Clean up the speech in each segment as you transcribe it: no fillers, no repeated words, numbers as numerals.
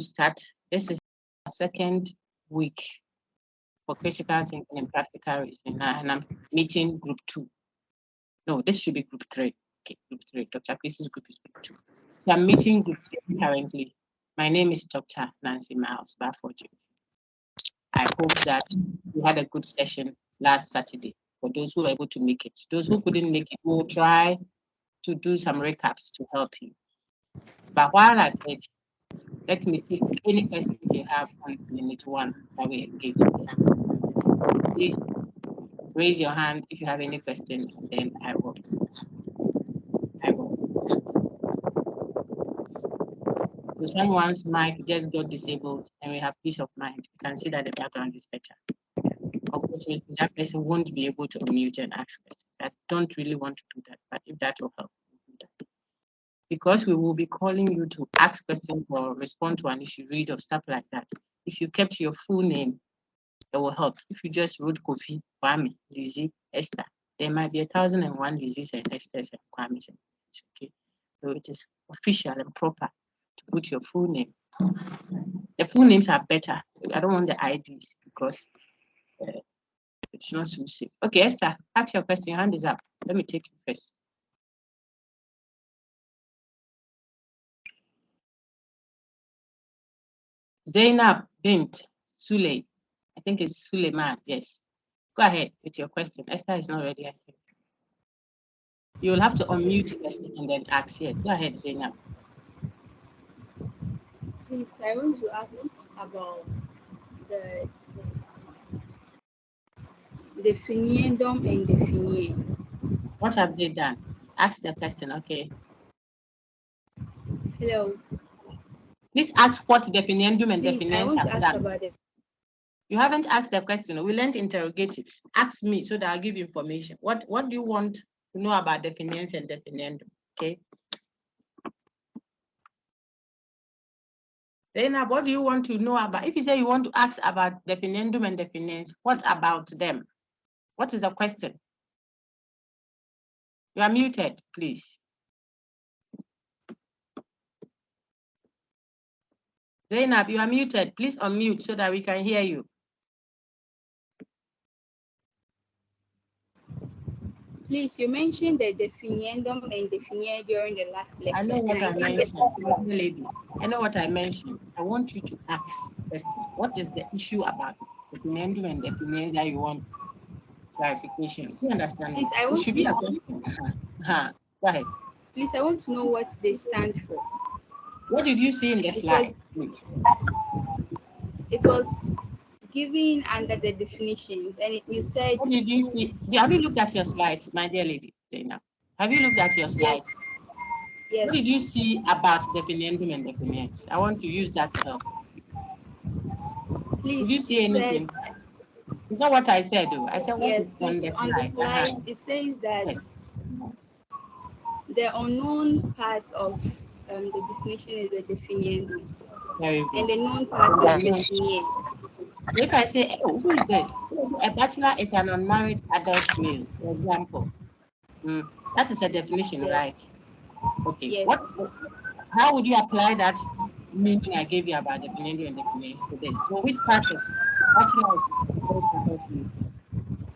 to start. This is our second week for critical thinking and practical reasoning, and I'm meeting group 2. No, this should be group 3. Okay, group 3. Dr. Chris's group is group 2. So I'm meeting group 3 currently. My name is Dr. Nancy Miles Bafoji. I hope that we had a good session last Saturday for those who were able to make it. Those who couldn't make it, we'll try to do some recaps to help you. But while at it, let me take any questions you have on Unit 1 that we engage with. Please raise your hand if you have any questions, and then I will. So someone's mic just got disabled and we have peace of mind. You can see that the background is better. Unfortunately, that person won't be able to unmute and ask questions. I don't really want to do that, but if that will help, we'll do that. Because we will be calling you to ask questions or respond to an issue, read or stuff like that. If you kept your full name, it will help. If you just wrote Kofi, Kwame, Lizzie, Esther, there might be 1,001 Lizzies and Esthers and Kwames. Okay, so it is official and proper to put your full name. The full names are better. I don't want the IDs because it's not so safe. Okay, Esther, ask your question. Your hand is up. Let me take you first. Zainab Bint Sule. I think it's Suleiman. Yes. Go ahead with your question. Esther is not ready, I think. You will have to unmute first and then ask. Yes. Go ahead, Zainab. Please, I want to ask about the definiendum and definier. What have they done? Ask the question, okay? Hello. Please ask what definiendum and Please, I definiens want to have ask done. about it. You haven't asked the question. We learned interrogative. Ask me so that I'll give you information. What do you want to know about definiens and definiendum? Okay. Then what do you want to know about? If you say you want to ask about definiendum and definiens, what about them? What is the question? You are muted, please. Zainab, you are muted. Please unmute so that we can hear you. Please, you mentioned the definiendum and definier during the last lecture. I know what I mentioned. Lady. I know what I mentioned. I want you to ask question. What is the issue about definiendum and definier that you want clarification? You understand? Please, I want it should be a question. Go ahead. Please, I want to know what they stand for. What did you see in the slide? It was given under the definitions, and you said. What did you see? Have you looked at your slides, my dear lady? Have you looked at your slides? Yes. What did you see about definiendum and definiens? I want to use that to help. Please, did you see anything? It's not what I said, though. I said what yes, is please, on the slide. It says that the unknown part of the definition is the definiendum. Very good. And the known part is the definiens. If I say, oh, who is this? A bachelor is an unmarried adult male, for example. That is a definition, yes. Right? Okay. Yes. How would you apply that meaning I gave you about definiendum and definiens to this? So which part of bachelor is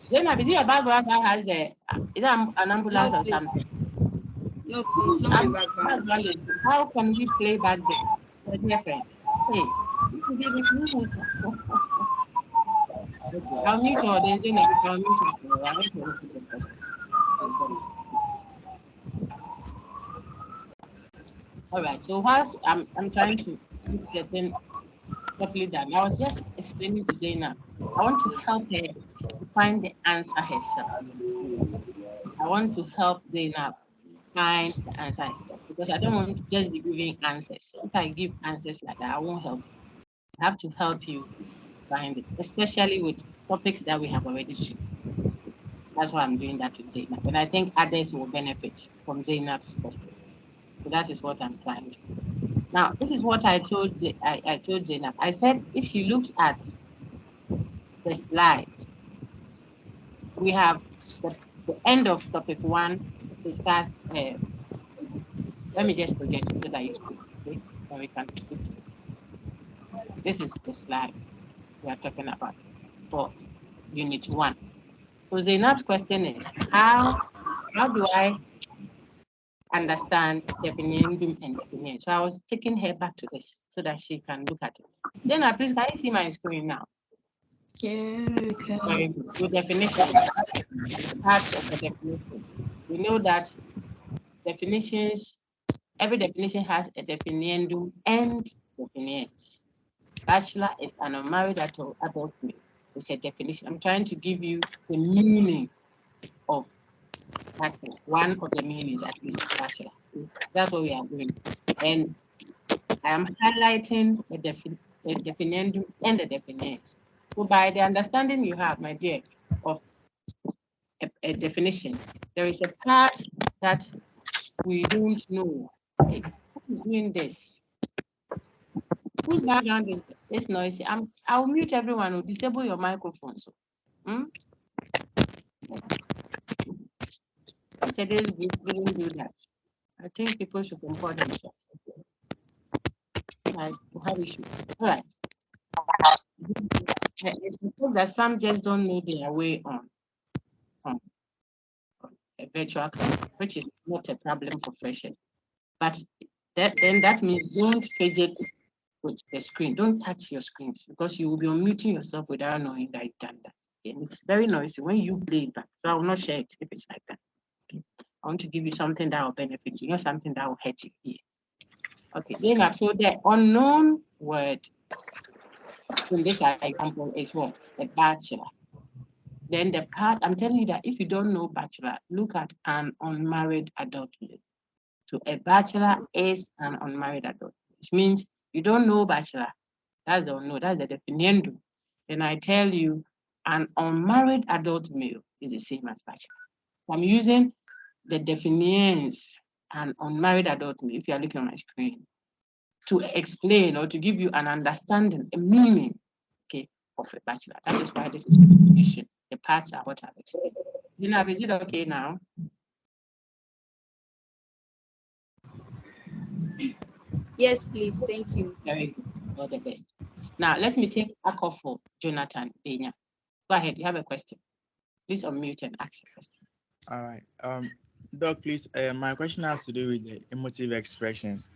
Zainab, is it a background that has is that an ambulance or something? No, please, not my background. How can we play back the difference? Hey. I'll mute you, then Zainab, I'll mute you. I want to repeat the question. All right, so whilst I'm trying to get them properly done, I was just explaining to Zainab. I want to help her to find the answer herself. I want to help Zainab find the answer herself because I don't want to just be giving answers. If I give answers like that, I won't help you. I have to help you find it, especially with topics that we have already seen. That's why I'm doing that with Zainab. And I think others will benefit from Zainab's question. So that is what I'm trying to do. Now, this is what I told Zainab. I said, if she looks at the slide, we have the end of topic 1 discussed. Let me just project so that you speak, okay? And we can speak to it. This is the slide we are talking about for Unit 1. So the next question is, how do I understand definiendum and definient? So I was taking her back to this so that she can look at it. Then please, can you see my screen now? Yeah, okay. Very good. So definition, part of the definition. We know that definitions, every definition has a definiendum and definients. Bachelor is an unmarried adult male. It's a definition. I'm trying to give you the meaning of bachelor. One of the meanings, at least, bachelor. That's what we are doing. And I am highlighting the definiendum and the definients. So by the understanding you have, my dear, of a definition, there is a part that we don't know. Who is doing this? Whose background is this noisy? I'll mute everyone or disable your microphone. So, I said this didn't do that. I think people should comport themselves. Nice to have issues. All right. It's because that some just don't know their way on a virtual class, which is not a problem for freshers. But then that means don't fidget with the screen. Don't touch your screens because you will be unmuting yourself without knowing that you've done that. And it's very noisy when you play it back. So I will not share it if it's like that. Okay. I want to give you something that will benefit you, not something that will hurt you here. Okay, then so the unknown word in this example is what? A bachelor. Then the part, I'm telling you that if you don't know bachelor, look at an unmarried adult male. So a bachelor is an unmarried adult, which means you don't know bachelor. That's the unknown, that's the definiendo. Then I tell you an unmarried adult male is the same as bachelor. So I'm using the definitions an unmarried adult male, if you are looking on my screen, to explain or to give you an understanding, a meaning, okay, of a bachelor. That is why this is the definition. The parts are what I've explained. Is it okay now? Yes, please. Thank you. Very good. All the best. Now, let me take a call for Jonathan Benya. Go ahead. You have a question. Please unmute and ask your question. All right. Doc, please. My question has to do with the emotive expressions.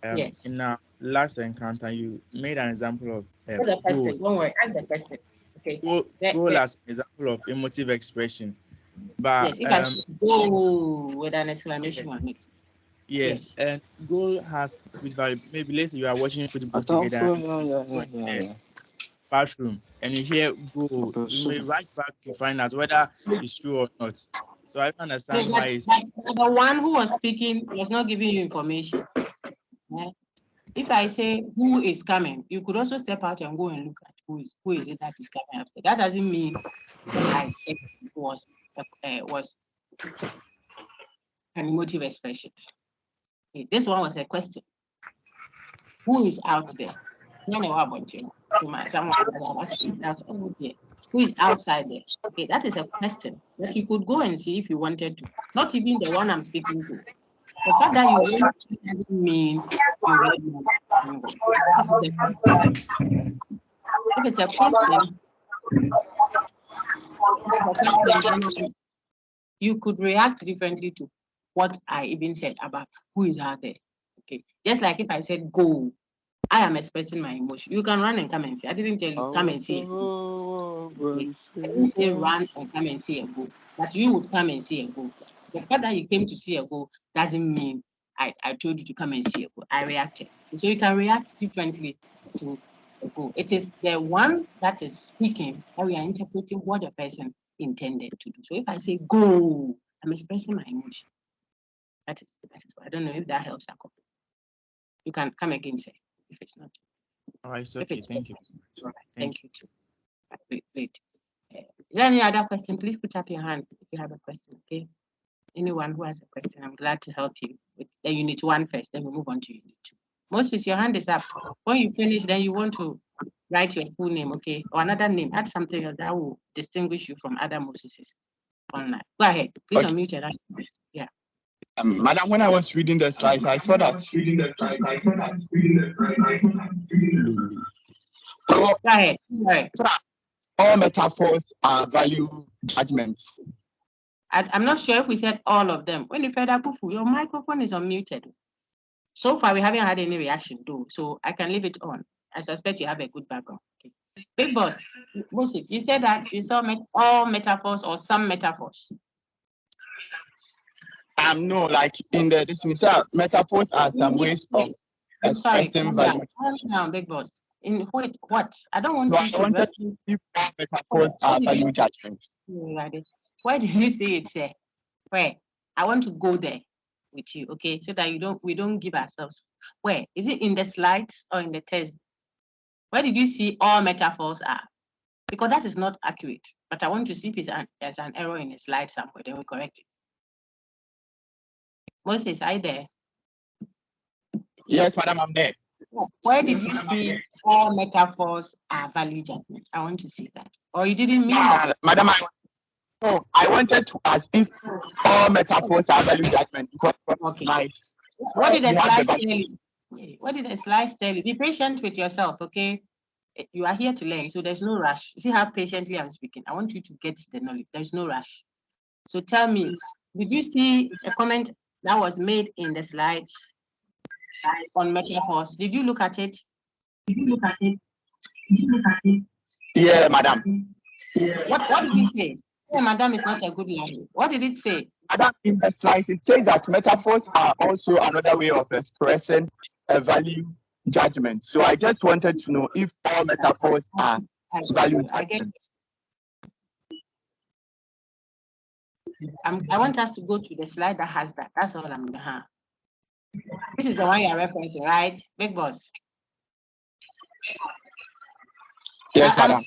Yes. In our last encounter, you made an example of Ask the question. Don't worry. Ask the question. Okay. Goal as an example of emotive expression. But yes, if I go with an exclamation on it. Yes, and goal has maybe let's say you are watching football together. Bathroom, and you hear goal, you may rush back to find out whether it's true or not. So I don't understand why it's the one who was speaking was not giving you information. Yeah? If I say who is coming, you could also step out and go and look at who is it that is coming after. That doesn't mean I said it was an emotive expression. Okay, this one was a question. Who is out there? You know about you. Someone who is outside there? Okay, that is a question that you could go and see if you wanted to. Not even the one I'm speaking to. The fact that you really doesn't mean you really know. If it's a question, you could react differently to what I even said about who is out there. Okay, just like if I said go, I am expressing my emotion. You can run and come and see. I didn't tell you come and see. Okay. I didn't say run and come and see a go, but you would come and see a go. The fact that you came to see a go doesn't mean I told you to come and see a go. I reacted. So you can react differently to a go. It is the one that is speaking that we are interpreting what the person intended to do. So if I say go, I'm expressing my emotion. That is why. I don't know if that helps. You can come again, say if it's not. All right, so okay, thank you. All right, thank you too. Wait. Is there any other question? Please put up your hand if you have a question, okay? Anyone who has a question, I'm glad to help you with the Unit 1 first, then we move on to Unit 2. Moses, your hand is up. When you finish, then you want to write your full name, okay? Or another name, add something else that will distinguish you from other Moseses online. Go ahead, please unmute your question. Yeah. Madam, when I was reading the slides, I saw that. All, Go ahead. Right. all metaphors are value judgments. I'm not sure if we said all of them. When you fed up, your microphone is unmuted. So far, we haven't had any reaction though, so I can leave it on. I suspect you have a good background. Okay. Big boss, Moses, you said that you saw all metaphors or some metaphors. No, like in the this metaphors are some ways of expressing value. Now, big boss. In what? I don't want So you I wanted to see all metaphors are value judgments. Why did you say it, sir? Where? I want to go there with you, okay? So that we don't give ourselves. Where? Is it in the slides or in the text? Where did you see all metaphors are? Because that is not accurate. But I want to see if there's an error in the slide somewhere, then we correct it. Moses, are you there? Yes, madam, I'm there. Where did you see all metaphors are value judgment? I want to see that. Or you didn't mean that? Madam, I wanted to ask if all metaphors are value judgment because okay. What did the slides tell you? What did the slides tell you? Be patient with yourself, okay? You are here to learn, so there's no rush. See how patiently I'm speaking. I want you to get the knowledge. There's no rush. So tell me, did you see a comment that was made in the slides on metaphors? Did you look at it? Yeah, madam. What did it say? Yeah, madam is not a good language. What did it say? Madam, in the slides, it says that metaphors are also another way of expressing a value judgment. So I just wanted to know if all metaphors are value judgments. I want us to go to the slide that has that. That's all I'm gonna. This is the one you're referencing, right? Big boss. Yes, madam.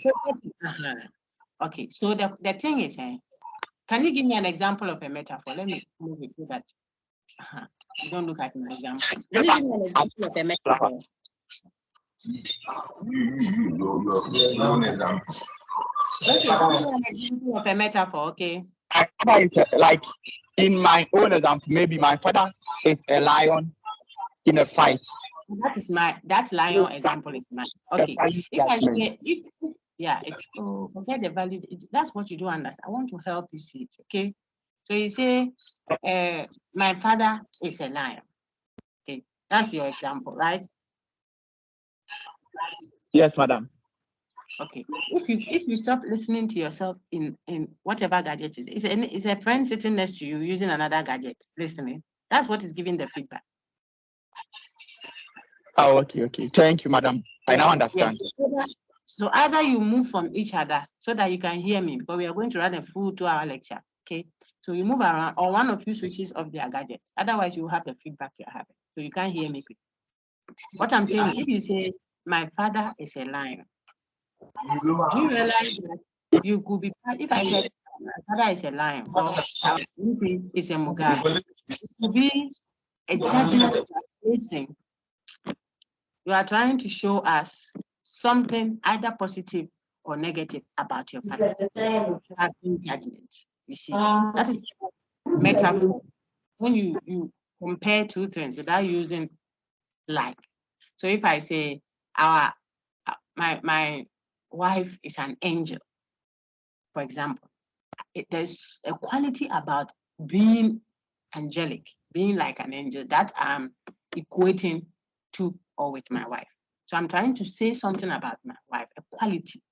Okay, so the thing is, can you give me an example of a metaphor? Let me move it so that you don't look at my example. Can you give me an example of a metaphor? Let's give me an example of a metaphor, okay? Like in my own example, maybe my father is a lion in a fight. That lion example is mine. Okay. If I say it's forget the value. That's what you don't understand. I want to help you see it. Okay. So you say, my father is a lion. Okay, that's your example, right? Yes, madam. Okay. If you stop listening to yourself in whatever gadget is a friend sitting next to you using another gadget, listening. That's what is giving the feedback. Oh, okay. Thank you, madam. I now understand. Yes. So either you move from each other so that you can hear me, because we are going to run a full 2-hour lecture. Okay. So you move around, or one of you switches off their gadget. Otherwise, you have the feedback you're having. So you can't hear me. What I'm saying, if you say, my father is a lion, do you realize that you could be, if I said, my father is a lion, or is a Mugabe, it could be a judgment placing. You are trying to show us something either positive or negative about your father. Judgment. You see, that is metaphor. When you compare two things without using like. So if I say my wife is an angel, for example, there's a quality about being angelic, being like an angel that I'm equating to or with my wife. So I'm trying to say something about my wife, a quality.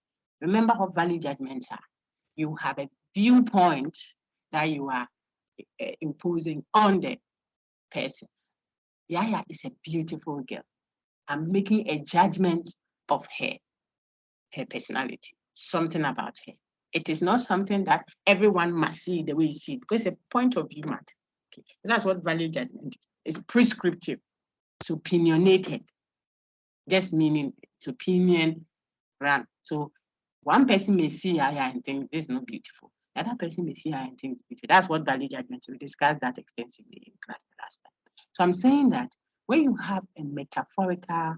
Remember what value judgments are. You have a viewpoint that you are imposing on the person. Yaya is a beautiful girl. I'm making a judgment of her personality, something about her. It is not something that everyone must see the way you see it, because it's a point of view matter. Okay. That's what value judgment is. It's prescriptive, it's opinionated, just meaning it's opinion run. So one person may see Yaya and think this is not beautiful. The other person may see Yaya and think it's beautiful. That's what value judgment is. We discussed that extensively in class the last time. So I'm saying that when you have a metaphorical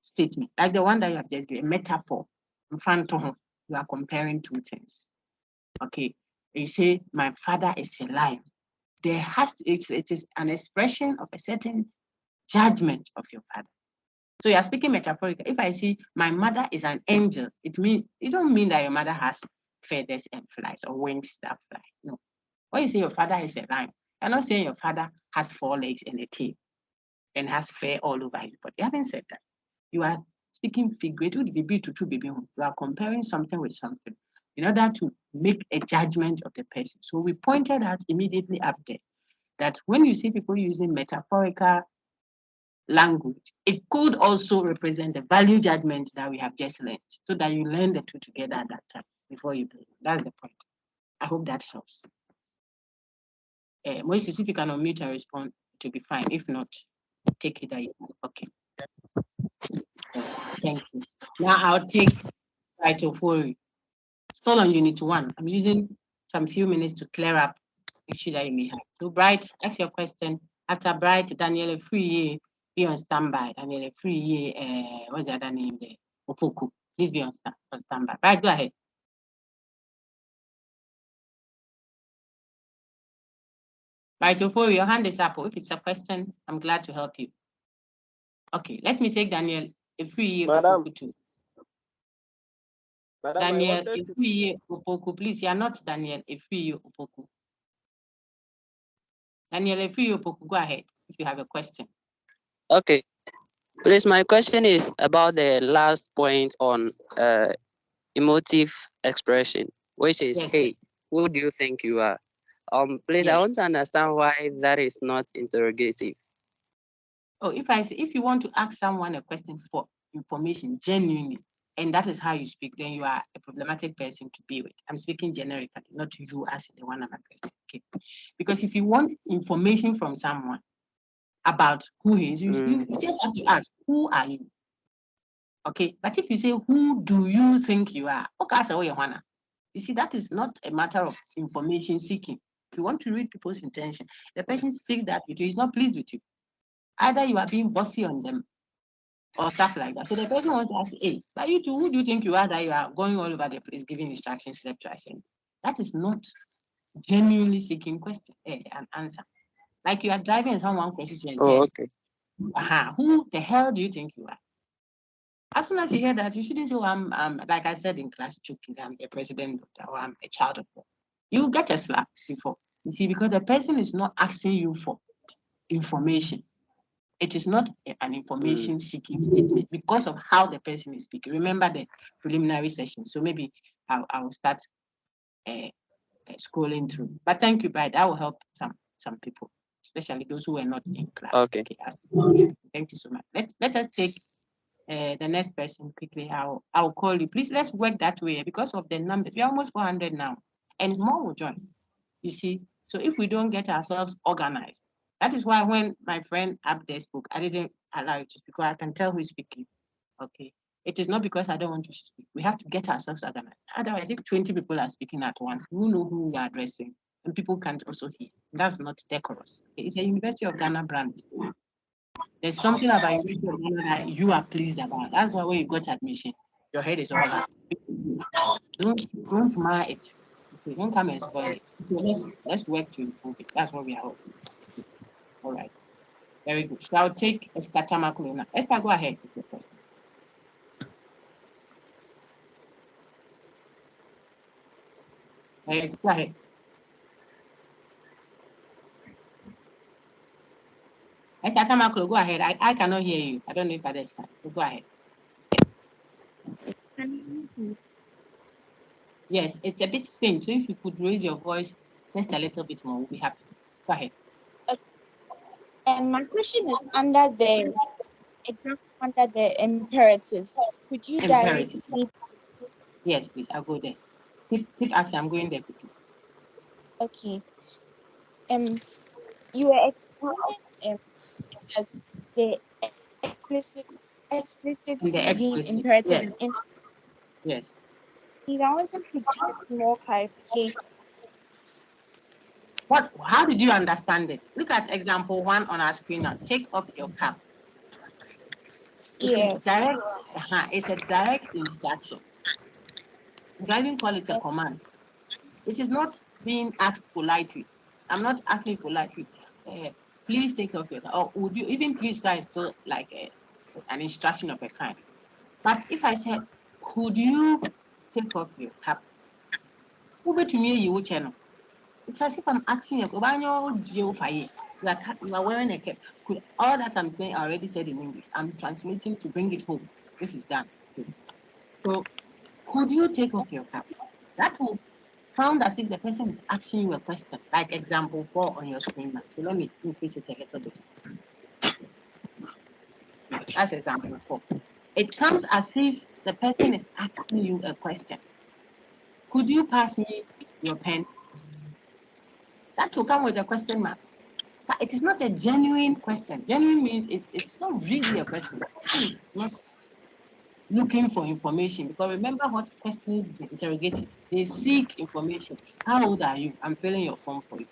statement, like the one that you have just given, a metaphor, in front of him, you are comparing two things. Okay, you say, my father is a lion. There has to, it is an expression of a certain judgment of your father. So you're speaking metaphorically. If I say my mother is an angel, it don't mean that your mother has feathers and flies or wings that fly. No. When you say your father is a lion, you're not saying your father has 4 legs and a tail and has fur all over his body. You haven't said that. You are speaking figurative. You are comparing something with something in order to make a judgment of the person. So we pointed out immediately up there that when you see people using metaphorical language, it could also represent the value judgment that we have just learned, so that you learn the two together at that time before you do it. That's the point. I hope that helps. Moses, if you can unmute and respond, it will be fine. If not, take it. Okay. Thank you. Now I'll take Rhetorical. Still on unit 1. I'm using some few minutes to clear up issues that you may have. So Bright, ask your question. After Bright, Daniel Free, be on standby. Daniel Free, what's the other name there? Opoku. Please be on standby. Bright, go ahead. Rhetorical, your hand is up. If it's a question, I'm glad to help you. Okay, let me take Daniel Free, Opoku too. Daniel Efriye Opoku, please. You are not Daniel Efriye Opoku. Daniel Efriye Opoku, go ahead if you have a question. Okay. Please, my question is about the last point on emotive expression, which is, Yes. hey, who do you think you are? Please, Yes. I want to understand why that is not interrogative. Oh, if you want to ask someone a question for information genuinely, and that is how you speak, then you are a problematic person to be with. I'm speaking generically, not to you as the one I'm addressing. Okay. Because if you want information from someone about who he is, you just have to ask, who are you? Okay. But if you say, who do you think you are? Okay, so you see, that is not a matter of information seeking. If you want to read people's intention, the person speaks that with you, is not pleased with you. Either you are being bossy on them or stuff like that. So the person wants to ask, hey, but you two, who do you think you are that you are going all over the place giving instructions left, right, center? That is not genuinely seeking question, an answer. Like you are driving and someone questions you and says, Okay. Who the hell do you think you are? As soon as you hear that, you shouldn't say, I'm like I said in class, joking, I'm a president or I'm a child of God. You get a slap before. You see, because the person is not asking you for information. It is not an information seeking statement because of how the person is speaking. Remember the preliminary session. So maybe I'll start scrolling through. But thank you, Bride. That will help some people, especially those who were not in class. Okay. Thank you so much. Let us take the next person quickly. I'll call you. Please, let's work that way because of the numbers. We're almost 400 now, and more will join. You see, so if we don't get ourselves organized, that is why when my friend Abde spoke, I didn't allow it to speak because I can tell who is speaking. Okay. It is not because I don't want to speak. We have to get ourselves organized. Otherwise, if 20 people are speaking at once, who know who we are addressing? And people can't also hear. That's not decorous. Okay? It's a University of Ghana brand. There's something about University of Ghana that you are pleased about. That's why when you got admission, your head is all up. Don't mar it. Okay, don't come and spoil it. So let's work to improve it. That's what we are hoping. All right. Very good. So I'll take Esther Tamakulina. Esther, go ahead with your question. Go ahead. Esther Tamakulu, go ahead. I cannot hear you. I don't know if others can. So go ahead. Yes, it's a bit faint. So if you could raise your voice just a little bit more, we'll be happy. Go ahead. My question is under the imperatives. Could you direct me? Yes, please. I'll go there. Keep asking. I'm going there quickly. Okay. You were explaining as the explicit being imperative. Yes. Please, I wanted to get more clarification. How did you understand it? Look at example 1 on our screen now. Take off your cap. Yes. It's a direct instruction. You can even call it a command. It is not being asked politely. I'm not asking politely. Please take off your cap. Or would you even please guys still like an instruction of a kind. But if I said, could you take off your cap? Over to me, you channel. It's as if I'm asking you, you are wearing a cap. Could all that I'm saying I already said in English? I'm translating to bring it home. This is done. So, could you take off your cap? That will sound as if the person is asking you a question, like example 4 on your screen now. So let me increase it a little bit. That's example 4. It comes as if the person is asking you a question. Could you pass me your pen? That will come with a question mark. But it is not a genuine question. Genuine means it's not really a question. It's not looking for information, because remember what questions the interrogative. They seek information. How old are you? I'm filling your form for you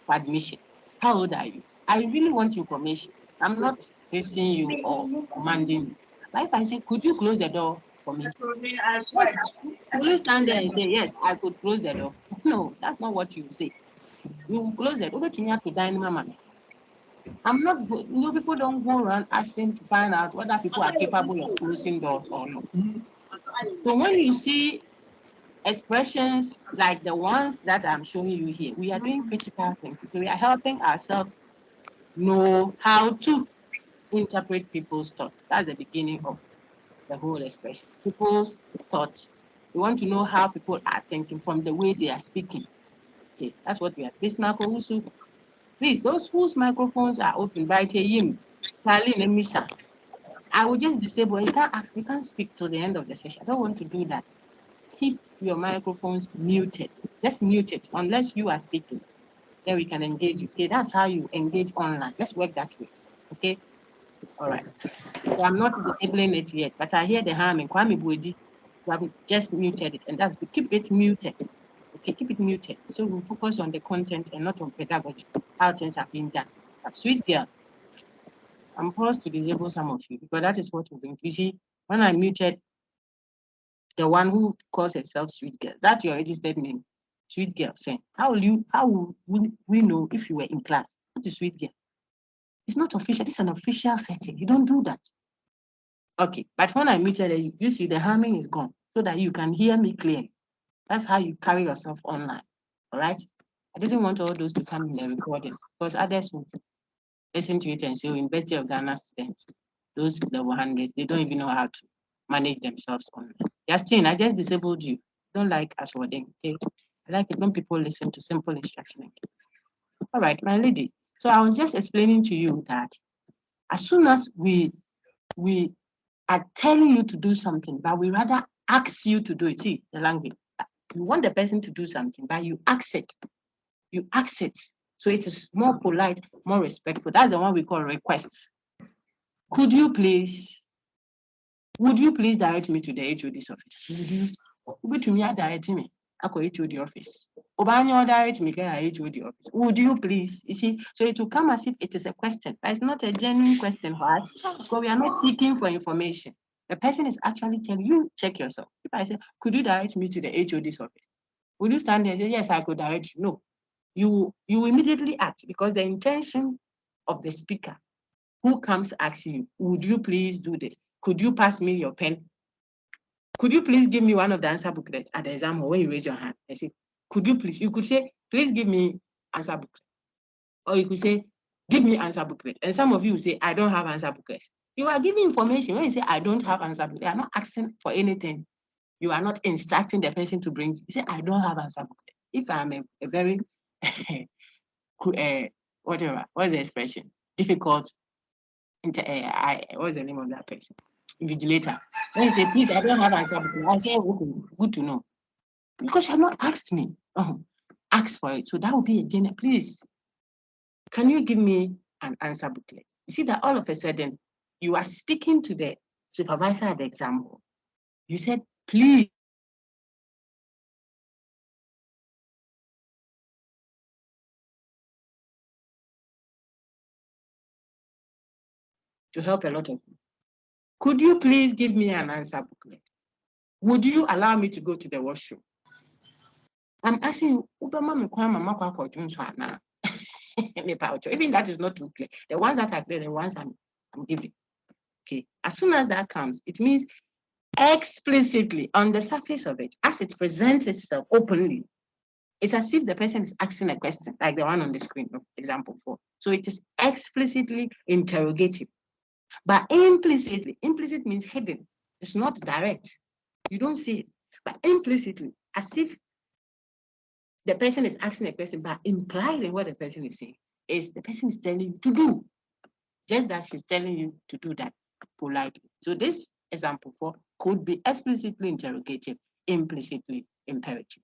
for admission. How old are you? I really want information. I'm not chasing you or commanding you. But if I say, could you close the door for me? Will you stand there and say, yes, I could close the door? No, that's not what you say. You will close the door. To dine, mama. I'm not good. You know, people don't go around asking to find out whether people are capable of closing doors or not. So when you see expressions like the ones that I'm showing you here, we are doing critical thinking. So we are helping ourselves know how to interpret people's thoughts. That's the beginning of the whole expression. People's thoughts. We want to know how people are thinking from the way they are speaking. Okay, that's what we are. This Marco Usu. Please, those whose microphones are open, right here, Charlie and Misa. I will just disable. You can't ask. You can't speak till the end of the session. I don't want to do that. Keep your microphones muted. Just mute it unless you are speaking. Then we can engage you. Okay, that's how you engage online. Let's work that way. Okay. All right. So I'm not disabling it yet, but I hear the harming. Kwame Buedi, you have just muted it, and that's good. Keep it muted. Okay, keep it muted. So we'll focus on the content and not on pedagogy, how things are being done. Sweet girl, I'm forced to disable some of you because that is what we're doing. You see, when I muted the one who calls herself Sweet Girl, that's your registered name, Sweet Girl. Saying, how will we know if you were in class? What is Sweet Girl? It's not official. It's an official setting. You don't do that. Okay, but when I muted it, you see the harming is gone so that you can hear me clearly. That's how you carry yourself online. All right. I didn't want all those to come in the recording because others will listen to it and say, University of Ghana students, those the 100s, they don't even know how to manage themselves online. Justin, I just disabled you. Don't like us wording. Okay. I like it when people listen to simple instruction. All right, my lady. So I was just explaining to you that as soon as we are telling you to do something, but we rather ask you to do it. See the language. You want the person to do something, but you ask it. You ask it. So it is more polite, more respectful. That's the one we call requests. Would you please direct me to the HOD's office? Would you direct me? I call HOD office. Obanyo direct me to HOD office. Would you please? You see, so it will come as if it is a question, but it's not a genuine question. Why? Because we are not seeking for information. The person is actually telling you, check yourself. If I say, could you direct me to the HOD's office? Would you stand there and say, yes, I could direct you? No. You immediately act because the intention of the speaker who comes asking you, would you please do this? Could you pass me your pen? Could you please give me one of the answer booklets at the exam or when you raise your hand? I say, could you please? You could say, please give me answer booklet. Or you could say, give me answer booklet. And some of you will say, I don't have answer booklets. You are giving information. When you say, I don't have answer booklet, you are not asking for anything. You are not instructing the person to bring you. You say, I don't have answer booklet. If I'm a very, whatever, what's the expression? Difficult, what's the name of that person? Invigilator. When you say, please, I don't have answer booklet, I say, okay, good to know. Because you have not asked me. Ask for it. So that would be a general, please, can you give me an answer booklet? You see that all of a sudden, you are speaking to the supervisor at the exam hall. You said, please, to help a lot of you. Could you please give me an answer booklet? Would you allow me to go to the washroom? I'm asking you, even that is not too clear. The ones that are clear, the ones I'm giving. Okay. As soon as that comes, it means explicitly on the surface of it, as it presents itself openly, it's as if the person is asking a question, like the one on the screen, example 4. So it is explicitly interrogative. But implicitly, implicit means hidden. It's not direct. You don't see it. But implicitly, as if the person is asking a question, but implied in what the person is saying is the person is telling you to do. Just that she's telling you to do that politely. So this example 4 could be explicitly interrogative, implicitly imperative.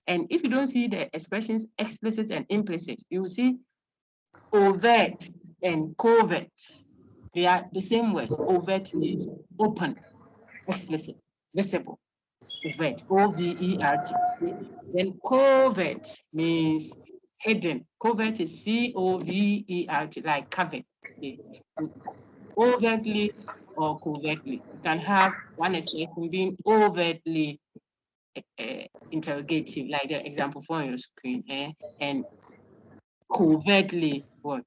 And if you don't see the expressions explicit and implicit, you will see overt and covert. They are the same words. Overt means open, explicit, visible. Overt, O-V-E-R-T. Then covert means hidden. Covert is C-O-V-E-R-T, like covered. Okay. Overtly or covertly. You can have one expression being overtly interrogative, like the example 4 on your screen, and covertly what?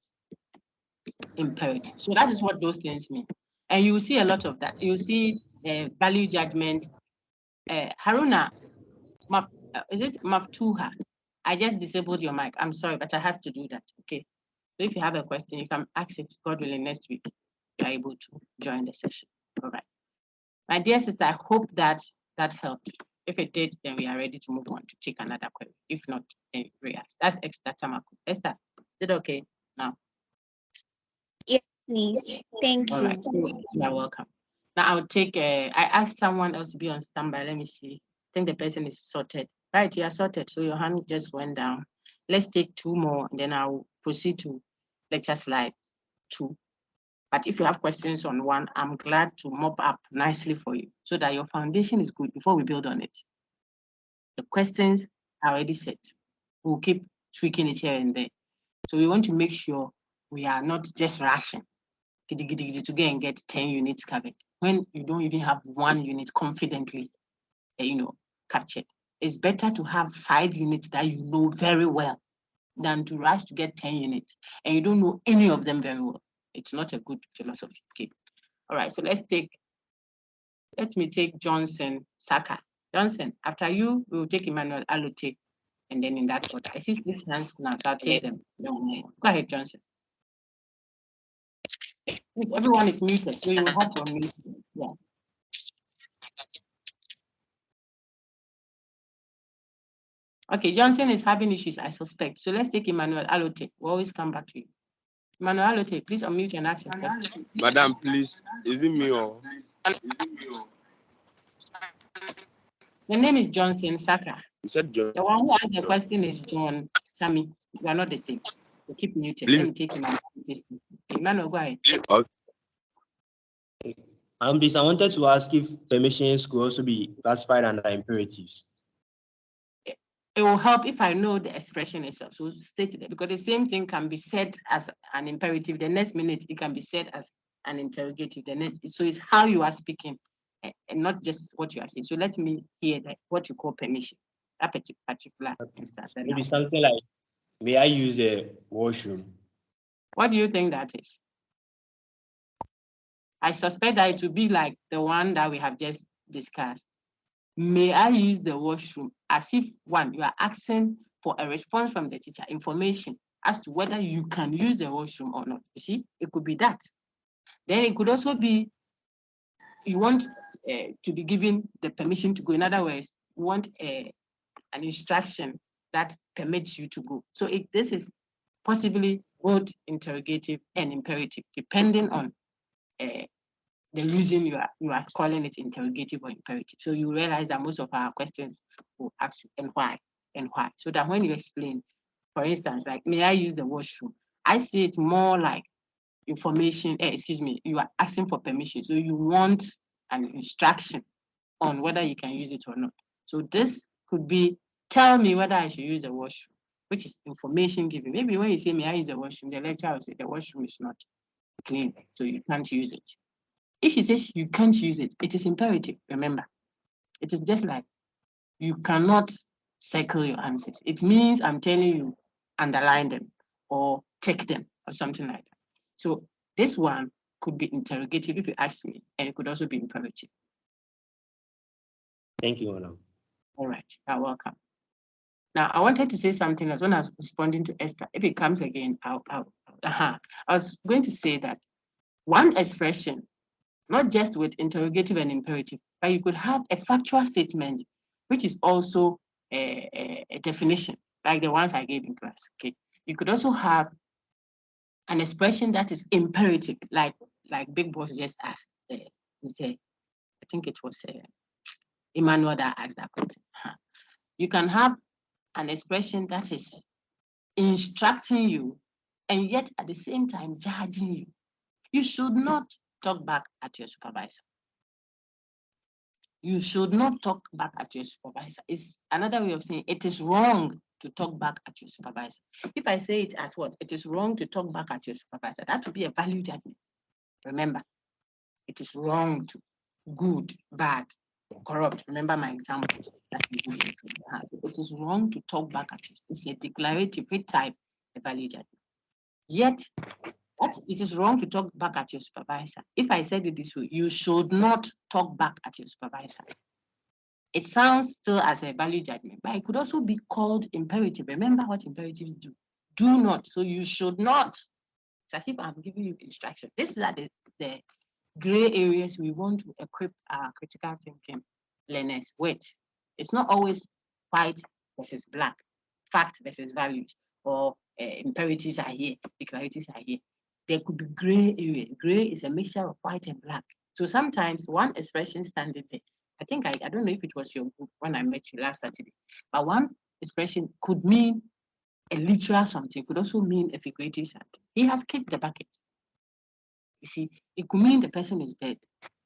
Imperative. So that is what those things mean. And you will see a lot of that. You see value judgment. Haruna, is it Maftuha? I just disabled your mic. I'm sorry, but I have to do that. Okay. So if you have a question, you can ask it, God willing, next week. You're able to join the session. All right. My dear sister, I hope that helped. If it did, then we are ready to move on to take another query. If not, then we ask. That's Esther Tamako. Esther, is it okay now? Yes, please. Thank All you. right. You're welcome. Now I'll take, I asked someone else to be on standby. Let me see. I think the person is sorted. Right, you are sorted. So your hand just went down. Let's take 2 more, and then I'll proceed to lecture slide 2. But if you have questions on 1, I'm glad to mop up nicely for you so that your foundation is good before we build on it. The questions are already set. We'll keep tweaking it here and there. So we want to make sure we are not just rushing to go and get 10 units covered when you don't even have 1 unit confidently, captured. It's better to have 5 units that you know very well than to rush to get 10 units and you don't know any of them very well. It's not a good philosophy. Okay. All right. So let me take Johnson Saka. Johnson, after you, we will take Emmanuel Alote, and then in that order. I see 6 hands now, so I'll take them. Go ahead, Johnson. Everyone is muted, so you will have to unmute. Yeah. Okay, Johnson is having issues, I suspect. So let's take Emmanuel Alote. We'll always come back to you. Emmanuel Alote, please unmute and ask your question. Madam, please, is it me or? The name is Johnson Saka. You said John. The one who asked the question is John Sami. We are not the same. So keep muted. Please. Let me take Emmanuel. Emmanuel, go ahead. Okay. Please, I wanted to ask if permissions could also be classified under imperatives. It will help if I know the expression itself. So state it, because the same thing can be said as an imperative. The next minute, it can be said as an interrogative. So it's how you are speaking and not just what you are saying. So let me hear that what you call permission, that particular instance. Maybe something like, may I use the washroom? What do you think that is? I suspect that it will be like the one that we have just discussed. May I use the washroom? As if, one, you are asking for a response from the teacher, information as to whether you can use the washroom or not. You see, it could be that. Then it could also be you want to be given the permission to go. In other words, you want an instruction that permits you to go. So this is possibly both interrogative and imperative, depending on the reason you are calling it interrogative or imperative. So you realize that most of our questions will ask you, and why? So that when you explain, for instance, like, may I use the washroom? I see it more like information, you are asking for permission. So you want an instruction on whether you can use it or not. So this could be, tell me whether I should use the washroom, which is information given. Maybe when you say, may I use the washroom, the lecturer will say the washroom is not clean, so you can't use it. If she says you can't use it, it is imperative, remember. It is just like you cannot circle your answers. It means I'm telling you, underline them or tick them or something like that. So this one could be interrogative if you ask me, and it could also be imperative. Thank you, Madam. All right, you're welcome. Now, I wanted to say something as when I was responding to Esther. If it comes again, I was going to say that one expression, not just with interrogative and imperative, but you could have a factual statement, which is also a definition, like the ones I gave in class. Okay, you could also have an expression that is imperative, like Big Boss just asked. He said, I think it was Emmanuel that asked that question. You can have an expression that is instructing you and yet at the same time judging you. You should not talk back at your supervisor. You should not talk back at your supervisor. It's another way of saying it is wrong to talk back at your supervisor. If I say it as what? It is wrong to talk back at your supervisor. That would be a value judgment. Remember, it is wrong to, good, bad, corrupt. Remember my examples. It is wrong to talk back at you. It's a declarative type, a value judgment. Yet, it is wrong to talk back at your supervisor. If I said it this way, you should not talk back at your supervisor. It sounds still as a value judgment, but it could also be called imperative. Remember what imperatives do. Do not. So you should not. It's as if I'm giving you instruction. These are the gray areas we want to equip our critical thinking learners with. It's not always white versus black, fact versus values, or imperatives are here, declaratives are here. There could be gray areas. Gray is a mixture of white and black. So sometimes one expression standing there, I think I don't know if it was your group when I met you last Saturday, but one expression could mean a literal something, could also mean a figurative something. He has kicked the bucket. You see, it could mean the person is dead.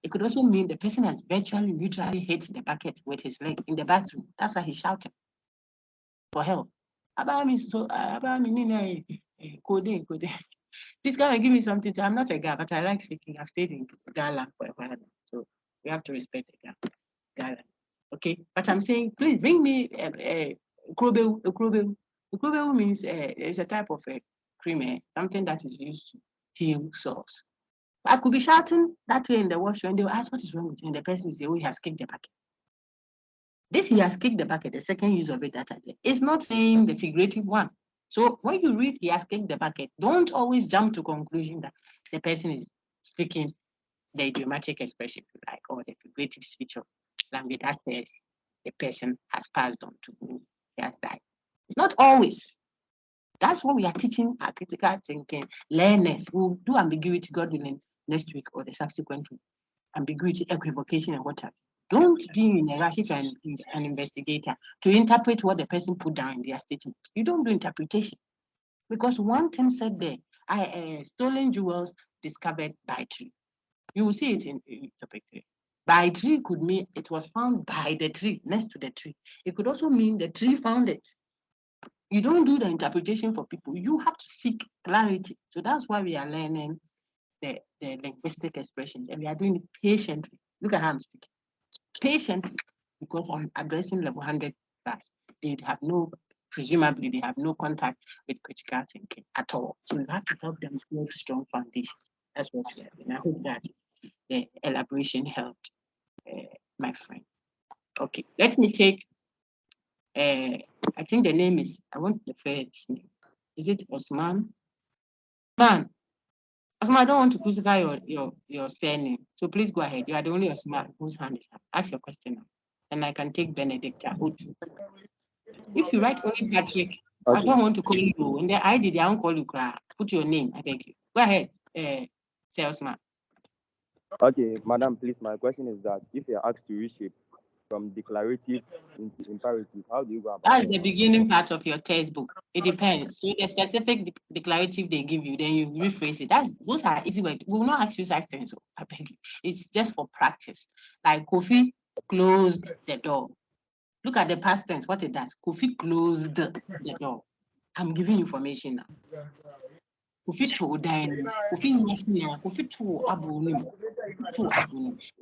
It could also mean the person has virtually, literally hit the bucket with his leg in the bathroom. That's why he's shouting for help. Please come and give me something. I'm not a guy, but I like speaking. I've stayed in Ghana for a while, so we have to respect the Ghana. Okay, but I'm saying, please bring me a krobeu. A krobeu means it's a type of a cream, something that is used to heal sores. I could be shouting that way in the washroom, and they will ask what is wrong with you, and the person will say, oh, he has kicked the bucket. This he has kicked the bucket, the second use of it that I did. It's not saying the figurative one. So when you read he has kicked the bucket, don't always jump to conclusion that the person is speaking the idiomatic expression, if you like, or the figurative speech of language that says the person has passed on to who he has died. It's not always. That's what we are teaching our critical thinking learners. We'll do ambiguity, God willing, next week or the subsequent week. Ambiguity, equivocation, and what have you. Don't be in a rush if you're an investigator to interpret what the person put down in their statement. You don't do interpretation. Because one thing said there, stolen jewels discovered by tree. You will see it in topic 3. By tree could mean it was found by the tree, next to the tree. It could also mean the tree found it. You don't do the interpretation for people. You have to seek clarity. So that's why we are learning the linguistic expressions, and we are doing it patiently. Look at how I'm speaking. Patiently, because I'm addressing level 100 class. Presumably they have no contact with critical thinking at all. So you have to help them build strong foundations. That's what we are doing. I hope that the elaboration helped, my friend. Okay, let me take, I think the name is, I want the first name. Is it Osman? Osman, I don't want to crucify your surname. So please go ahead. You are the only Osman whose hand is up. Ask your question now. And I can take Benedicta. If you write only Patrick, okay. I don't want to call you. In the ID, I won't call you. Put your name. I beg you. Go ahead, salesman. Okay, madam, please. My question is that if you're asked to reshape from declarative into imperative, how do you go about it? That's the beginning part of your textbook. It depends. So the specific declarative they give you, then you rephrase it. Those are easy words. We will not ask you such things. So I beg you. It's just for practice. Like Kofi closed the door. Look at the past tense, what it does. Kofi closed the door. I'm giving information now. Kofi told Diane, Kofi told Abunim.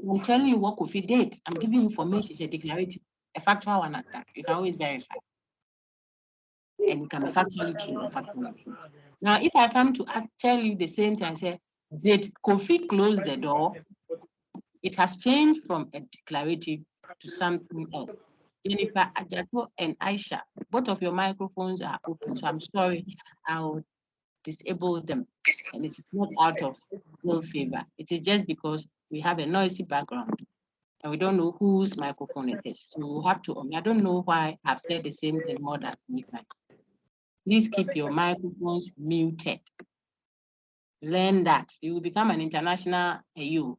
I'm telling you what Kofi did. I'm giving information. It's a declarative, a factual one at that. You can always verify. And it can be factually true or factually true. Now, if I come to tell you the same thing, I say, Did Kofi close the door? It has changed from a declarative to something else. Jennifer, Ajato, and Aisha, both of your microphones are open, so I'm sorry, I'll disable them. And it is not out of ill favor. It is just because we have a noisy background and we don't know whose microphone it is. So we'll have to, I don't know why I've said the same thing more than 3 times. Please keep your microphones muted. Learn that. You will become an international, and you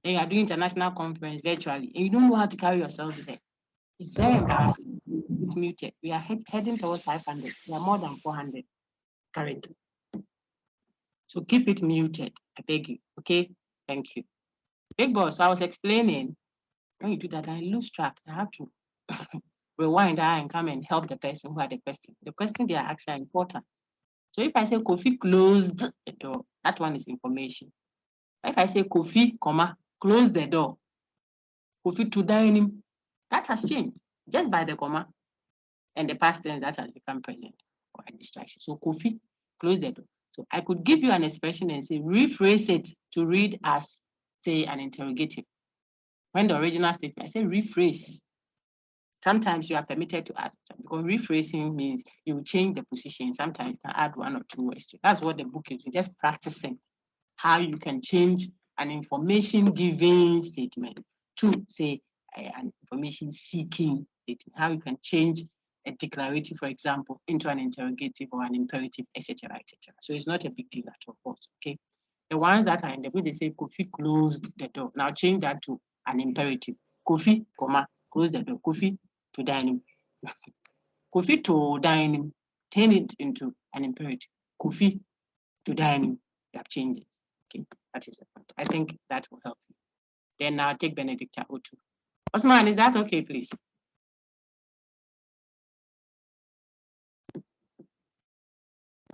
are doing international conference virtually, and you don't know how to carry yourself there. It's very embarrassing. It's muted. We are heading towards 500. We are more than 400 currently. So keep it muted. I beg you. Okay? Thank you. Big boss, I was explaining. When you do that, I lose track. I have to rewind and come and help the person who had the question. The question they are asking are important. So if I say Kofi closed the door, that one is information. If I say Kofi, comma, close the door, Kofi to dining, that has changed just by the comma and the past tense that has become present or a distraction. So Kofi, close the door. So I could give you an expression and say rephrase it to read as, say, an interrogative. When the original statement, I say rephrase. Sometimes you are permitted to add, because rephrasing means you change the position. Sometimes you can add 1 or 2 words to it. That's what the book is. You're just practicing how you can change an information giving statement to, say, an information seeking statement. How you can change a declarative, for example, into an interrogative or an imperative, etc., etc. So it's not a big deal at all. Okay. The ones that are in the book, they say Kofi closed the door. Now change that to an imperative. Kofi, comma, close the door. Kofi to dining. Kofi to dining. Turn it into an imperative. Kofi to dining. You have changed it. Okay, that is the point. I think that will help you. Then I'll take Benedicta O2. Osman, is that okay, please?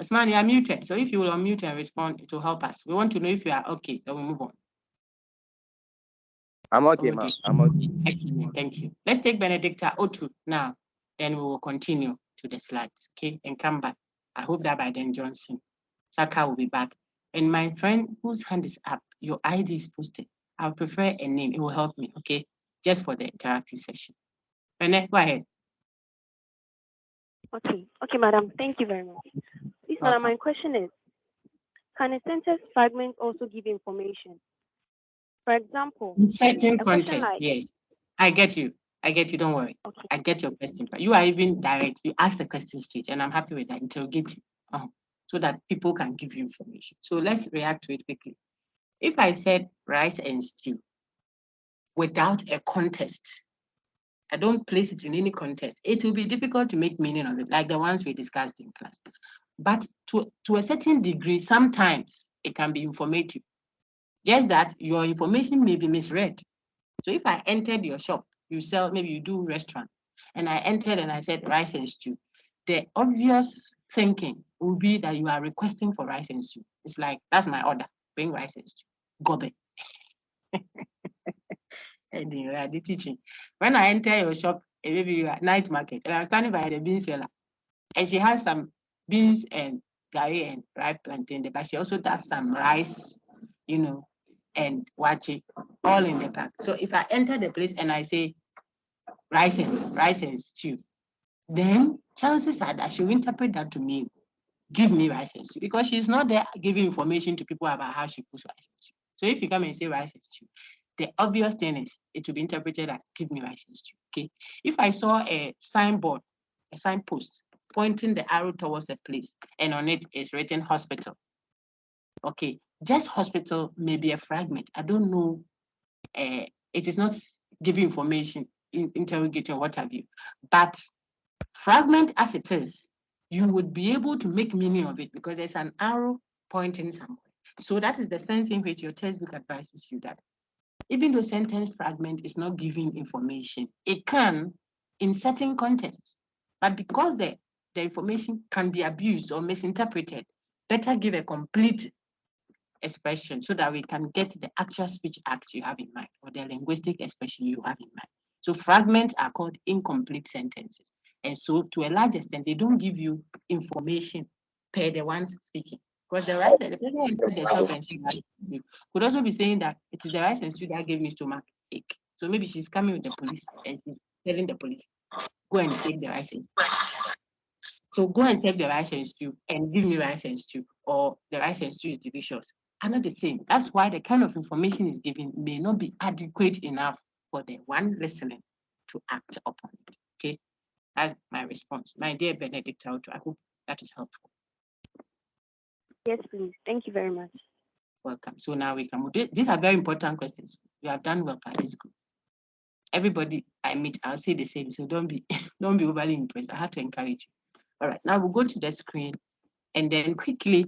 Osman, you are muted. So if you will unmute and respond, it will help us. We want to know if you are okay, then we move on. I'm okay, ma'am. I'm okay. Excellent, thank you. Let's take Benedicta O2 now. Then we will continue to the slides, okay? And come back. I hope that by then Johnson, Saka will be back. And my friend whose hand is up, your ID is posted. I'll prefer a name. It will help me, okay? Just for the interactive session. Rene, go ahead. Okay, madam. Thank you very much. Please, madam, my question is, can a sentence fragment also give information? For example, in certain context, like, yes. I get you. Don't worry. Okay. I get your question. But you are even direct. You ask the question straight, and I'm happy with that. Interrogative, so that people can give you information. So let's react to it quickly. If I said rice and stew without a context, I don't place it in any context, it will be difficult to make meaning of it, like the ones we discussed in class. But to a certain degree, sometimes it can be informative. Just that your information may be misread. So if I entered your shop, you sell, maybe you do restaurant, and I entered and I said rice and stew, the obvious thinking will be that you are requesting for rice and stew. It's like, that's my order, bring rice and stew. Gobe. And you are the teaching. When I enter your shop, maybe you are night market, and I'm standing by the bean seller, and she has some beans and gari and ripe plantain, but she also does some rice, and wache, all in the pack. So if I enter the place and I say rice and stew, then chances are that she will interpret that to mean give me rice and stew, because she's not there giving information to people about how she puts rice and stew. So if you come and say rice and stew, the obvious thing is it will be interpreted as give me rice and stew. Okay. If I saw a signboard, a signpost pointing the arrow towards a place, and on it is written hospital. Okay, just hospital may be a fragment. I don't know. It is not giving information, interrogating, what have you. But fragment as it is, you would be able to make meaning of it because there's an arrow pointing somewhere. So that is the sense in which your textbook advises you that even though sentence fragment is not giving information, it can in certain contexts. But because the information can be abused or misinterpreted, better give a complete expression so that we can get the actual speech act you have in mind or the linguistic expression you have in mind. So fragments are called incomplete sentences. And so to a large extent, they don't give you information per the ones speaking. Because the right, the person who put the stop and check that could also be saying that it is the rice and stew that gave me stomach ache. So maybe she's coming with the police and she's telling the police, go and take the rice and stew. So go and take the rice and stew and give me rice and stew, or the rice and stew is delicious. Are not the same. That's why the kind of information is given may not be adequate enough for the one listening to act upon it. Okay, that's my response. My dear Benedict, I hope that is helpful. Yes, please. Thank you very much. Welcome. So now we can move. These are very important questions. You have done well for this group. Everybody I meet, I'll say the same. So don't be overly impressed. I have to encourage you. All right, now we'll go to the screen and then quickly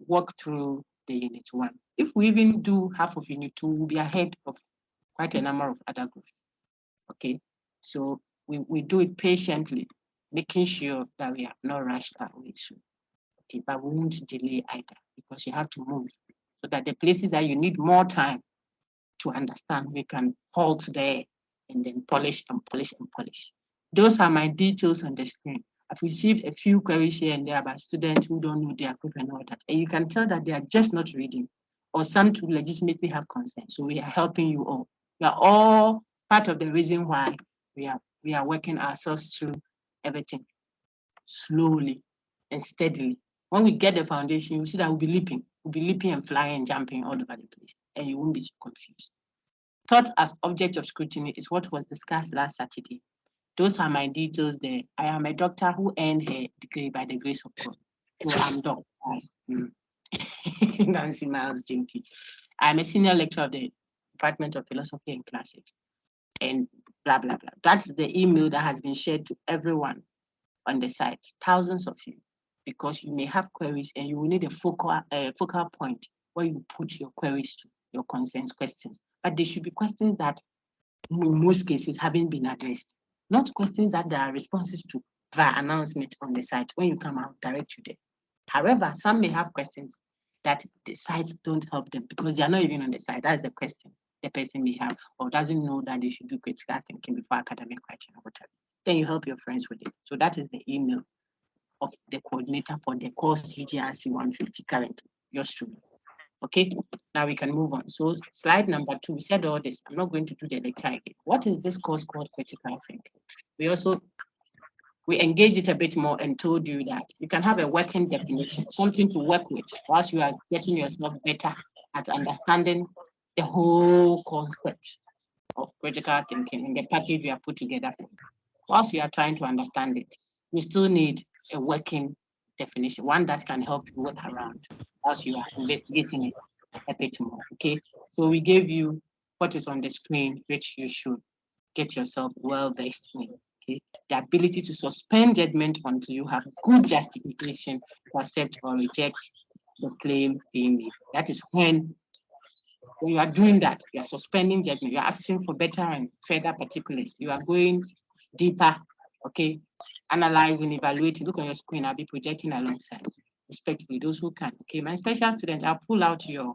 walk through the unit 1. If we even do half of unit 2, we'll be ahead of quite a number of other groups. Okay, so we do it patiently, making sure that we have not rushed our way through. Okay, but we won't delay either because you have to move so that the places that you need more time to understand, we can halt there and then polish and polish and polish. Those are my details on the screen. I've received a few queries here and there about students who don't know their group and all that. And you can tell that they are just not reading, or some to legitimately have consent. So we are helping you all. We are all part of the reason why we are working ourselves through everything slowly and steadily. When we get the foundation, you see that we'll be leaping and flying and jumping all over the place, and you won't be so confused. Thought as object of scrutiny is what was discussed last Saturday. Those are my details there. I am a doctor who earned her degree by the grace of God. So I'm Dr. Nancy Miles JP. I'm a senior lecturer of the Department of Philosophy and Classics, and blah, blah, blah. That's the email that has been shared to everyone on the site, thousands of you, because you may have queries and you will need a focal point where you put your queries to, your concerns, questions. But they should be questions that in most cases haven't been addressed, not questions that there are responses to via announcement on the site when you come out direct to them. However, some may have questions that the sites don't help them because they are not even on the site. That's the question the person may have, or doesn't know that they should do critical thinking before academic writing or whatever. Then you help your friends with it. So that is the email of the coordinator for the course UGRC150 currently, yours truly. Okay, now we can move on. So slide number 2, we said all this. I'm not going to do the lecture again. What is this course called critical thinking? We engaged it a bit more and told you that you can have a working definition, something to work with whilst you are getting yourself better at understanding the whole concept of critical thinking in the package we have put together for you. Whilst you are trying to understand it, you still need a working definition, one that can help you work around whilst you are investigating it a bit more. Okay, so we gave you what is on the screen, which you should get yourself well versed in. Okay, the ability to suspend judgment until you have good justification to accept or reject the claim being made. That is when you are doing that, you are suspending judgment, you are asking for better and further particulars, you are going deeper, okay, analyzing, evaluating. Look on your screen, I'll be projecting alongside, respectively, those who can. Okay, my special students, I'll pull out your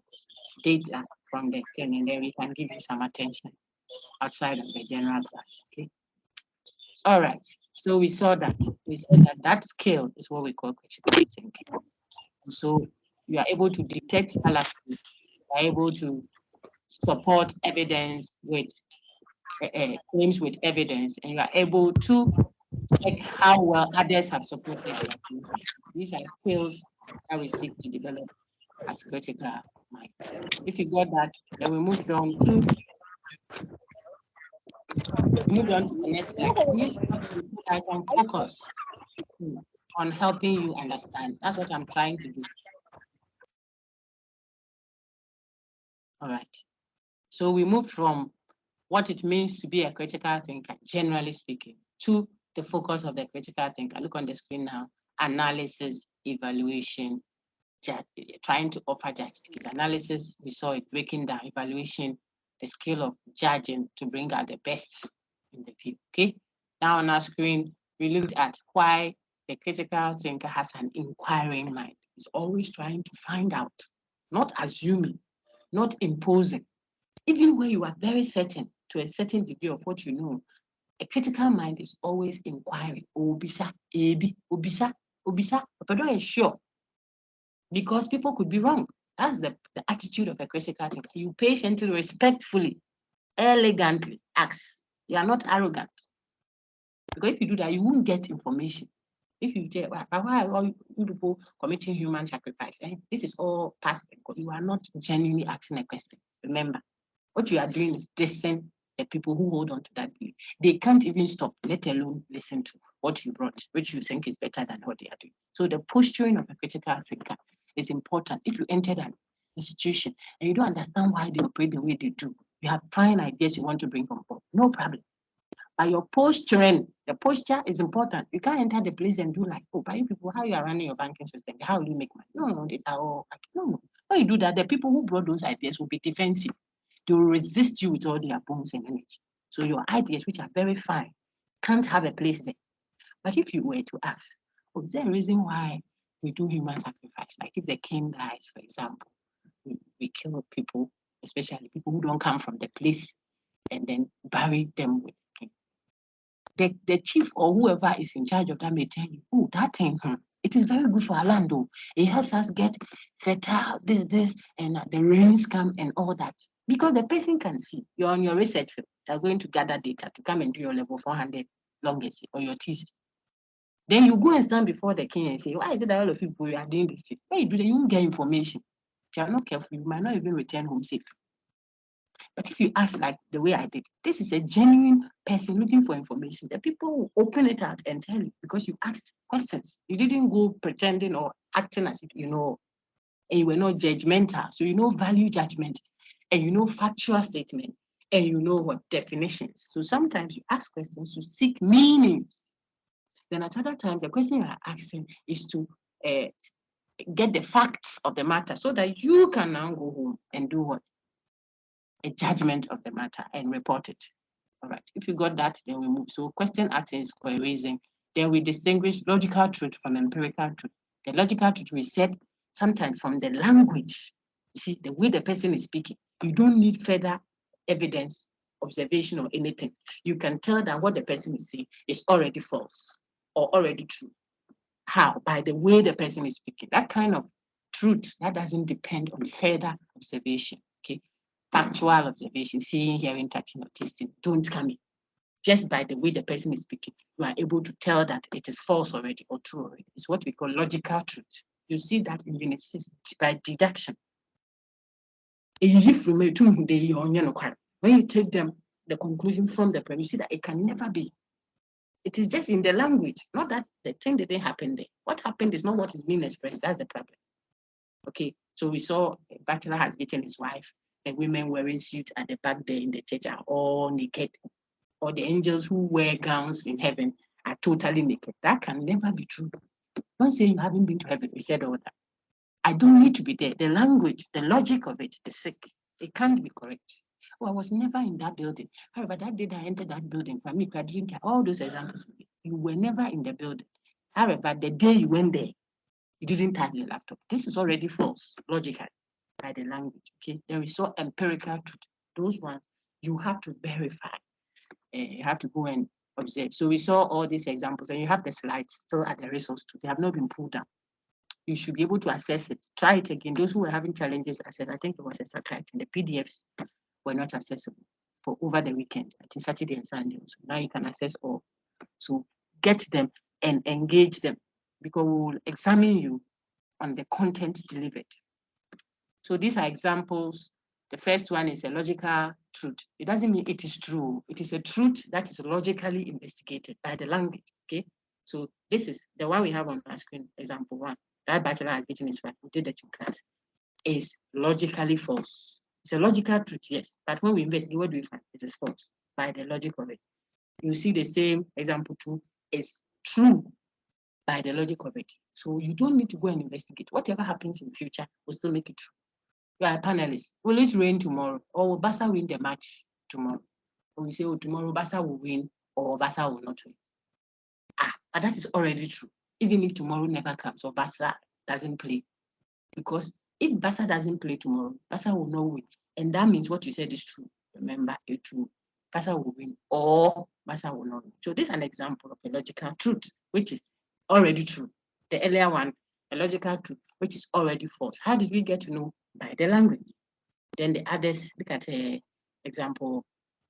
data from the thing and then we can give you some attention outside of the general class, okay? All right, so we said that skill is what we call critical thinking. So you are able to detect fallacies, you are able to support evidence with claims with evidence, and you are able to check how well others have supported their claims. These are skills that we seek to develop as critical minds. If you got that, then we move on to the next slide. Use I can focus on helping you understand. That's what I'm trying to do. All right. So we moved from what it means to be a critical thinker, generally speaking, to the focus of the critical thinker. Look on the screen now. Analysis, evaluation, trying to offer justification. Analysis, we saw it breaking down. Evaluation, the skill of judging to bring out the best in the view. Okay. Now on our screen, we looked at why the critical thinker has an inquiring mind. He's always trying to find out, not assuming, not imposing. Even when you are very certain to a certain degree of what you know, a critical mind is always inquiring. Obisa, ebi, obisa, obisa, but don't sure. because people could be wrong. That's the attitude of a critical thinker. You patiently, respectfully, elegantly ask. You are not arrogant. Because if you do that, you won't get information. If you say, why are all you people committing human sacrifice? This is all past. You are not genuinely asking a question. Remember, what you are doing is dissing the people who hold on to that belief. They can't even stop, let alone listen to what you brought, which you think is better than what they are doing. So the posturing of a critical thinker is important. If you enter an institution and you don't understand why they operate the way they do, you have fine ideas you want to bring on board, no problem. But your posturing, the posture is important. You can't enter the place and do like, oh, by you people, how you are running your banking system, how will you make money? No, these are all, no. When you do that, the people who brought those ideas will be defensive. They will resist you with all their bones and energy. So your ideas, which are very fine, can't have a place there. But if you were to ask, oh, is there a reason why we do human sacrifice? Like if the king dies, for example, we kill people, especially people who don't come from the place, and then bury them with the king. The chief or whoever is in charge of that may tell you, oh, that thing, it is very good for our land, though. It helps us get fertile, this, and the rains come and all that. Because the person can see, you're on your research field, you're going to gather data to come and do your level 400 longest or your thesis. Then you go and stand before the king and say, why is it that all of you people are doing this? When you do that, you won't get information. If you are not careful, you might not even return home safe. But if you ask like the way I did, this is a genuine person looking for information. The people will open it out and tell you because you asked questions. You didn't go pretending or acting as if you know, and you were not judgmental. So you know value judgment, and you know factual statement, and you know what definitions. So sometimes you ask questions to seek meanings. Then at other time, the question you are asking is to get the facts of the matter so that you can now go home and do what? A judgment of the matter and report it. All right. If you got that, then we move. So question asking is for a reason. Then we distinguish logical truth from empirical truth. The logical truth we said sometimes from the language. You see, the way the person is speaking, you don't need further evidence, observation, or anything. You can tell that what the person is saying is already false or already true. How? By the way the person is speaking. That kind of truth, that doesn't depend on further observation. Okay. Factual observation, seeing, hearing, touching, or tasting, don't come in. Just by the way the person is speaking, you are able to tell that it is false already or true already. It's what we call logical truth. You see that in Unit 6 by deduction. When you take them, the conclusion from the premise, you see that it can never be. It is just in the language, not that the thing didn't happen there. What happened is not what is being expressed. That's the problem. Okay, so we saw a bachelor has beaten his wife. The women wearing suits at the back there in the church are all naked, or the angels who wear gowns in heaven are totally naked. That can never be true. Don't say you haven't been to heaven. We said all that. I don't need to be there. The language, the logic of it is sick. It can't be correct. Oh, I was never in that building. However, that day that I entered that building, for me, I didn't have all those examples. You were never in the building. However, the day you went there, you didn't touch the laptop. This is already false, logically, by the language. Okay, then we saw empirical truth. Those ones you have to verify. You have to go and observe. So we saw all these examples, and you have the slides still at the resource too. They have not been pulled down. You should be able to assess it. Try it again. Those who were having challenges, I think it was a satellite, and the PDFs were not accessible for over the weekend. I think Saturday and Sunday. So now you can access all. So get them and engage them, because we will examine you on the content delivered. So these are examples. The first one is a logical truth. It doesn't mean it is true. It is a truth that is logically investigated by the language. Okay. So this is the one we have on our screen. Example 1. That bachelor has beaten his wife. We did that in class. Is logically false. It's a logical truth, yes. But when we investigate, what do we find? It is false by the logic of it. You see the same example 2 is true by the logic of it. So you don't need to go and investigate. Whatever happens in the future will still make it true. You are a panelist. Will it rain tomorrow? Or will Barca win the match tomorrow? When we say, oh, tomorrow Barca will win or Barca will not win. But that is already true. Even if tomorrow never comes or Barca doesn't play. Because if Barca doesn't play tomorrow, Barca will not win. And that means what you said is true. Remember, it's true. Barca will win or Barca will not win. So this is an example of a logical truth, which is already true. The earlier one, a logical truth, which is already false. How did we get to know? By the language. Then the others, look at example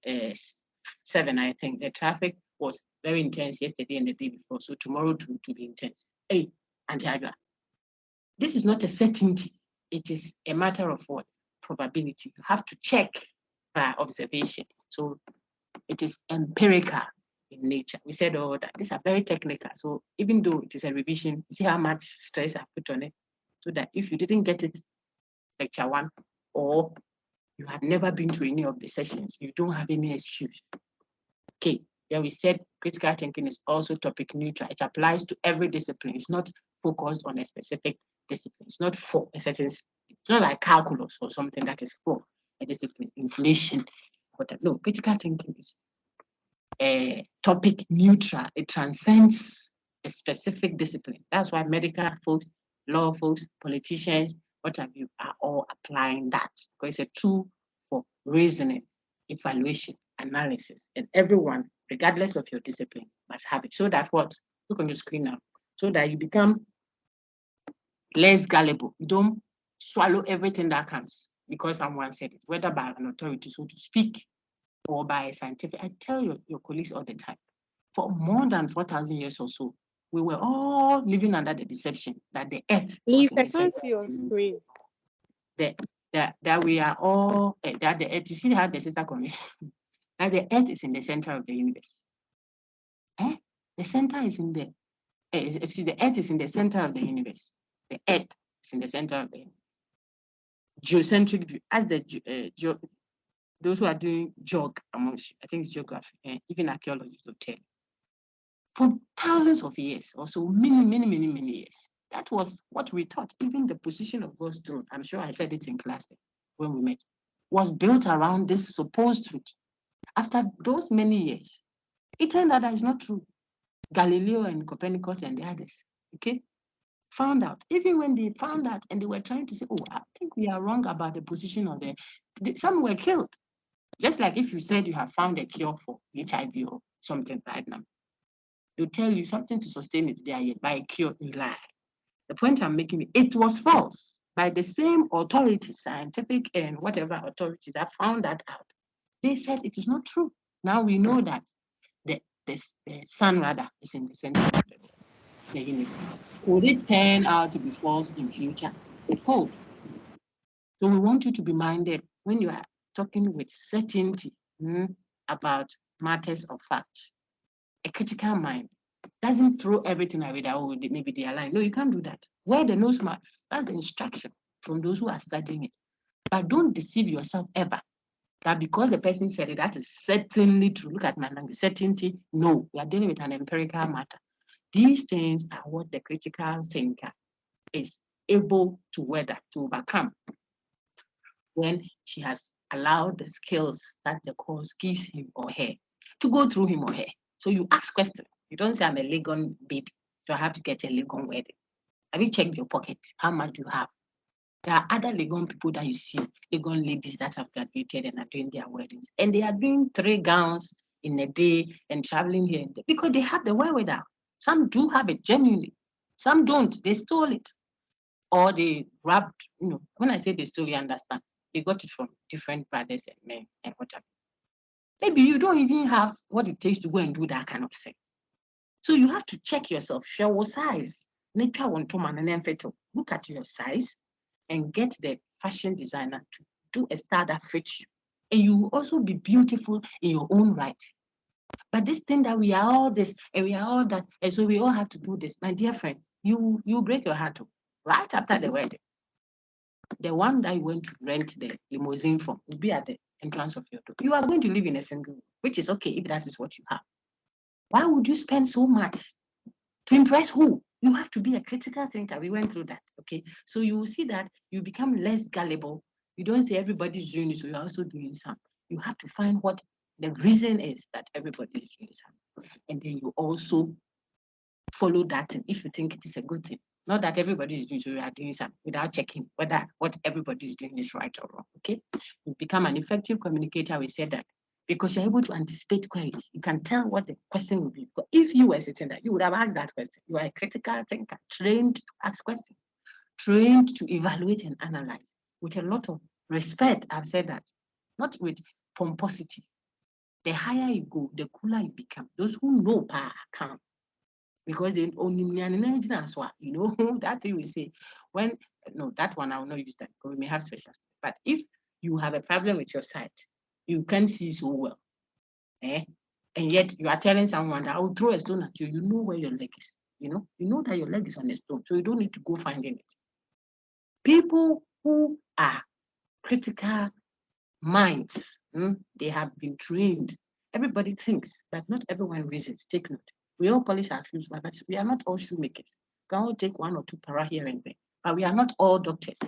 7, I think. The traffic was very intense yesterday and the day before, so tomorrow to be intense. A, Antiaga. This is not a certainty. It is a matter of what? Probability. You have to check by observation. So it is empirical in nature. We said, oh, that these are very technical. So even though it is a revision, see how much stress I put on it, so that if you didn't get it, lecture 1, or you have never been to any of the sessions, you don't have any excuse. Okay, then we said critical thinking is also topic neutral. It applies to every discipline. It's not focused on a specific discipline. It's not for a certain, it's not like calculus or something that is for a discipline, inflation. No, critical thinking is topic neutral. It transcends a specific discipline. That's why medical folks, law folks, politicians, what have you, are all applying that, because it's a tool for reasoning, evaluation, analysis, and everyone, regardless of your discipline, must have it. So that what? Look on your screen now. So that you become less gullible. You don't swallow everything that comes because someone said it, whether by an authority, so to speak, or by a scientific. I tell your colleagues all the time, for more than 4,000 years or so, we were all living under the deception that the earth Please, was in I the can't center. see your screen. That we are all, that the earth, you see how the sister convention, that the earth is in the center of the universe. The center is in the, the earth is in the center of the universe. The earth is in the center of the universe. Geocentric view, as those who are doing geog amongst you, I think it's geography, even archaeologists will tell you. For thousands of years, also many years, that was what we thought. Even the position of God's throne, I'm sure I said it in class when we met, was built around this supposed truth. After those many years, it turned out that it's not true. Galileo and Copernicus and the others, okay, found out. Even when they found out and they were trying to say, oh, I think we are wrong about the position of some were killed. Just like if you said you have found a cure for HIV or something right now, they'll tell you something to sustain it there yet by a cure, you lie. The point I'm making, it was false by the same authority, scientific and whatever authority that found that out. They said it is not true. Now we know that the sun rather is in the center of the universe. Would it turn out to be false in future? It could. So we want you to be minded when you are talking with certainty about matters of fact. A critical mind doesn't throw everything away that, oh, maybe they are lying. No, you can't do that. Wear the nose marks. That's the instruction from those who are studying it. But don't deceive yourself ever that because the person said it, that is certainly true. Look at my language. Certainty, no. We are dealing with an empirical matter. These things are what the critical thinker is able to weather, to overcome, when she has allowed the skills that the course gives him or her to go through him or her. So you ask questions. You don't say, I'm a Legon baby, so I have to get a Legon wedding. Have you checked your pocket? How much do you have? There are other Legon people that you see, Legon ladies that have graduated and are doing their weddings. And they are doing 3 gowns in a day and traveling here and there because they have the wherewithal. Some do have it genuinely. Some don't. They stole it. Or they grabbed, when I say they stole, you understand. They got it from different brothers and men and whatever. Maybe you don't even have what it takes to go and do that kind of thing. So you have to check yourself. Share your size. Look at your size and get the fashion designer to do a style that fits you. And you will also be beautiful in your own right. But this thing that we are all this and we are all that, and so we all have to do this. My dear friend, you break your heart right after the wedding. The one that you went to rent the limousine from will be at the entrance of your door. You are going to live in a single room, which is okay if that is what you have. Why would you spend so much to impress who? You have to be a critical thinker. We went through that, okay? So you will see that you become less gullible. You don't say everybody's doing it, so you're also doing some. You have to find what the reason is that everybody is doing some. And then you also follow that thing if you think it is a good thing. Not that everybody is doing, so you are doing something without checking whether what everybody is doing is right or wrong, okay? You become an effective communicator, we said that, because you're able to anticipate queries. You can tell what the question will be. If you were sitting there, you would have asked that question. You are a critical thinker, trained to ask questions, trained to evaluate and analyze with a lot of respect. I've said that, not with pomposity. The higher you go, the cooler you become. Those who know power come. Because they only you know, that thing we say, when, no, that one I will not use that because we may have special. But if you have a problem with your sight, you can't see so well, and yet you are telling someone that I will throw a stone at you, you know where your leg is, you know that your leg is on the stone, so you don't need to go finding it. People who are critical minds, they have been trained. Everybody thinks, but not everyone reasons. Take note. We all polish our shoes, but we are not all shoemakers. We can all take one or two para here and there, but we are not all doctors.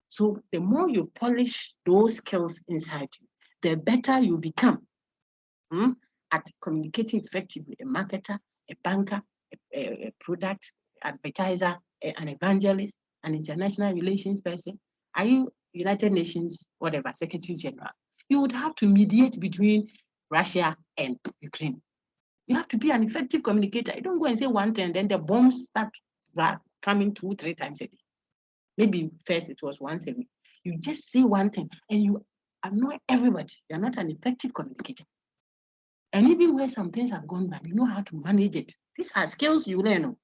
So the more you polish those skills inside you, the better you become at communicating effectively. A marketer, a banker, a product advertiser, an evangelist, an international relations person. Are you United Nations, whatever, Secretary General? You would have to mediate between Russia and Ukraine. You have to be an effective communicator. You don't go and say one thing, then the bombs start coming 2-3 times a day. Maybe first it was once a week. You just say one thing and you annoy everybody. You're not an effective communicator. And even where some things have gone bad, you know how to manage it. These are skills you learn.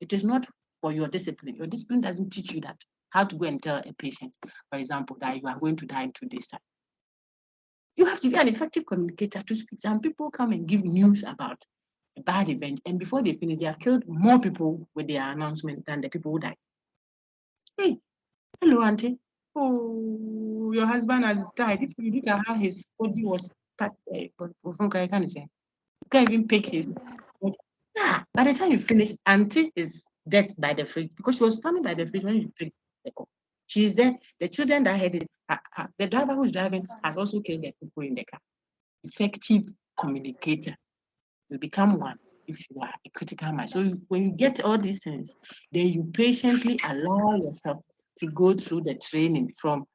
It is not for your discipline. Your discipline doesn't teach you that. How to go and tell a patient, for example, that you are going to die in 2 days' time. You have to be an effective communicator to speak. Some people come and give news about a bad event, and before they finish, they have killed more people with their announcement than the people who died. Hey, hello, auntie. Oh, your husband has died. If you look at how his body was can't even pick his. Yeah, by the time you finish, auntie is dead by the fridge because she was standing by the fridge when you picked the car. She's there. The children that had it, the driver who's driving has also killed the people in the car. Effective communicator. You become one if you are a critical mind. So when you get all these things, then you patiently allow yourself to go through the training from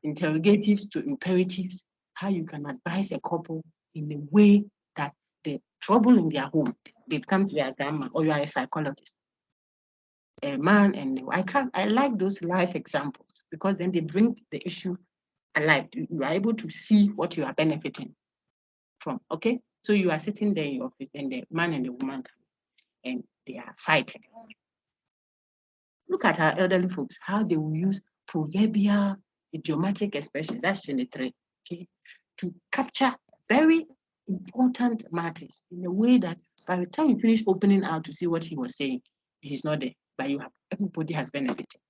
interrogatives to imperatives, how you can advise a couple in a way that the trouble in their home, they've come to their grandma, or you are a psychologist, a man and I like those life examples because then they bring the issue alive. You are able to see what you are benefiting from. Okay, so you are sitting there in your office, and the man and the woman come, and they are fighting. Look at our elderly folks, how they will use proverbial, idiomatic expressions. That's 23. Okay, to capture very important matters in a way that by the time you finish opening out to see what he was saying, he's not there. But everybody has benefited.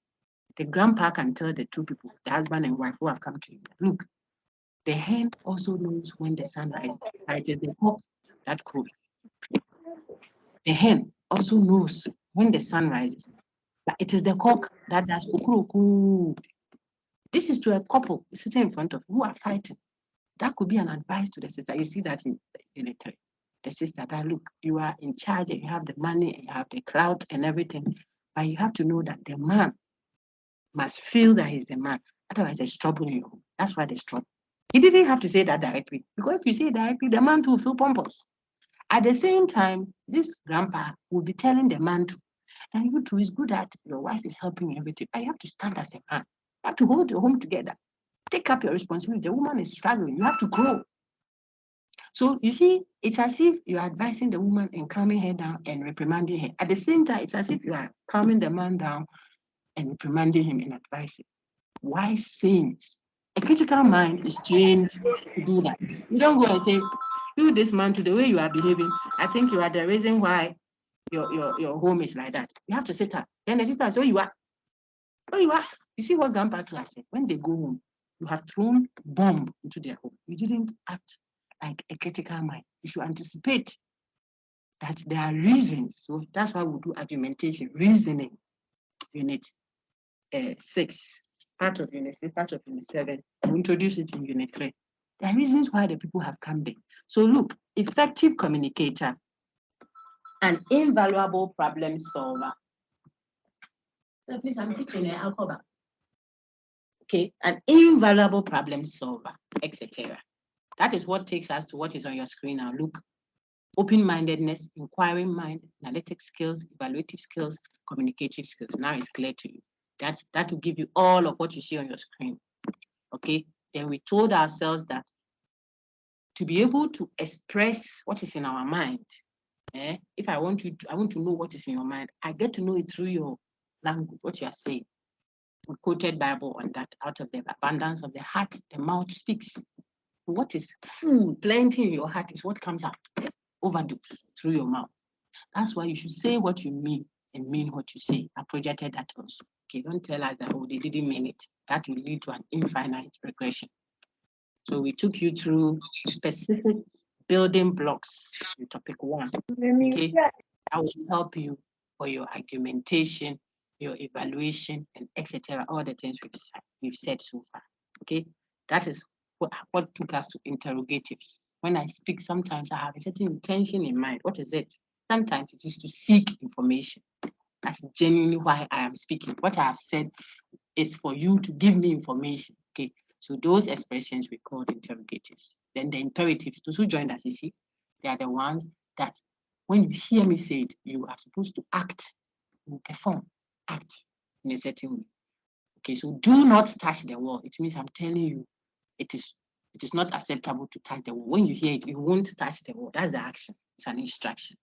The grandpa can tell the two people, the husband and wife who have come to him, look, the hen also knows when the sun rises. It is the cock that crows. The hen also knows when the sun rises, but it is the cock that does kukuruku. This is to a couple sitting in front of you who are fighting. That could be an advice to the sister. You see that in the 3. The sister that, look, you are in charge and you have the money and you have the clout and everything, but you have to know that the man must feel that he's the man. Otherwise, there's trouble in your home. That's why there's trouble. He didn't have to say that directly, because if you say directly, the man too will feel pompous. At the same time, this grandpa will be telling the man too, and you too is good at your wife is helping everything. But you have to stand as a man. You have to hold your home together. Take up your responsibility. The woman is struggling. You have to grow. So you see, it's as if you are advising the woman and calming her down and reprimanding her. At the same time, it's as if you are calming the man down and reprimanding him and advising. Wise sayings. A critical mind is trained to do that. You don't go and say, you, this man, to the way you are behaving, I think you are the reason why your home is like that. You have to sit up. Then the sister, so you are. So you are. You see what Grandpa has said? When they go home, you have thrown bomb into their home. You didn't act like a critical mind. You should anticipate that there are reasons. So that's why we do argumentation, reasoning, unit 6. Part of unit 6, part of unit 7, we introduce it in unit 3. There are reasons why the people have come there. So look, effective communicator, an invaluable problem solver. So please, I'm teaching I'll come back. Okay, an invaluable problem solver, etc. That is what takes us to what is on your screen now. Look, open-mindedness, inquiring mind, analytic skills, evaluative skills, communicative skills. Now it's clear to you. That will give you all of what you see on your screen. Okay. Then we told ourselves that to be able to express what is in our mind, if I want to know what is in your mind, I get to know it through your language, what you are saying. We quoted Bible on that. Out of the abundance of the heart, the mouth speaks. What is full, plenty in your heart is what comes out, overdose through your mouth. That's why you should say what you mean and mean what you say. I projected that also. Okay, don't tell us that, oh, they didn't mean it. That will lead to an infinite regression. So we took you through specific building blocks in topic 1. Okay, that will help you for your argumentation, your evaluation, and etc. All the things we've said so far. Okay, that is what took us to interrogatives. When I speak, sometimes I have a certain intention in mind. What is it? Sometimes it is to seek information. That's genuinely why I am speaking. What I have said is for you to give me information. Okay, so those expressions we called interrogatives. Then the imperatives, those who joined us, you see, they are the ones that when you hear me say it, you are supposed to act, perform, act in a certain way. Okay, so do not touch the wall. It means I'm telling you, it is not acceptable to touch the wall. When you hear it, you won't touch the wall. That's the action. It's an instruction.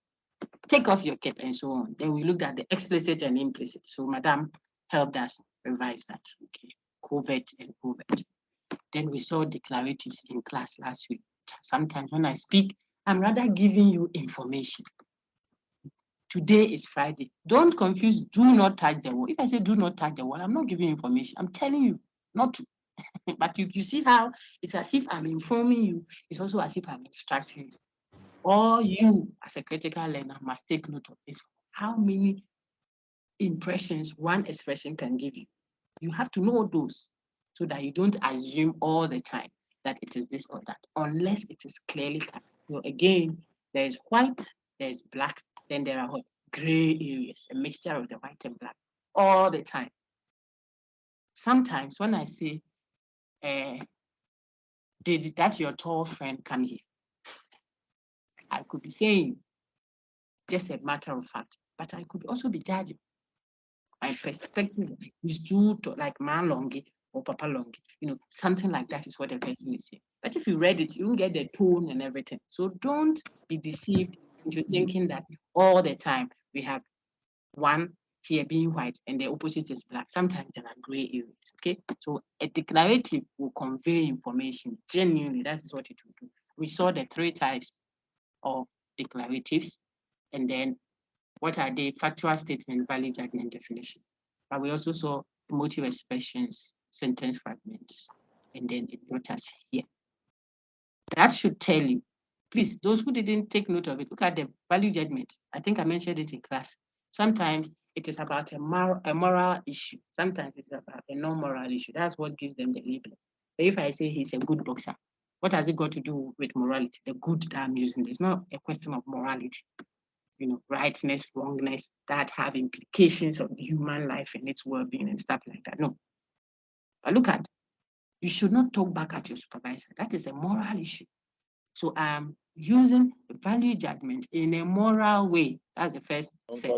Take off your cap and so on. Then we looked at the explicit and implicit. So Madam helped us revise that. Okay, covert and overt. Then we saw declaratives in class last week. Sometimes when I speak, I'm rather giving you information. Today is Friday. Don't confuse do not touch the wall. If I say do not touch the wall, I'm not giving you information. I'm telling you not to. But you see how it's as if I'm informing you. It's also as if I'm instructing you. All you as a critical learner must take note of is how many impressions one expression can give you. You have to know those so that you don't assume all the time that it is this or that, unless it is clearly cut. So again, there is white, there is black, then there are gray areas, a mixture of the white and black all the time. Sometimes when I say, did that your tall friend come here? I could be saying just a matter of fact, but I could also be judging. My perspective is due to like man longi or papa longi, something like that is what the person is saying. But if you read it, you won't get the tone and everything. So don't be deceived into thinking that all the time we have one here being white and the opposite is black. Sometimes there are gray areas, okay? So a declarative will convey information genuinely. That is what it will do. We saw the 3 types of declaratives, and then what are they? Factual statement, value judgment, definition. But we also saw emotive expressions, sentence fragments, and then it brought us here. That should tell you, please, those who didn't take note of it, look at the value judgment. I think I mentioned it in class. Sometimes it is about a moral issue. Sometimes it's about a non-moral issue. That's what gives them the label. But if I say he's a good boxer, what has it got to do with morality? The good that I'm using, it's not a question of morality. Rightness, wrongness, that have implications on human life and its well-being and stuff like that. No. But look at, you should not talk back at your supervisor. That is a moral issue. So I'm using value judgment in a moral way. That's the first set.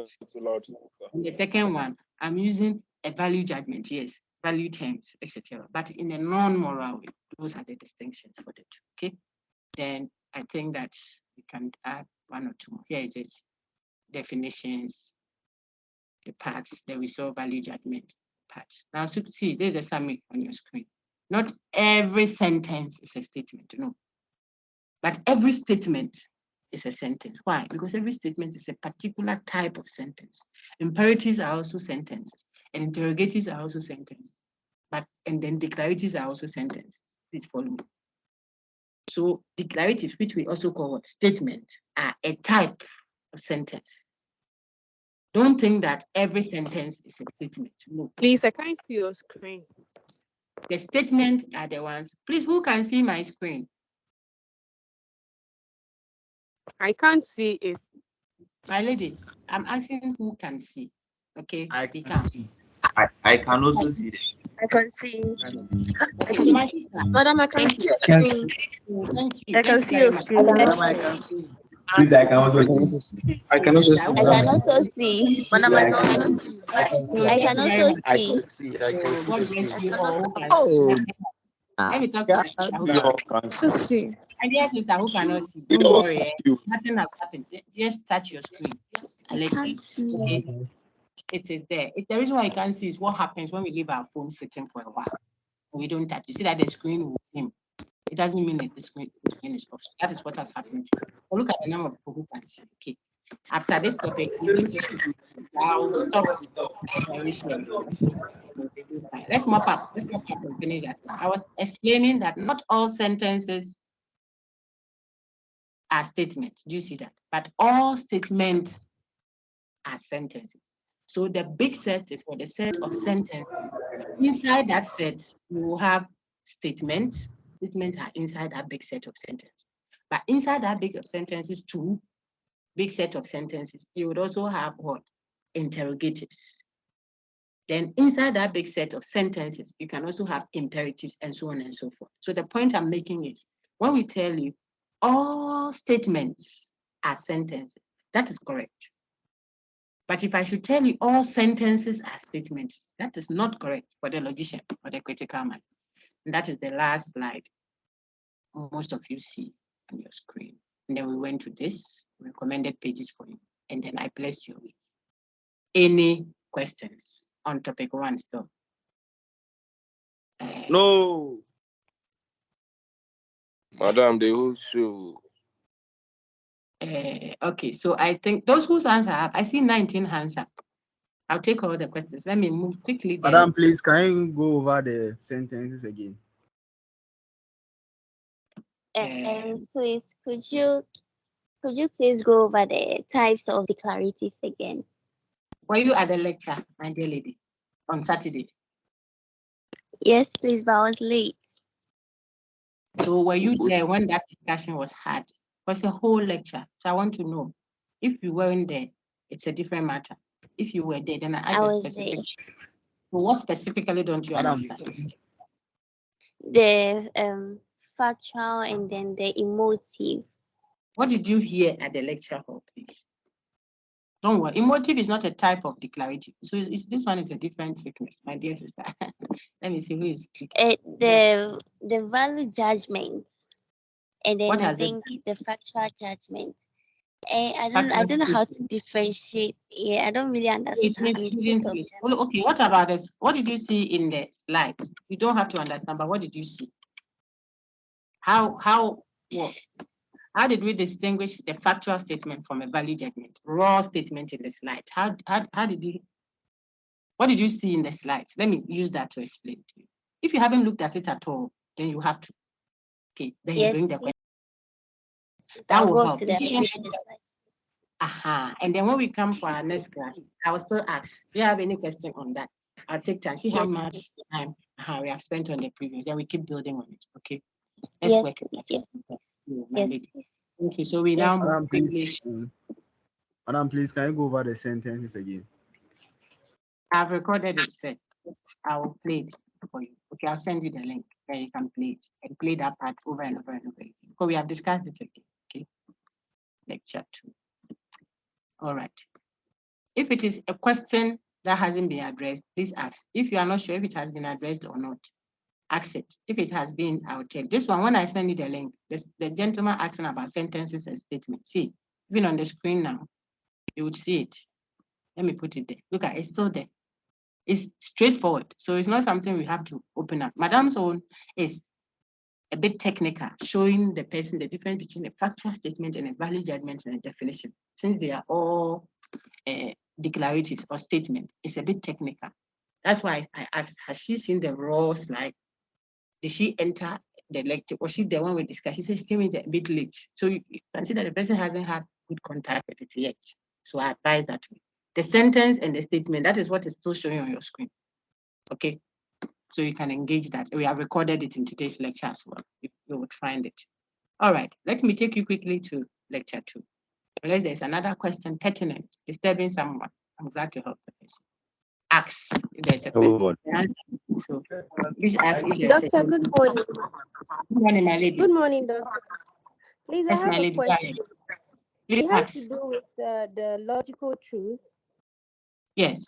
And the second one, I'm using a value judgment, yes, value terms, etc. But in a non-moral way. Those are the distinctions for the two. Okay. Then I think that we can add 1 or 2 more. Here is it. Definitions, the parts that we saw value judgment part. Now, so see, there's a summary on your screen. Not every sentence is a statement, no. But every statement is a sentence. Why? Because every statement is a particular type of sentence. Imperatives are also sentences, and interrogatives are also sentences. And then declaratives are also sentences. Please follow me. So declaratives, which we also call statement, are a type of sentence. Don't think that every sentence is a statement. No. Please, I can't see your screen. The statements are the ones. Please, who can see my screen? I can't see it. My lady, I'm asking who can see. Okay. I can see. I can also see it. I can see. Okay, my sister. Madam, I can see your Thank screen. you. Thank you. I can see your screen. Madam, I can see. Please, I can also see. I can also see. I can also see. Madam, I can I also see. So I thank can you very also much. I see. can see. I can see God the bless screen. I you can all who also can see. see. Oh, Let me talk to my sister who We can all see. can So see. see. My dear sister who cannot see, We don't all worry. see you. Nothing has happened. Just touch your screen. I Let can't it. see. Okay. It is there. The reason why you can't see is what happens when we leave our phone sitting for a while. And we don't touch. You see that the screen will dim. It doesn't mean that the screen is off. That is what has happened. So look at the number of people who can see. Okay. After this topic, I'll stop sharing. Let's mop up. Let's mop up and finish that. I was explaining that not all sentences are statements. Do you see that? But all statements are sentences. So the big set is for the set of sentences. Inside that set, you will have statements. Statements are inside that big set of sentences. But inside that big of sentences, too, big set of sentences, you would also have what? Interrogatives. Then inside that big set of sentences, you can also have imperatives and so on and so forth. So the point I'm making is when we tell you all statements are sentences, that is correct. But if I should tell you all sentences are statements, that is not correct for the logician or the critical mind. And that is the last slide most of you see on your screen. And then we went to this recommended pages for you. And then I blessed you with any questions on topic 1 still? No. Madam, the whole show. Okay, so I think those whose hands are up, I see 19 hands up. I'll take all the questions. Let me move quickly. Madam, please, can you go over the sentences again? Please, could you please go over the types of declaratives again? Were you at the lecture, my dear lady, on Saturday? Yes, please, but I was late. So were you there when that discussion was had? It was a whole lecture. So I want to know if you weren't there, it's a different matter. If you were there, then I was specific. there. So what specifically don't you understand? The factual and then the emotive. What did you hear at the lecture hall, please? Don't worry. Emotive is not a type of declarative. So this one is a different sickness, my dear sister. Let me see who is speaking. The value judgment, and then What I has it think the factual judgment. I Factual don't know how to statement. differentiate. Yeah, I don't really It understand means both you of didn't them. listen. Well, okay, what about this? What did you see in the slides? You don't have to understand, but what did you see? How did we distinguish the factual statement from a value judgment? Raw statement in the slide. How did you, what did you see in the slides? Let me use that to explain to you. If you haven't looked at it at all, then you have to. Okay, then you bring the question. That will help. And then when we come for our next class, I will still ask, do you have any question on that? I'll take time. See how much time we have spent on the previous, then we keep building on it. Okay. Let's work it. Yes. Thank you. So we now move quickly. Madam, please, can you go over the sentences again? I've recorded it, sir. I will play it for you. Okay, I'll send you the link. Then you can play it and play that part over and over and over again. Because we have discussed it again. Okay. Lecture 2. All right. If it is a question that hasn't been addressed, please ask. If you are not sure if it has been addressed or not, ask it. If it has been, I will tell. This one, when I send you the link, the gentleman asking about sentences and statements. See, even on the screen now, you would see it. Let me put it there. Look at it, it's still there. It's straightforward. So it's not something we have to open up. Madam's own is a bit technical, showing the person the difference between a factual statement and a value judgment and a definition. Since they are all declaratives or statements, it's a bit technical. That's why I asked, has she seen the raw slide? Did she enter the lecture? Was she the one we discussed? She said she came in a bit late. So you can see that the person hasn't had good contact with it yet. So I advise that way. The sentence and the statement, that is what is still showing on your screen. Okay. So you can engage that. We have recorded it in today's lecture as well. You would find it. All right. Let me take you quickly to lecture 2. Unless there's another question pertinent, disturbing someone, I'm glad to help the person. Ask if there's a question. So please ask if there's Doctor, good morning. Good morning, my lady. Good morning, doctor. Please, Yes, I have my a lady. question. Please It has ask. to do with the logical truth. Yes.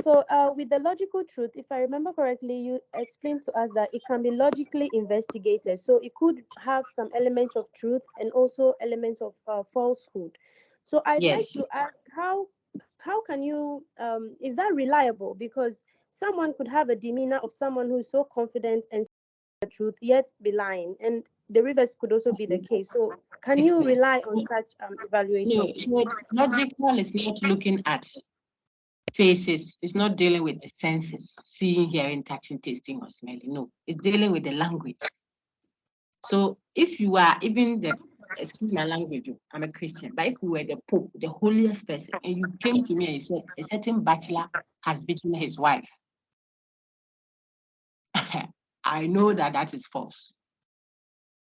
So with the logical truth, if I remember correctly, you explained to us that it can be logically investigated. So it could have some elements of truth and also elements of falsehood. So I'd like Yes. to ask how can you is that reliable? Because someone could have a demeanor of someone who is so confident and the truth yet be lying, and the reverse could also be the case. So can you Excellent. rely on such No, evaluation? so logical is not looking at faces. It's not dealing with the senses, seeing, hearing, touching, tasting, or smelling. No, it's dealing with the language. So if you are even the, excuse my language, I'm a Christian, but if you were the Pope, the holiest person, and you came to me and you said a certain bachelor has beaten his wife, I know that that is false.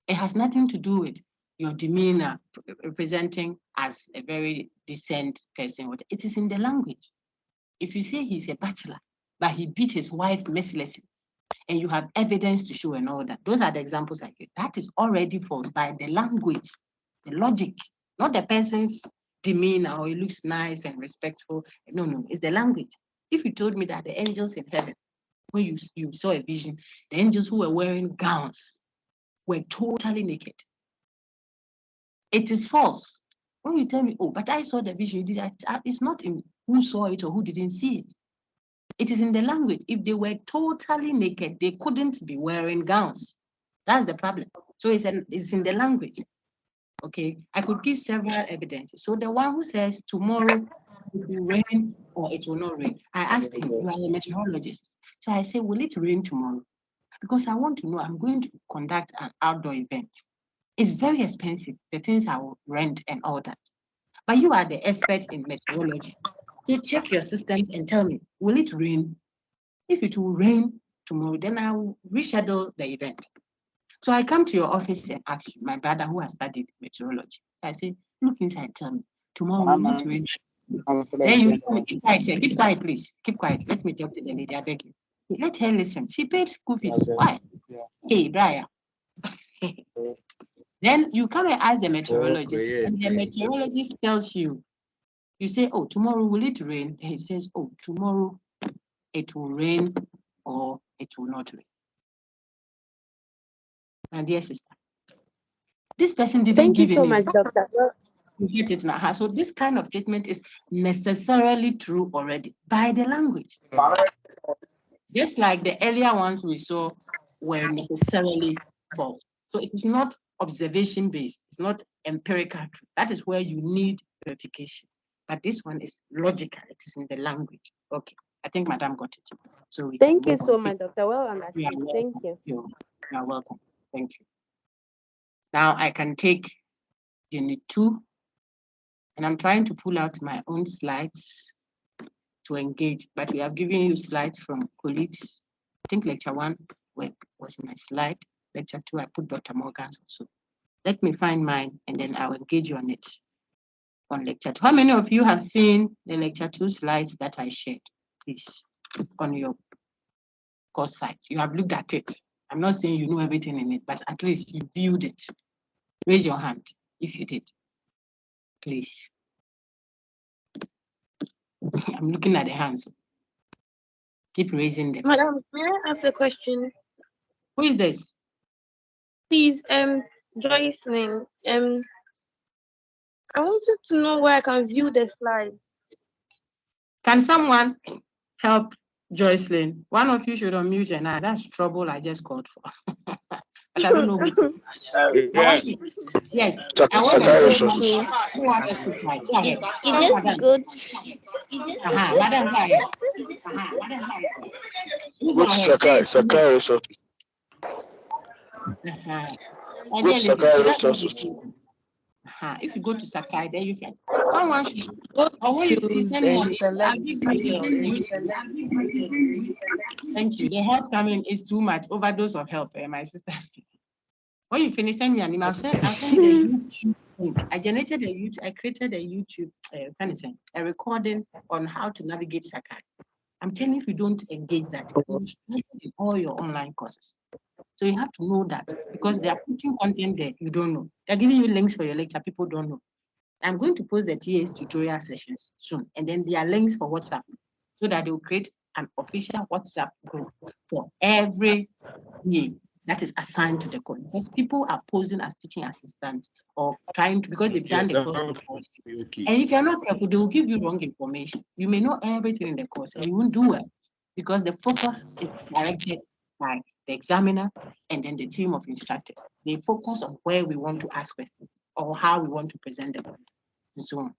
It has nothing to do with your demeanor representing as a very decent person. It is in the language. If you say he's a bachelor, but he beat his wife mercilessly, and you have evidence to show and all that, those are the examples I give. That is already false by the language, the logic, not the person's demeanor or he looks nice and respectful. No, it's the language. If you told me that the angels in heaven, when you saw a vision, the angels who were wearing gowns were totally naked, it is false. When you tell me, oh, but I saw the vision, it's not in who saw it or who didn't see it. It is in the language. If they were totally naked, they couldn't be wearing gowns. That's the problem. So it's in the language. Okay, I could give several evidences. So the one who says tomorrow it will rain or it will not rain, I asked him, you are a meteorologist. So I say, will it rain tomorrow? Because I want to know, I'm going to conduct an outdoor event. It's very expensive, the things I will rent and all that. But you are the expert in meteorology. So check your systems and tell me, will it rain? If it will rain tomorrow, then I will reschedule the event. So I come to your office and ask you, my brother who has studied meteorology. I say, look inside, tell me, tomorrow will it rain? Then you tell me, keep quiet here, keep quiet, please. Keep quiet. Let me talk to the lady, I beg you. Let her listen. She paid school fees. Why? Hey, Brian. Then you come and ask the meteorologist, and the meteorologist tells you, you say, oh, tomorrow will it rain? And he says, oh, tomorrow it will rain or it will not rain. My dear sister, this person didn't Thank you give so any much, Doctor. you get it now. So this kind of statement is necessarily true already by the language. Just like the earlier ones we saw were necessarily false. So it is not observation based, it's not empirical truth. That is where you need verification. But this one is logical, it is in the language. Okay, I think Madam got it. So we can Thank you move so on. much, Doctor. Well You understood. are Thank welcome. you. You are welcome. Thank you. Now I can take Unit 2, and I'm trying to pull out my own slides to engage, but we have given you slides from colleagues. I think lecture 1 was my slide. Lecture 2, I put Dr. Morgan's also. Let me find mine and then I'll engage you on it on lecture 2. How many of you have seen the lecture 2 slides that I shared, please, on your course site? You have looked at it. I'm not saying you know everything in it, but at least you viewed it. Raise your hand if you did, please. I'm looking at the hands. Keep raising them. Madam, may I ask a question? Who is this? Please, Joycelyn. I wanted to know where I can view the slide. Can someone help Joycelyn? One of you should unmute your now. That's trouble I just called for. But I don't know who. Yeah. Yes. Who wants to keep quiet? Go ahead. You just go. Madam, go ahead. You go Go to ahead. Sakai also. My Go dear to lady, Sakai that's what also. it is. If you go to Sakai, then you can. Someone should. Go Or will you to send money? select. I'll give you. Thank you. The help coming is too much. Overdose of help, my sister. When you finish, send me an email. I'll send you the YouTube link. I generated a YouTube. I created a YouTube. A recording on how to navigate Sakai. I'm telling you, if you don't engage that, you struggle in all your online courses. So you have to know that because they are putting content there you don't know. They're giving you links for your lecture. People don't know. I'm going to post the TA's tutorial sessions soon, and then there are links for WhatsApp so that they will create an official WhatsApp group for every TA that is assigned to the course, because people are posing as teaching assistants or trying to, because they've done the course before. And if you're not careful, they will give you wrong information. You may know everything in the course and you won't do well, because the focus is directed by the examiner and then the team of instructors. They focus on where we want to ask questions or how we want to present the content and so on.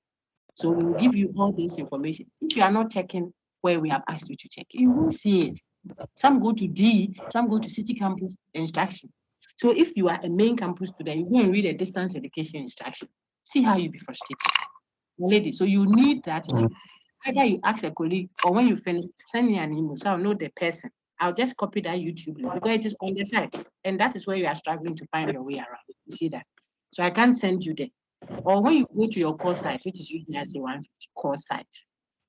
So we will give you all this information. If you are not checking where we have asked you to check, you won't see it. Some go to D, some go to city campus instruction. So if you are a main campus student, you go and read a distance education instruction. See how you be frustrated. Lady, so you need that. Either you ask a colleague or when you finish, send me an email so I'll know the person. I'll just copy that YouTube link because it is on the site. And that is where you are struggling to find your way around. You see that? So I can't send you there. Or when you go to your course site, which is UGRC150 course site,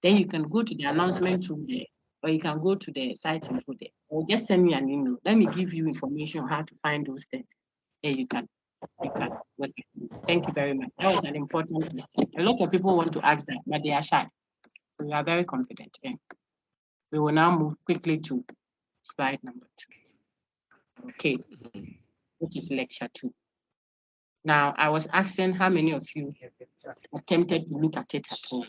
then you can go to the announcement room there, or you can go to the site and go there. Or just send me an email. Let me give you information on how to find those things. There you can work with me. Thank you very much. That was an important question. A lot of people want to ask that, but they are shy. We are very confident. Yeah. We will now move quickly to slide number 2. Okay, which is lecture 2. Now, I was asking how many of you attempted to look at it at all.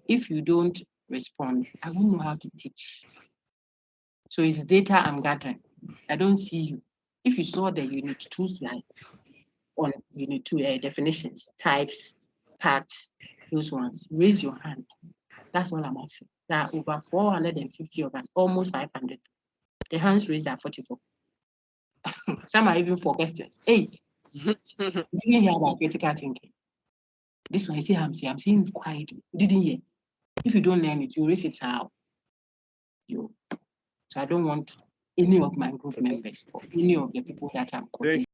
If you don't respond, I won't know how to teach. So it's data I'm gathering. I don't see you. If you saw the Unit 2 slides on Unit 2 definitions, types, parts, those ones, raise your hand. That's all I'm asking. There are over 450 of us, almost 500. The hands raised are 44. Some are even for questions. Hey, you didn't hear about critical thinking. This one, I see, I'm seeing quiet. You didn't hear. If you don't learn it, you raise it out. So I don't want any of my group members or any of the people that I'm coaching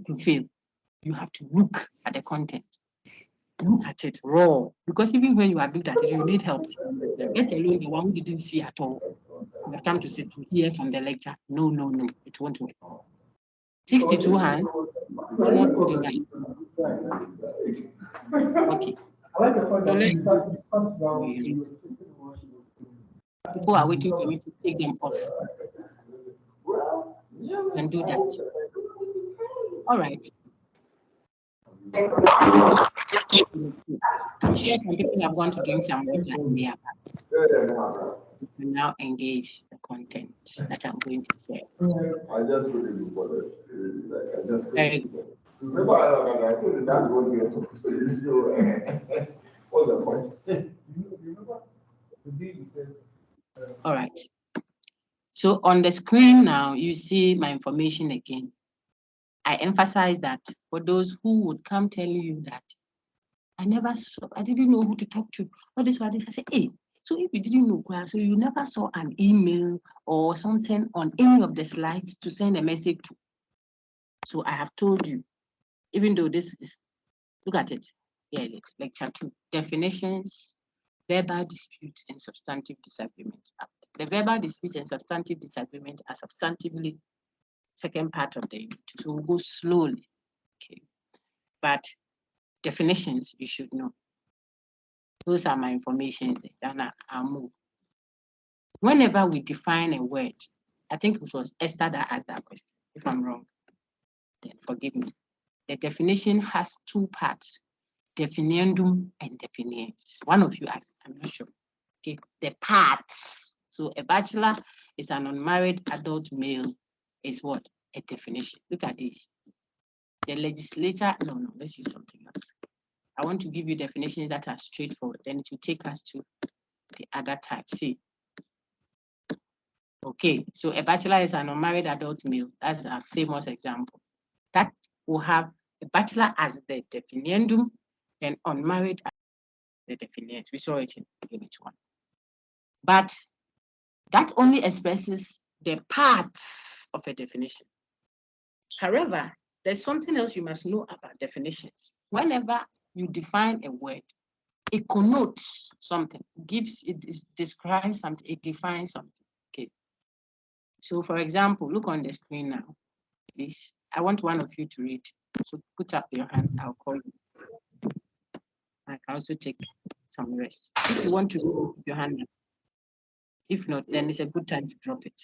to fail. You have to look at the content. Look at it raw. Because even when you have looked at it, you need help. Let alone the one who didn't see at all. You have come to sit to hear from the lecture. No, it won't work. 62 hands. You're not good enough. Okay. People are waiting for me to take them off. And do that. All right. I'm sure some people have gone to drink some water and they are back. You can now engage the content that I'm going to share. I just couldn't do for it. Very good. Remember, I told you that's what you're supposed to do. What's the point? All right. So on the screen now, you see my information again. I emphasize that for those who would come telling you that I didn't know who to talk to. What is what this? I say, hey, so if you didn't know, so you never saw an email or something on any of the slides to send a message to. So I have told you, even though this is, look at it. Yeah, it's lecture 2. Definitions, verbal disputes, and substantive disagreements. The verbal disputes and substantive disagreements are substantively second part of the unit. So we'll go slowly. Okay. But definitions, you should know. Those are my information, and I'll move. Whenever we define a word, I think it was Esther that asked that question. If I'm wrong, then forgive me. The definition has 2 parts, definiendum and definiens. One of you asked, I'm not sure. Okay, the parts. So a bachelor is an unmarried adult male is what? A definition. Look at this. The legislature, no, let's use something else. I want to give you definitions that are straightforward. Then it will take us to the other type. See. Okay, so a bachelor is an unmarried adult male. That's a famous example. That will have a bachelor as the definiendum, and unmarried as the definiens. We saw it in unit 1. But that only expresses the parts of a definition. However, there's something else you must know about definitions. Whenever you define a word, it connotes something, describes something, it defines something. Okay. So for example, look on the screen now. Please. I want one of you to read. So put up your hand, I'll call you. I can also take some rest. If you want to do your hand up. If not, then it's a good time to drop it.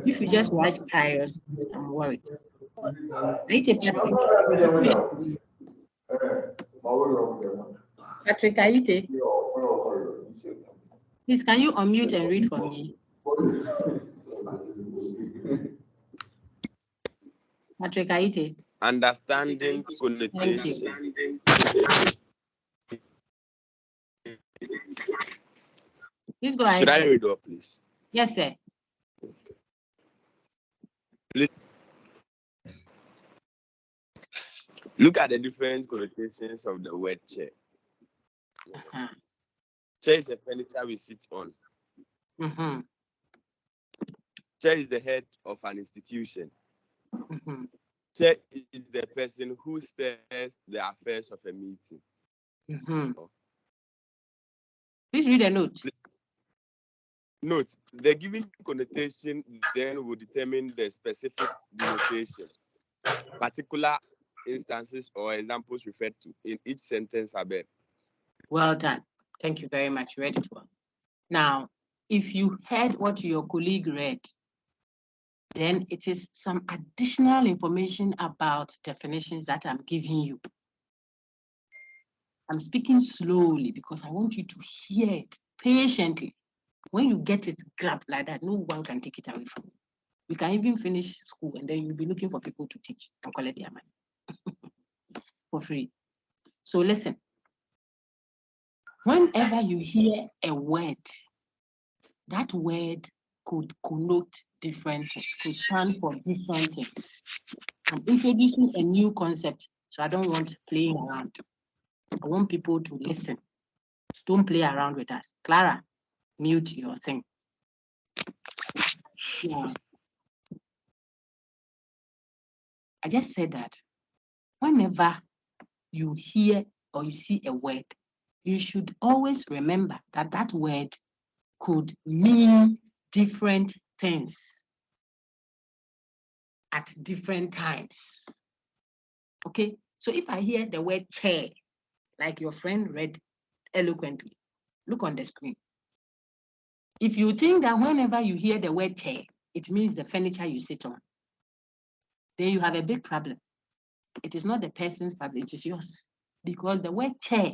If you just write pious, I'm worried. Patrick Aite, please, can you unmute and read for me? Patrick Aite. Understanding connotation. Please go ahead. Should I read up, please? Yes, sir. Look at the different connotations of the word chair. Chair is a furniture we sit on. Chair is the head of an institution. Chair is the person who steers the affairs of a meeting. Please read a note. Note, the given connotation then will determine the specific denotation. Particular instances or examples referred to in each sentence above. Well done. Thank you very much. You read it well. Now, if you heard what your colleague read, then it is some additional information about definitions that I'm giving you. I'm speaking slowly because I want you to hear it patiently. When you get it grabbed like that, no one can take it away from you. You can even finish school and then you'll be looking for people to teach and collect their money for free. So listen, whenever you hear a word, that word could connote different things, could stand for different things. I'm introducing a new concept, so I don't want playing around. I want people to listen. Don't play around with us. Clara, mute your thing. Yeah. I just said that whenever you hear or you see a word, you should always remember that that word could mean different things at different times. Okay, so if I hear the word chair, like your friend read eloquently, look on the screen. If you think that whenever you hear the word chair, it means the furniture you sit on, then you have a big problem. It is not the person's problem, it is yours. Because the word chair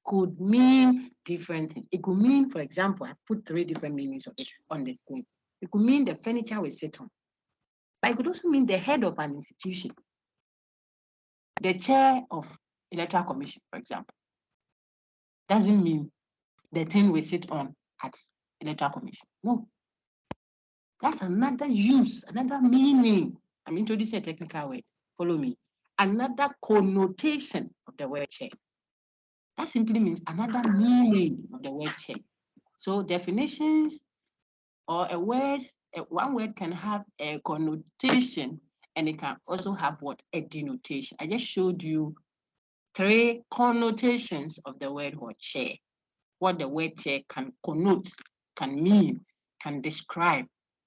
could mean different things. It could mean, for example, I put 3 different meanings of it on the screen. It could mean the furniture we sit on. But it could also mean the head of an institution. The chair of electoral commission, for example, doesn't mean the thing we sit on at electoral commission. No. That's another use, another meaning. I'm introducing a technical word. Follow me. Another connotation of the word chair. That simply means another meaning of the word chair. So definitions or a word, one word can have a connotation and it can also have what? A denotation. I just showed you 3 connotations of the word chair. What the word chair can connote, can mean, can describe,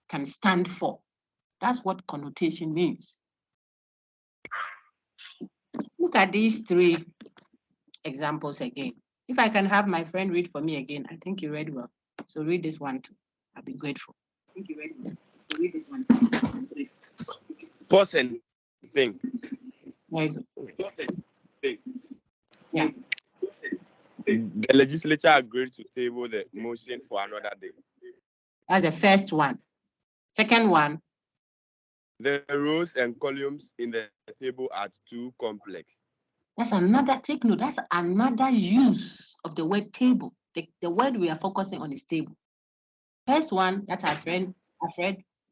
can stand for. That's what connotation means. Look at these 3 examples again. If I can have my friend read for me again, I think you read well. So read this one too. I'll be grateful. I think you read well. So read this one too. Pause and think. Very good. Pause and think. Yeah. The legislature agreed to table the motion for another day. That's the first one. Second one. The rows and columns in the table are too complex. That's another, take note, that's another use of the word table. The word we are focusing on is table. First one that our friend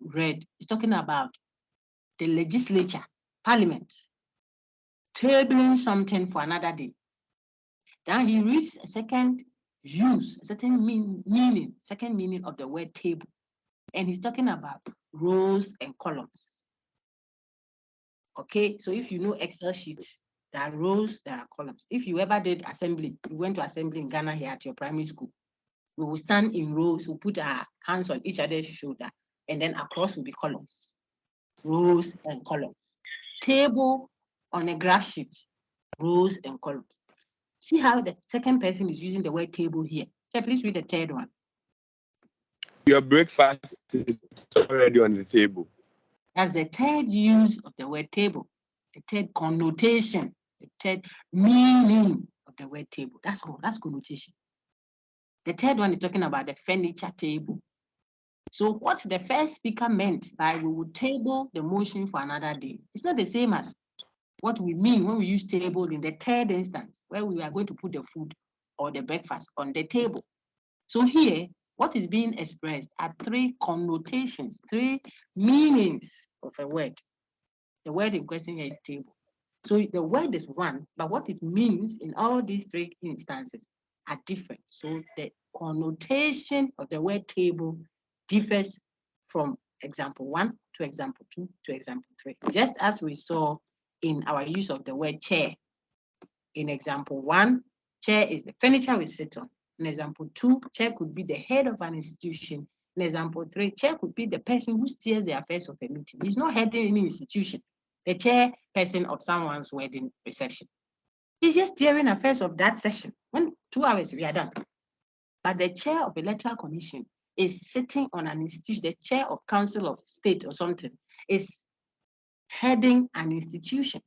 read is talking about the legislature, parliament, tabling something for another day. Then he reads a second use, a certain meaning, second meaning of the word table. And he's talking about rows and columns. Okay, so if you know Excel sheets, there are rows, there are columns. If you ever did assembly, you went to assembly in Ghana here at your primary school, we will stand in rows, we'll put our hands on each other's shoulder, and then across will be columns, rows and columns. Table on a graph sheet rows and columns. See how the second person is using the word table here. So please read the third one. Your breakfast is already on the table. That's the third use of the word table, the third connotation, the third meaning of the word table. That's all. That's connotation. The third one is talking about the furniture table. So what the first speaker meant by we would table the motion for another day, it's not the same as what we mean when we use table in the third instance, where we are going to put the food or the breakfast on the table. So here, what is being expressed are three connotations, three meanings of a word. The word in question here is table. So the word is one, but what it means in all these three instances are different. So the connotation of the word table differs from example 1 to example 2 to example 3, just as we saw in our use of the word chair. In example 1, chair is the furniture we sit on. In example 2, chair could be the head of an institution. In example 3, chair could be the person who steers the affairs of a meeting. He's not heading any institution, the chairperson of someone's wedding reception. He's just steering affairs of that session. When 2 hours, we are done. But the chair of electoral commission is sitting on an institution, the chair of council of state or something is heading an institution.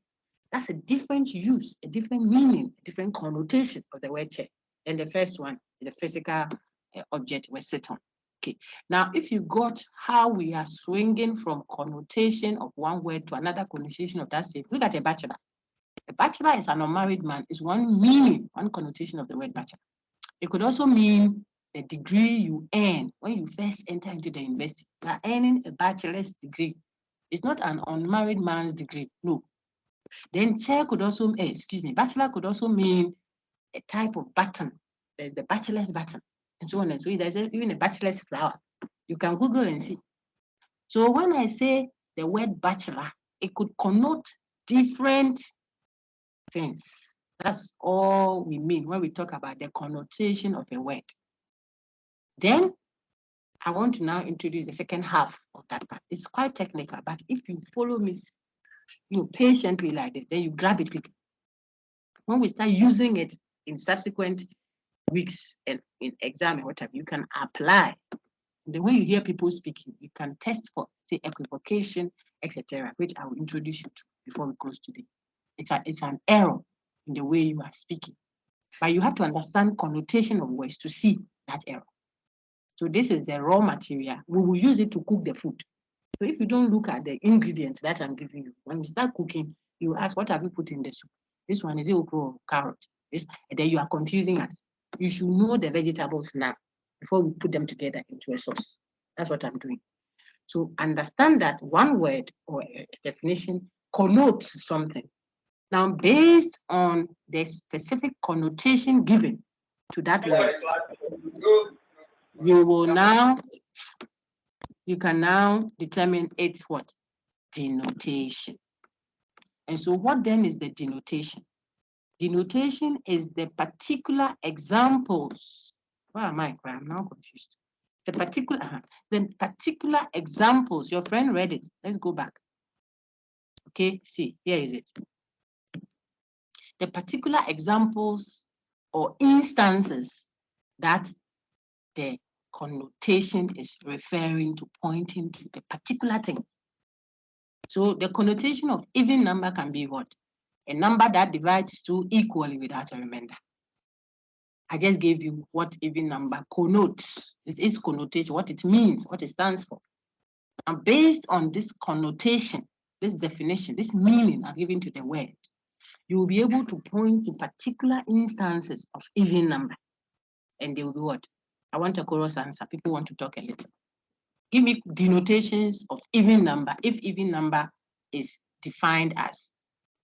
That's a different use, a different meaning, a different connotation of the word chair. And the first one is a physical object we sit on. Okay. Now, if you got how we are swinging from connotation of one word to another connotation of that same, look at a bachelor. A bachelor is an unmarried man, is one meaning, one connotation of the word bachelor. It could also mean the degree you earn when you first enter into the university. You are earning a bachelor's degree. It's not an unmarried man's degree, no. Then chair could also, bachelor could also mean a type of button. There's the bachelor's button, and so on and so on. There's even a bachelor's flower. You can Google and see. So when I say the word bachelor, it could connote different things. That's all we mean when we talk about the connotation of a word. Then I want to now introduce the second half of that part. It's quite technical, but if you follow me patiently like this, then you grab it quickly. When we start using it in subsequent weeks and in exam and whatever, you can apply. And then when you hear people speaking, you can test for, say, equivocation, etc., which I will introduce you to before we close today. It's an error in the way you are speaking. But you have to understand connotation of words to see that error. So this is the raw material. We will use it to cook the food. So if you don't look at the ingredients that I'm giving you, when we start cooking, you ask, what have you put in the soup? This one, is it okra or carrot? And then you are confusing us. You should know the vegetables now before we put them together into a sauce. That's what I'm doing. So understand that one word or a definition connotes something. Now, based on the specific connotation given to that word, you can now determine its what? Denotation. And so what then is the denotation? Denotation is the particular examples. Where am I? I'm now confused. The particular examples. Your friend read it. Let's go back. Okay, see, here is it. The particular examples or instances that the connotation is referring to, pointing to the particular thing. So the connotation of even number can be what? A number that divides 2 equally without a remainder. I just gave you what even number connotes. Its connotation, what it means, what it stands for. And based on this connotation, this definition, this meaning I've given to the word, you will be able to point to particular instances of even number. And they will be what? I want a chorus answer. People want to talk a little. Give me denotations of even number if even number is defined as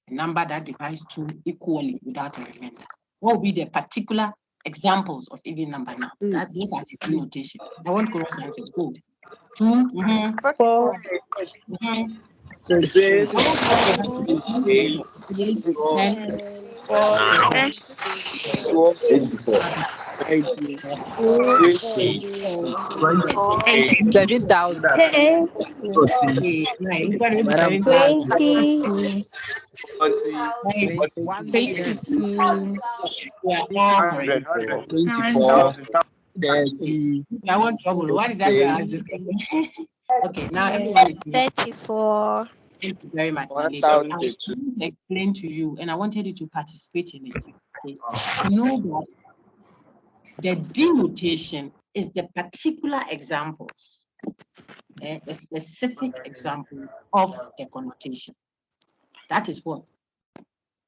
a number that divides 2 equally without a remainder. What will be the particular examples of even number now? These are the denotation. I want chorus answers. Good. 2, 4, 6, 8, 10, 84. 20, 7,000. 10, Right, look at it, Madam, 20, 1,000,000. 22, we are all correct. 24, 30, I want trouble. What did I 6, say? Okay, now everyone is 34. Thank you very much, my lady. I was going to explain to you, and I wanted you to participate in it. Okay? To know that the denotation is the particular examples, the specific example of a connotation. That is what?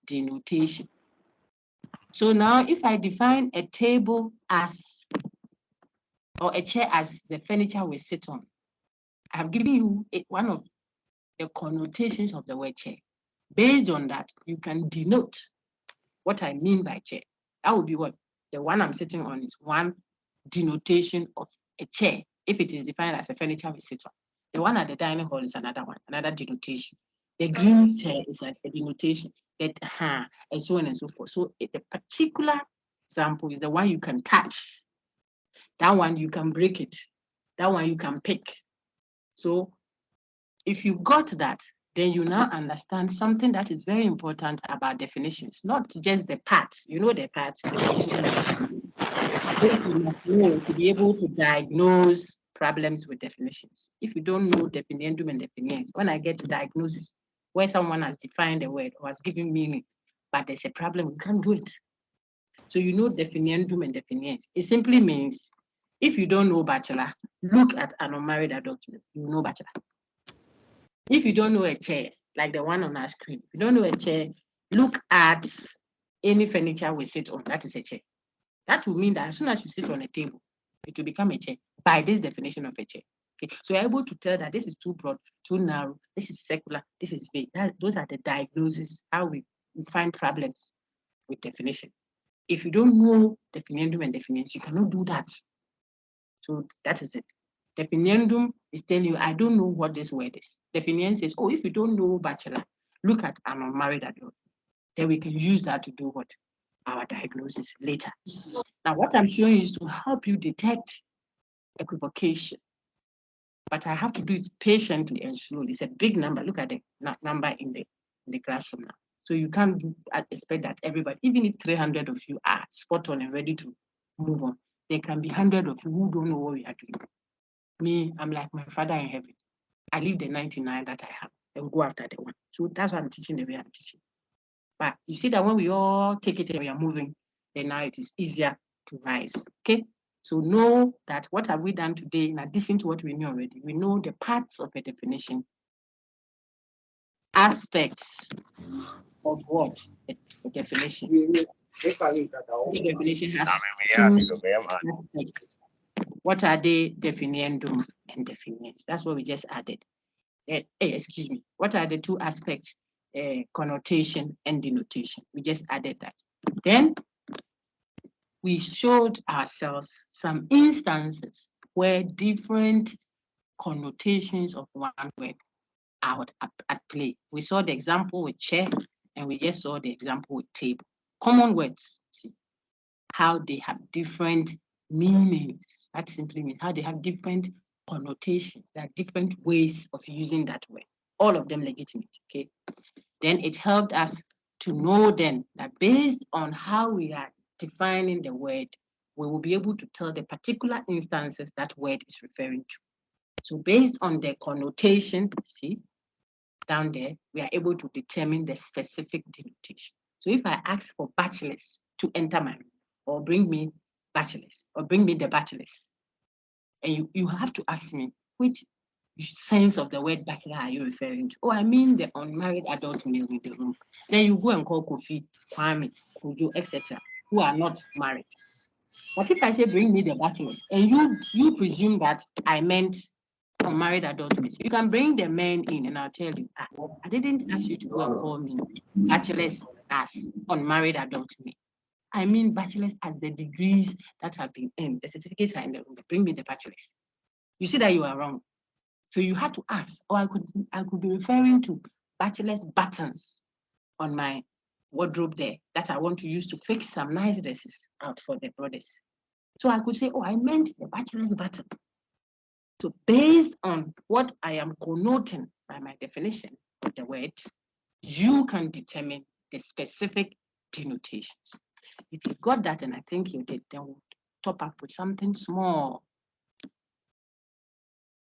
Denotation. So now if I define a table as, or a chair as the furniture we sit on, I have given you one of the connotations of the word chair. Based on that, you can denote what I mean by chair. That would be what? The one I'm sitting on is one denotation of a chair, if it is defined as a furniture we sit on. The one at the dining hall is another one, another denotation. The green chair is a denotation, that and so on and so forth. So the particular example is the one you can touch. That one you can break it. That one you can pick. So if you got that, then you now understand something that is very important about definitions, not just the parts. You know the parts. You must know to be able to diagnose problems with definitions. If you don't know definiendum and definiens, when I get to diagnosis, where someone has defined a word or has given meaning, but there's a problem, you can't do it. So you know definiendum and definiens. It simply means if you don't know bachelor, look at an unmarried adult, you know bachelor. If you don't know a chair, like the one on our screen, if you don't know a chair, look at any furniture we sit on, that is a chair. That will mean that as soon as you sit on a table, it will become a chair by this definition of a chair. Okay, so you're able to tell that this is too broad, too narrow, this is secular, this is vague. Those are the diagnoses, how we find problems with definition. If you don't know definiendum and definiens, you cannot do that. So that is it. Definiendum is telling you, I don't know what this word is. Definiens says, oh, if you don't know bachelor, look at an unmarried adult. Then we can use that to do what? Our diagnosis later. Now, what I'm showing you is to help you detect equivocation. But I have to do it patiently and slowly. It's a big number. Look at the number in the classroom now. So you can't expect that everybody, even if 300 of you are spot on and ready to move on, there can be 100 of you who don't know what we are doing. Me, I'm like my Father in heaven. I leave the 99 that I have and go after the one. So that's why I'm teaching the way I'm teaching. But you see that when we all take it and we are moving, then now it is easier to rise. Okay? So know that what have we done today, in addition to what we knew already, we know the parts of a definition, aspects of what? A definition. The definition has two aspects. What are they? Definiendum and definiens. That's what we just added. Excuse me. What are the two aspects? Connotation and denotation. We just added that. Then we showed ourselves some instances where different connotations of one word are at play. We saw the example with chair, and we just saw the example with table. Common words, see how they have different meanings. That simply means how they have different connotations. There are different ways of using that word. All of them legitimate, okay? Then it helped us to know then that based on how we are defining the word, we will be able to tell the particular instances that word is referring to. So based on the connotation, see, down there, we are able to determine the specific denotation. So if I ask for bachelors to enter my room, or bring me bachelors, or bring me the bachelors, and you have to ask me, which sense of the word bachelor are you referring to? Oh, I mean the unmarried adult male in the room. Then you go and call Kofi, Kwame, Kujo, etc., who are not married. But if I say bring me the bachelors, and you presume that I meant unmarried adult male, you can bring the men in, and I'll tell you, I didn't ask you to go and call me bachelors as unmarried adult male. I mean bachelors as the degrees that have been earned. The certificates are in the room. Bring me the bachelors. You see that you are wrong. So you had to ask, or I could be referring to bachelor's buttons on my wardrobe there that I want to use to fix some nice dresses out for the brothers. So I could say, oh, I meant the bachelor's button. So based on what I am connoting by my definition of the word, you can determine the specific denotations. If you got that, and I think you did, then we'll top up with something small.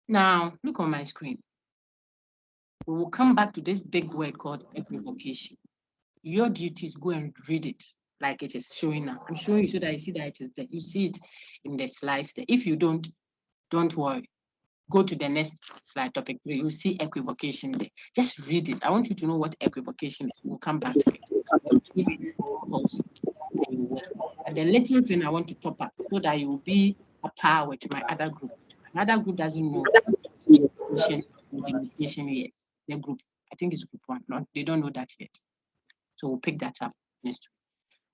Now, look on my screen. We will come back to this big word called equivocation. Your duty is go and read it like it is showing now. I'm showing you so that you see that it is there. You see it in the slides there. If you don't worry. Go to the next slide, topic 3. You see equivocation there. Just read it. I want you to know what equivocation is. We'll come back to it. And the little thing I want to top up so that you will be a par with my other group. Another group doesn't know denotation yet. The group, I think it's group 1. No, they don't know that yet. So we'll pick that up next week.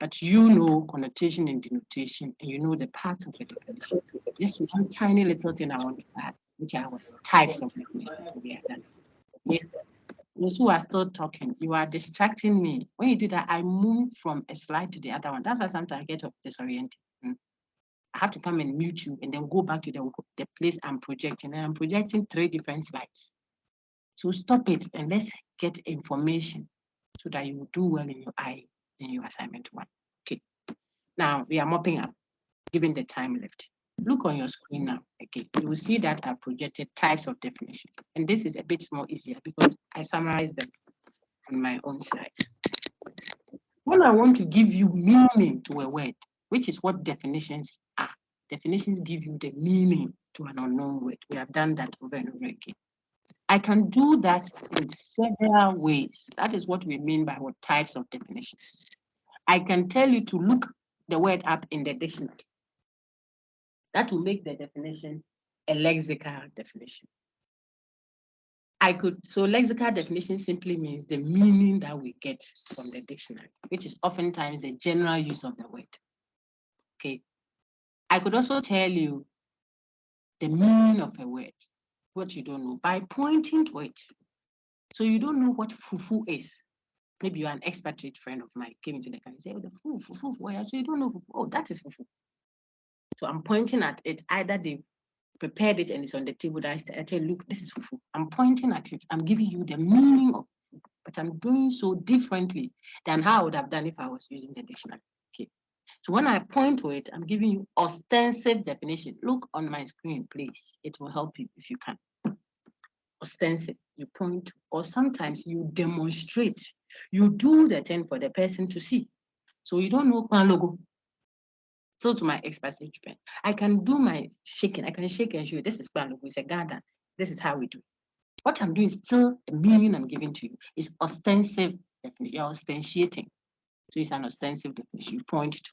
But you know connotation and denotation, and you know the parts of the definition. Just one tiny little thing I want to add, which are types of definition. Okay. Those who are still talking, you are distracting me. When you do that, I move from a slide to the other one. That's why sometimes I get disoriented. I have to come and mute you and then go back to the place I'm projecting. And I'm projecting 3 different slides. So stop it and let's get information so that you will do well in your assignment 1. Okay. Now we are mopping up, given the time left. Look on your screen now. Okay, you will see that I projected types of definitions. And this is a bit more easier because I summarized them on my own slides. When I want to give you meaning to a word, which is what definitions are. Definitions give you the meaning to an unknown word. We have done that over and over again. I can do that in several ways. That is what we mean by what types of definitions. I can tell you to look the word up in the dictionary. That will make the definition a lexical definition. So lexical definition simply means the meaning that we get from the dictionary, which is oftentimes the general use of the word. Okay. I could also tell you the meaning of a word, what you don't know, by pointing to it. So you don't know what fufu is. Maybe you're an expatriate friend of mine, came into the country and said, oh, the fufu, so you don't know fufu. Oh, that is fufu. So I'm pointing at it. Either they prepared it and it's on the table. That I tell you, look, this is fufu. I'm pointing at it. I'm giving you the meaning of fufu, but I'm doing so differently than how I would have done if I was using the dictionary. Okay. So when I point to it, I'm giving you ostensive definition. Look on my screen, please. It will help you if you can. Ostensive, you point to, or sometimes you demonstrate. You do the thing for the person to see. So you don't know one logo. So to my expatriate friend, I can do my shaking. I can shake and show you, this is one logo. It's a garden. This is how we do it. What I'm doing is still the meaning I'm giving to you is ostensive definition. You're ostentiating. So it's an ostensive definition. You point to.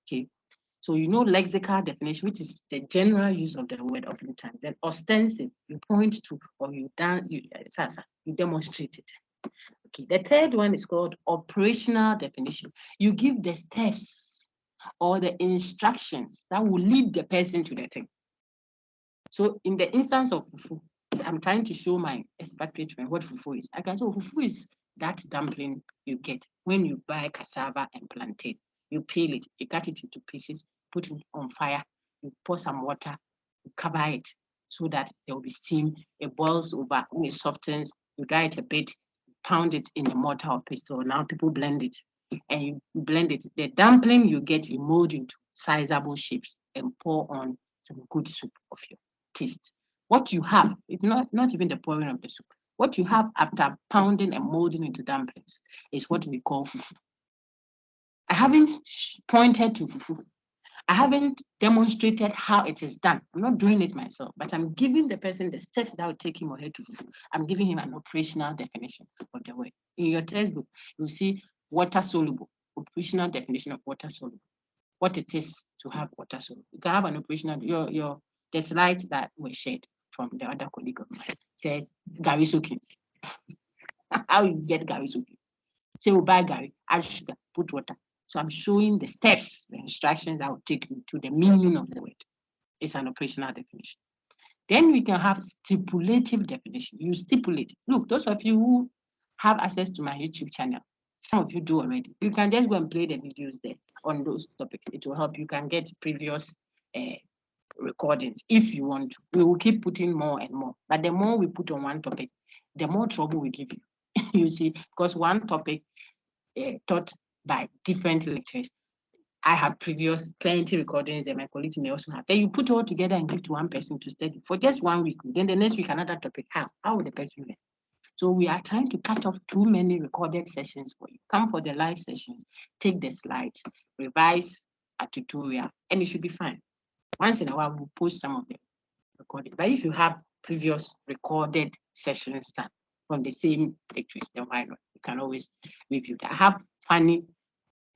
Okay. So you know lexical definition, which is the general use of the word oftentimes. Then ostensive, you point to, or you demonstrate it. Okay. The third one is called operational definition. You give the steps or the instructions that will lead the person to the thing. So in the instance of fufu, I'm trying to show my expatriate friend what fufu is. I can say fufu is that dumpling you get when you buy cassava and plantain. You peel it, you cut it into pieces, put it on fire, you pour some water, you cover it so that there will be steam. It boils over, when it softens, you dry it a bit, pound it in a mortar or pestle. Now people blend it, and you blend it. The dumpling you get, you mold into sizable shapes and pour on some good soup of your taste. What you have, it's not even the pouring of the soup. What you have after pounding and molding into dumplings is what we call fufu. I haven't pointed to fufu. I haven't demonstrated how it is done. I'm not doing it myself, but I'm giving the person the steps that will take him or her to fufu. I'm giving him an operational definition of the word. In your textbook, you'll see water soluble, operational definition of water soluble. What it is to have water soluble. You can have an operational, the slides that were shared from the other colleague of mine says Gary soakings. How you get Gary soaking? Say we buy Gary, add sugar, put water. So I'm showing the steps, the instructions that will take you to the meaning of the word. It's an operational definition. Then we can have stipulative definition. You stipulate. Look, those of you who have access to my YouTube channel, some of you do already. You can just go and play the videos there on those topics. It will help. You can get previous recordings if you want to. We will keep putting more and more. But the more we put on one topic, the more trouble we give you. You see, because one topic taught by different lecturers. I have previous plenty recordings that my colleagues may also have. Then you put all together and give to one person to study for just 1 week. Then the next week, another topic. How will the person learn? So we are trying to cut off too many recorded sessions for you. Come for the live sessions, take the slides, revise a tutorial, and it should be fine. Once in a while, we'll post some of them recorded. But if you have previous recorded sessions done from the same lectures, then why not? You can always review that. I have funny,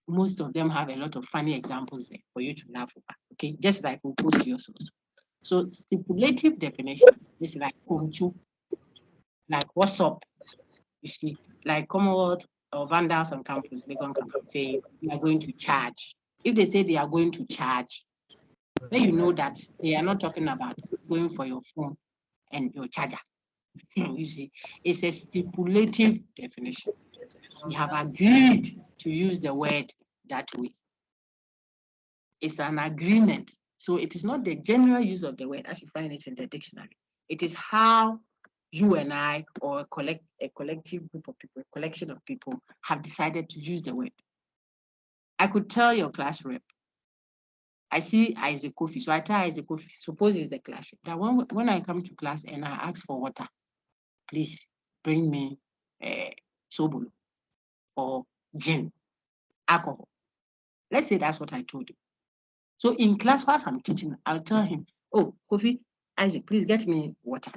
most of them have a lot of funny examples there for you to laugh over. Okay, just like we'll post yours also. So stipulative definition is like conchu, like what's up, you see, like Commonwealth or Vandals on campus, they're going to say we are going to charge. If they say they are going to charge, then you know that they are not talking about going for your phone and your charger. You see, it's a stipulative definition. We have agreed to use the word that way. It's an agreement. So it is not the general use of the word as you find it in the dictionary. It is how you and I, or a collective group of people, a collection of people, have decided to use the word. I could tell your class rep, I see Isaac Kofi, so I tell Isaac Kofi, suppose it's the class rep, that when I come to class and I ask for water, please bring me sobolo or gin, alcohol. Let's say that's what I told him. So in class, whilst I'm teaching, I'll tell him, oh, Kofi, Isaac, please get me water.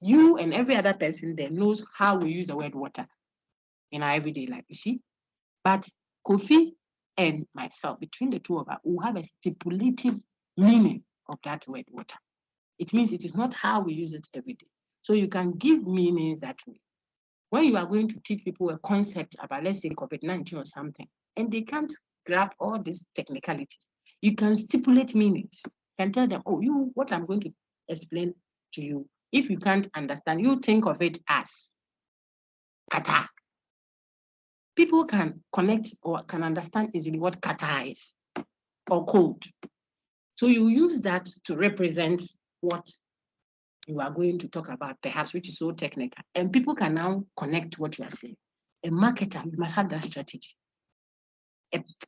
You and every other person there knows how we use the word water in our everyday life, you see? But Kofi and myself, between the two of us, will have a stipulative meaning of that word water. It means it is not how we use it every day. So you can give meanings that way. When you are going to teach people a concept about, let's say, COVID-19 or something, and they can't grab all these technicalities, you can stipulate meanings. You can tell them, oh, what I'm going to explain to you, if you can't understand, you think of it as kata. People can connect or can understand easily what kata is or cold. So you use that to represent what you are going to talk about, perhaps, which is so technical. And people can now connect what you are saying. A marketer, you must have that strategy.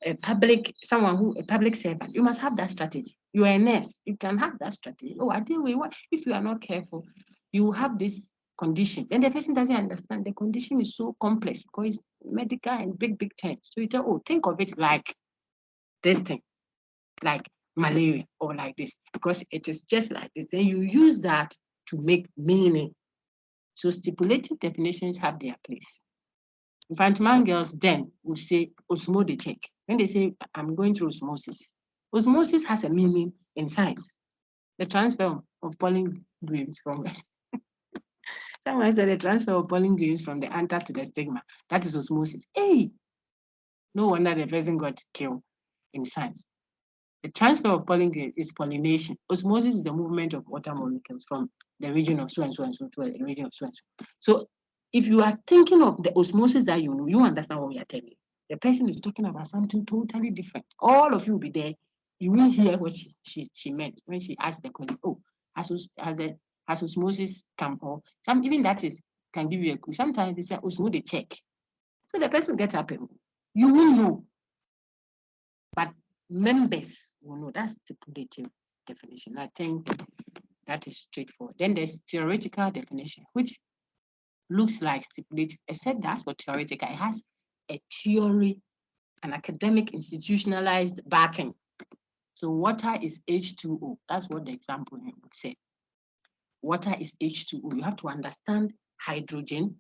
A public servant, you must have that strategy. You are a nurse, you can have that strategy. Oh, I think if you are not careful, you have this condition. Then the person doesn't understand. The condition is so complex because it's medical and big terms. So you tell, oh, think of it like this thing, like malaria or like this, because it is just like this. Then you use that to make meaning. So stipulative definitions have their place. Infantile girls then would say osmotic. When they say, I'm going through osmosis, osmosis has a meaning in science. The transfer of pollen grains from, someone said the transfer of pollen grains from the anther to the stigma. That is osmosis. Hey, no wonder the person got killed in science. The transfer of pollen grains is pollination. Osmosis is the movement of water molecules from the region of so and so and so to the region of so and so. So if you are thinking of the osmosis that you know, you understand what we are telling you. The person is talking about something totally different. All of you will be there. You will hear what she meant when she asked the colleague, oh, has osmosis come? Or even that can give you a clue. Sometimes they say osmotic check. So the person gets up and you will know. But members will know. That's the stipulative definition. I think that is straightforward. Then there's theoretical definition, which looks like stipulative, except that's for theoretical. It has a theory, an academic institutionalized backing. So water is H2O. That's what the example in your book said. Water is H2O. You have to understand hydrogen,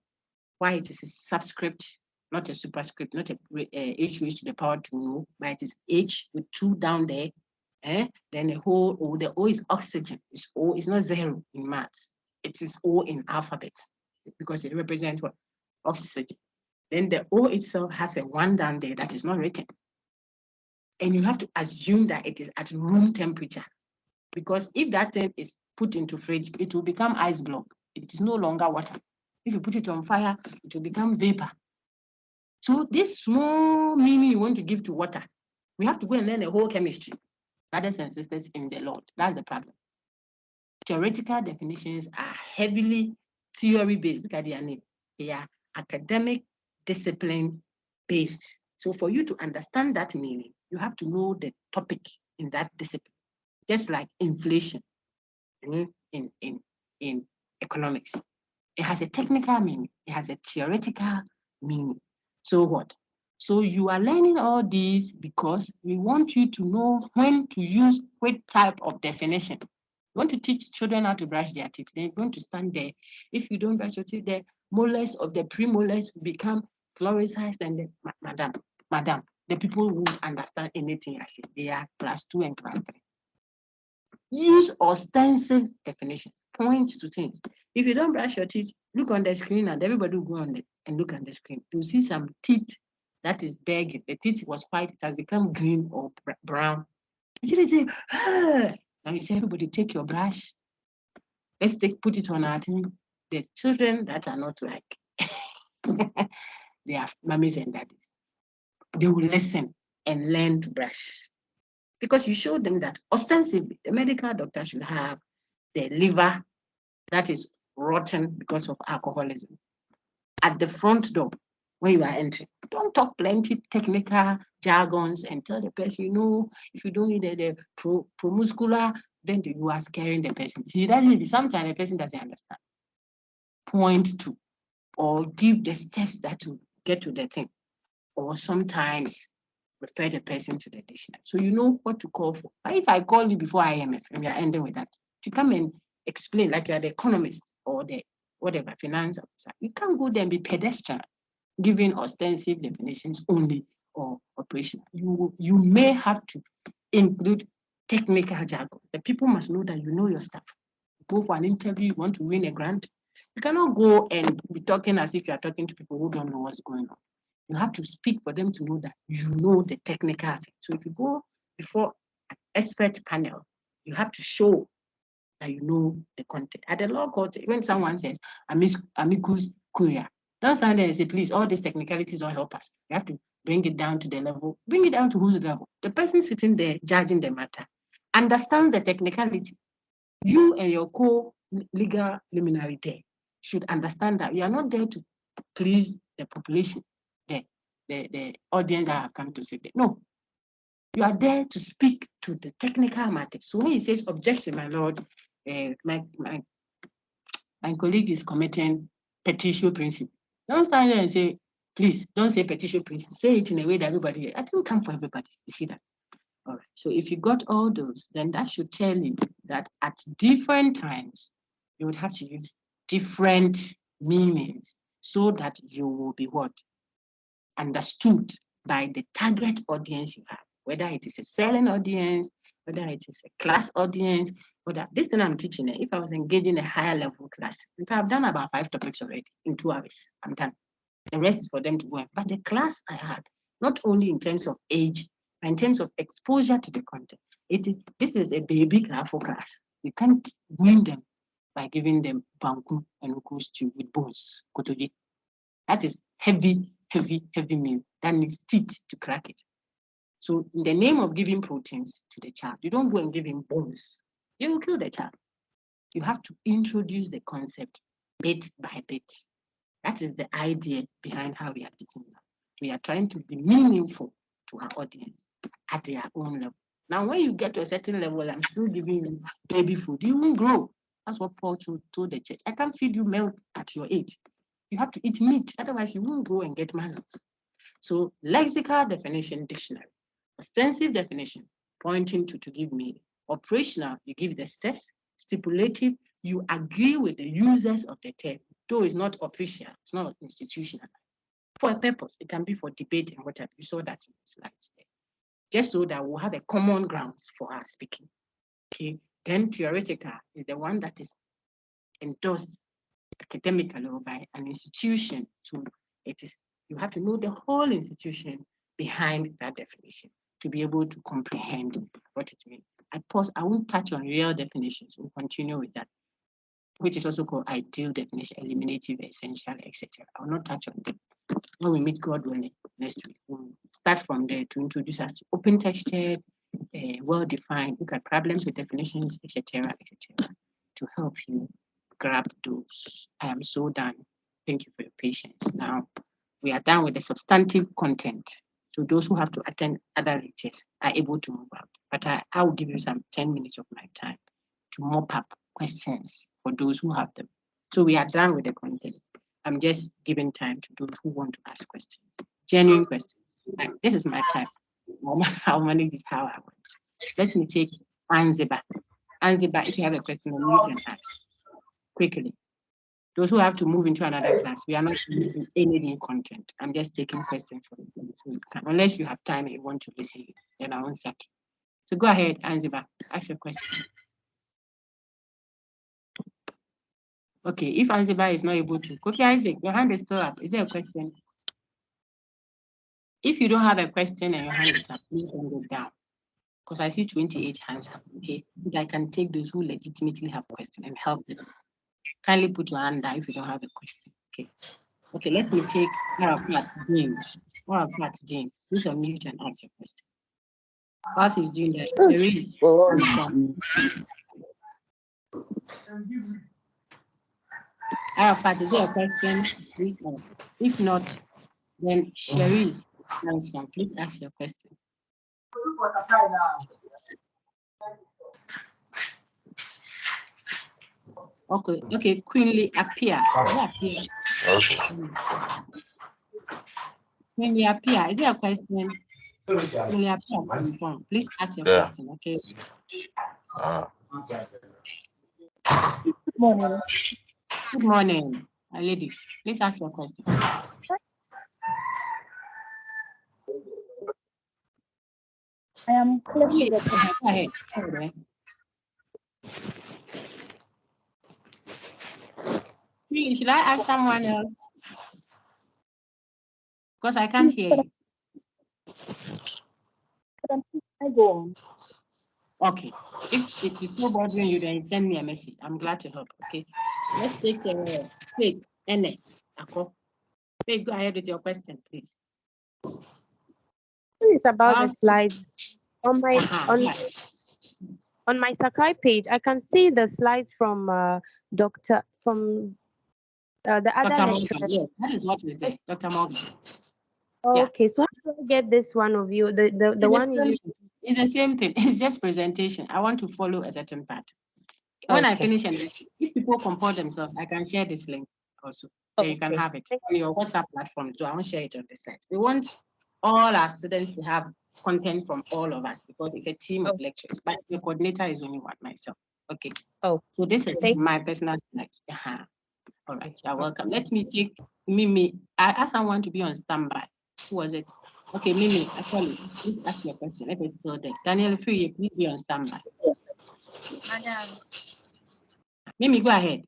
why it is a subscript, not a superscript, not a H raised to the power 2, but it is H with 2 down there. Then the whole O, the O is oxygen. It's O, it's not 0 in maths. It is O in alphabet because it represents what? Oxygen. Then the O itself has a 1 down there that is not written. And you have to assume that it is at room temperature, because if that thing is put into fridge, it will become ice block. It is no longer water. If you put it on fire, it will become vapor. So this small meaning you want to give to water, we have to go and learn the whole chemistry. brothers and sisters in the Lord. That's the problem. Theoretical definitions are heavily theory-based. Look at their name. They are academic, discipline-based. So for you to understand that meaning, you have to know the topic in that discipline. Just like inflation in economics. It has a technical meaning. It has a theoretical meaning. So what? So you are learning all these because we want you to know when to use which type of definition. You want to teach children how to brush their teeth. They're going to stand there. If you don't brush your teeth, the molars of the premolars will become fluorescized, and madam, the people won't understand anything I say. They are class 2 and class 3. Use ostensive definition. Point to things. If you don't brush your teeth, look on the screen, and everybody will go on it and look at the screen. You'll see some teeth that is begging. The teeth was white, it has become green or brown. You say, ah. Now you say, everybody take your brush. Let's put it on our team. The children that are not like they are mummies and daddies, they will listen and learn to brush. Because you showed them that ostensibly the medical doctor should have the liver that is rotten because of alcoholism at the front door when you are entering. Don't talk plenty technical jargons and tell the person, if you don't need the promuscular, then you are scaring the person. He doesn't. Sometimes the person doesn't understand. Point to or give the steps that will get to the thing, or sometimes refer the person to the dictionary. So you know what to call for. But if I call you before IMF and we are ending with that, to come and explain like you are the economist or the whatever finance officer, you can't go there and be pedestrian, giving ostensive definitions only or operational. You may have to include technical jargon. The people must know that you know your stuff. Go for an interview, you want to win a grant. You cannot go and be talking as if you are talking to people who don't know what's going on. You have to speak for them to know that you know the technical thing. So if you go before an expert panel, you have to show that you know the content. At the law court, when someone says amicus curiae, don't stand there and say, please, all these technicalities don't help us. You have to bring it down to the level. Bring it down to whose level? The person sitting there judging the matter understands the technicality. You and your co-legal luminary there should understand that you are not there to please the population, the audience that have come to see it. No, you are there to speak to the technical matters. So when he says objection, my lord, my colleague is committing petitio principle. Don't stand there and say, please, don't say petitio principle. Say it in a way that everybody, I didn't come for everybody. You see that? All right. So if you got all those, then that should tell you that at different times, you would have to use different meanings so that you will be what? Understood by the target audience you have, whether it is a selling audience, whether it is a class audience, whether this thing I'm teaching, if I was engaging a higher level class, if I've done about 5 topics already in 2 hours, I'm done. The rest is for them to go in. But the class I had, not only in terms of age, but in terms of exposure to the content, this is a baby class. You can't win them by giving them banku and uku stew with bones. Kotoji. That is heavy meal that needs teeth to crack it. So in the name of giving proteins to the child, you don't go and give him bones. You will kill the child. You have to introduce the concept bit by bit. That is the idea behind how we are teaching now. We are trying to be meaningful to our audience at their own level. Now, when you get to a certain level, I'm still giving you baby food, you won't grow. That's what Paul told the church. I can't feed you milk at your age. You have to eat meat, otherwise you won't grow and get muscles. So lexical definition, dictionary. Ostensive definition, pointing to give meaning. Operational, you give the steps. Stipulative, you agree with the users of the term, though it's not official, it's not institutional. For a purpose, it can be for debate and whatever. You saw that in the slides there. Just so that we'll have a common grounds for our speaking. Okay. Then theoretical is the one that is endorsed academically or by an institution. So you have to know the whole institution behind that definition to be able to comprehend what it means. I pause, I won't touch on real definitions. We'll continue with that, which is also called ideal definition, eliminative, essential, etc. I will not touch on them. When we meet God willing next week, we'll start from there to introduce us to open textured, well defined. Look at problems with definitions, etc., to help you grab those. I am so done. Thank you for your patience. Now we are done with the substantive content. So those who have to attend other lectures are able to move out. But I will give you some 10 minutes of my time to mop up questions for those who have them. So we are done with the content. I'm just giving time to those who want to ask questions. Genuine questions. This is my time. I'll manage it how I want. Let me take Anziba. Anziba, if you have a question, unmute and ask quickly. Those who have to move into another class, we are not using anything content. I'm just taking questions from you. So you can, unless you have time and you want to listen, then I won't sack you. So go ahead, Anziba, ask your question. Okay, if Anziba is not able to, Kofi Isaac, your hand is still up. Is there a question? If you don't have a question and your hand is up, please send it down. Because I see 28 hands up, okay? I can take those who legitimately have questions and help them. Kindly put your hand down if you don't have a question, okay? Okay, let me take Arafat Jane. Arafat Jane, please unmute and ask your question. Whilst he's doing that, there is Arafat, is there a question? Please ask. If not, then Cherise, please ask your question. Okay, Queenly appear. Queenly appear. Is there a question? Queenly appear. Please ask your question, okay? Good morning. Good morning, my lady. Please ask your question. I am clearly Go ahead. Really, should I ask someone else? Because I can't hear you. I go on. Okay. If it is still bothering you, then send me a message. I'm glad to help. Okay. Let's take Faith NS. Faith, go ahead with your question, please. It's about the slides. On my Sakai page, I can see the slides from the other lecturer. Yes, that is what is there, Dr. Morgan. Okay, so how do I get this one of you? The one you use? It's the same thing. It's just presentation. I want to follow a certain pattern. When I finish, and if people comport themselves, I can share this link also. So you can have it on your WhatsApp platform. So I won't share it on the site. We want all our students to have content from all of us because it's a team of lectures. But the coordinator is only one, myself. Okay. So this is my personal slide. All right, you're welcome. Let me take Mimi. I asked someone to be on standby. Who was it? Okay, Mimi, actually, please ask your question if it's still there. Daniel, please be on standby. Madam. Mimi, go ahead.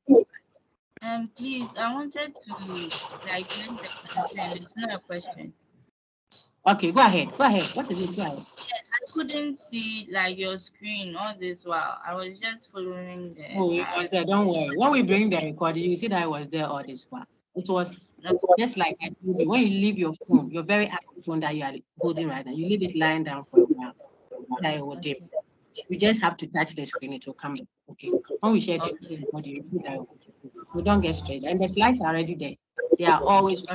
Please, I wanted to like make the consent. It's not a question. Okay, go ahead. Go ahead. What is it? Go ahead. Yeah, I couldn't see like your screen all this while. I was just following the. Oh, it was there. Don't worry. When we bring the recording, you see that I was there all this while. It was just like I told you. When you leave your phone, your very active phone that you are holding right now, you leave it lying down for a while. You just have to touch the screen, it will come back. Okay. When we share the recording, we don't get straight. And the slides are already there. They are always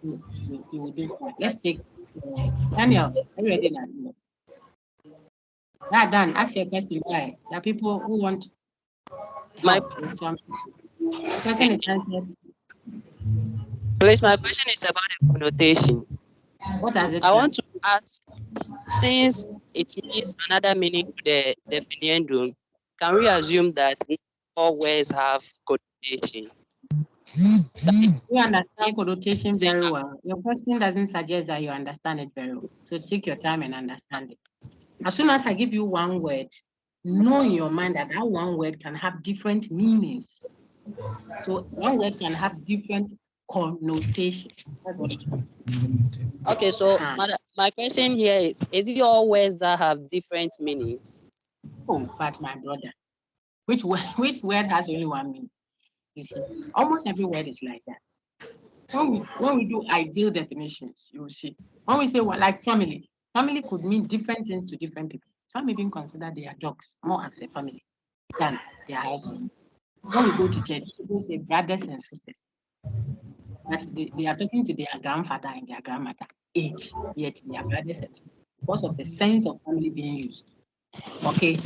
you will do fine. Let's take Daniel. Are you ready now? Done. Ask your question. Why? There are people who want my question is answered. Please, my question is about the connotation. What does it I want to ask, since it means another meaning to the definition, can we assume that all words have connotation? You understand connotation very well. Your question doesn't suggest that you understand it very well. So take your time and understand it. As soon as I give you one word, know in your mind that that one word can have different meanings. So one word can have different connotations. That's what it means. Okay, so my question here is it all words that have different meanings? Oh, but my brother, which word has only one meaning? You see, almost every word is like that. When we do ideal definitions, you will see. When we say like family could mean different things to different people. Some even consider their dogs more as a family than their household. When we go to church, people say brothers and sisters, but they are talking to their grandfather and their grandmother age, yet they are brothers and sisters because of the sense of family being used. Okay,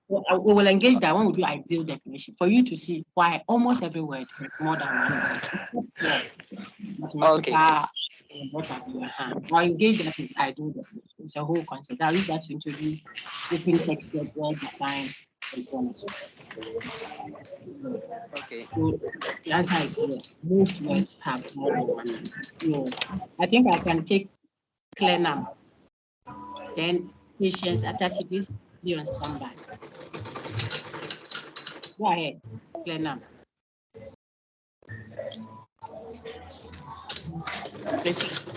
we will engage that when we do ideal definition for you to see why almost every word has more than one word. Mathematical, what have you, or engage that is ideal definition. It's a whole concept. I'll use that to introduce open text, well defined, and so on. Okay. So the answer is yes. Most words have more than one meaning. So I think I can take clear now. Then patience, attach it, please be on standby. Go ahead, clear now.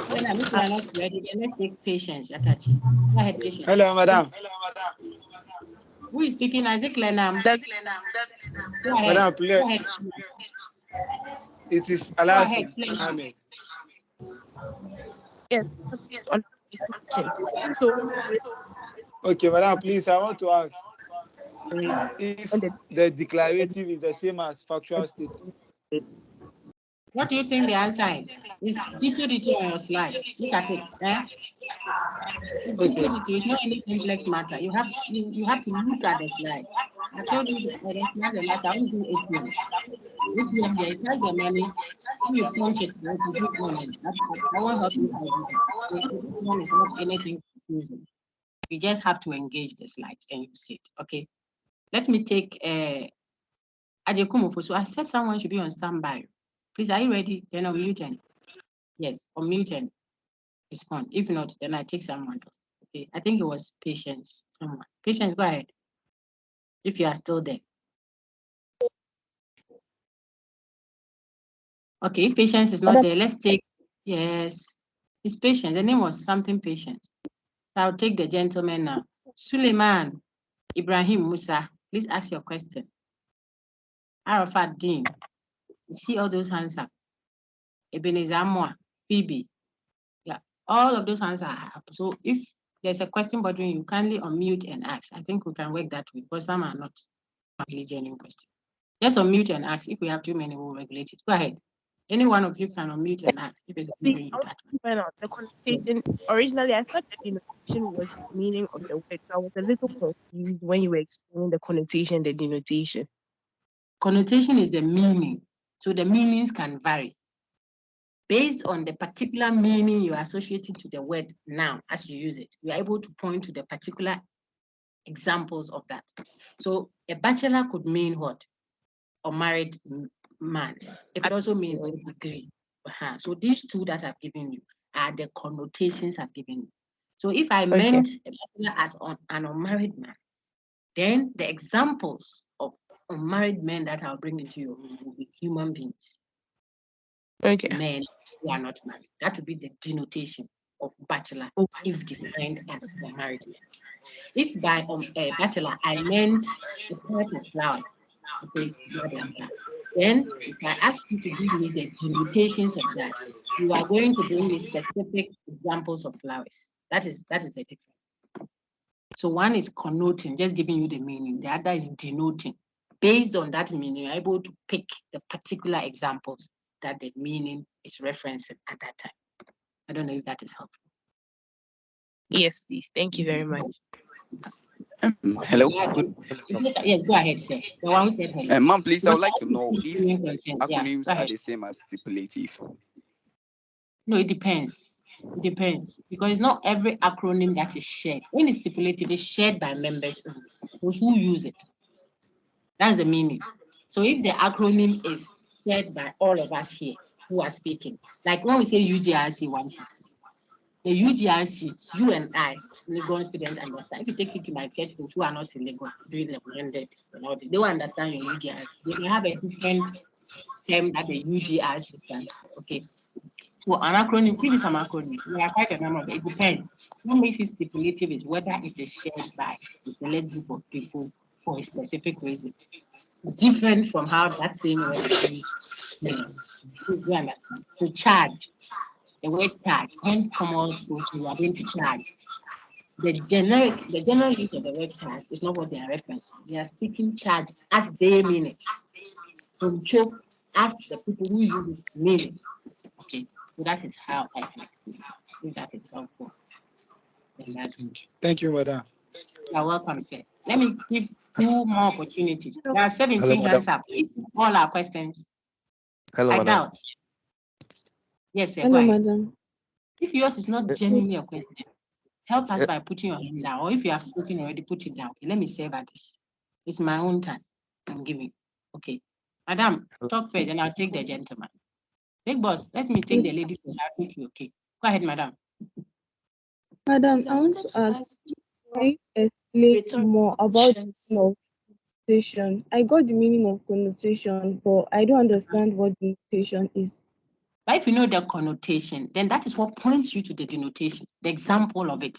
Clear now, if you are not ready, then let's take patience, attach it. Go ahead, patience. Hello, madam. Who is speaking? Is it clear now? Go ahead. Madam, please. Go ahead. It is Go ahead, Alasis clear now. Ahmed. Yes. So, Okay, madam, please, I want to ask if the declarative is the same as factual statement. What do you think the answer is? It's detailed on your slide. Look at it. It's not any complex matter. You have to look at the slide. I told you it's not the matter. I only do ATM. ATM there, it has the money. When you punch it, there is big money. I won't help you. ATM is not anything confusing. You just have to engage the slides and use it. Okay. Let me take Ajekumofo. So I said someone should be on standby. Please, are you ready? Then unmute and yes, unmute and respond. If not, then I take someone else. Okay. I think it was Patience. Someone. Patience, go ahead. If you are still there. Okay, if Patience is not there, let's take yes. It's Patience. The name was something Patience. I'll take the gentleman now. Suleiman Ibrahim Musa, please ask your question. Arafat Dean. You see all those hands up. Ebenezer Amwa, Phoebe. Yeah, all of those hands are up. So if there's a question bothering you, kindly unmute and ask. I think we can work that way because some are not really genuine questions. Just unmute and ask. If we have too many, we'll regulate it. Go ahead. Any one of you can unmute and ask. If it's please, I want to find out the connotation. Originally, I thought the denotation was the meaning of the word. So I was a little confused when you were explaining the connotation, the denotation. Connotation is the meaning. So the meanings can vary. Based on the particular meaning you are associating to the word now as you use it, you are able to point to the particular examples of that. So a bachelor could mean what? Or married man. It could also mean a degree. So these two that I've given you are the connotations I've given you. So if I meant a bachelor as an unmarried man, then the examples of unmarried men that I'll bring into your room will be human beings. Men who are not married. That would be the denotation of bachelor if defined as a married man. If by bachelor I meant a type of flower, okay, then if I ask you to give me the denotations of that, you are going to bring me specific examples of flowers. That is the difference. So one is connoting, just giving you the meaning. The other is denoting. Based on that meaning, you're able to pick the particular examples that the meaning is referencing at that time. I don't know if that is helpful. Yes, please. Thank you very much. Hello. Yes, go ahead, sir. The one who said hello. Ma'am, please, I would like to know if acronyms are the same as stipulative. No, it depends. It depends because not every acronym that is shared. When it's stipulative, it's shared by members, those who use it. That's the meaning. So if the acronym is shared by all of us here who are speaking, like when we say UGRC150, the UGRC, you and I, legal students understand. If you take it to my church who are not illegal, doing the blended, they will understand your UGRC. They may have a different term that the UGRC stands for. Okay. So an acronym, give me some acronyms. There are quite a number of it. It depends. What makes it stipulative is whether it is shared by a select group of people for a specific reason. Different from how that same word is used. To charge, the word charge, when someone goes, you are going to charge. the general use of the word charge is not what they are referencing. They are speaking charge as they mean it. From choke, ask the people who use it mean it. Okay, so that is how I think that is helpful. Thank you, madam. You're welcome, sir. Let me give 2 more opportunities. There are 17 Hello, madam. hands up. All our questions. Hello, I madam. doubt. Yes, sir. Hello, Go ahead. madam. If yours is not genuinely a question, help us Eh. by putting your hand down. Or if you have spoken already, put it down. Okay, let me save at this. It's my own time. I'm giving. Okay. Madam, talk first, and I'll take the gentleman. Big boss, let me take the lady first. I'll take you. Okay. Go ahead, madam. Madam, I want to ask, can you explain more about connotation? I got the meaning of connotation, but I don't understand what denotation is. But if you know the connotation, then that is what points you to the denotation, the example of it.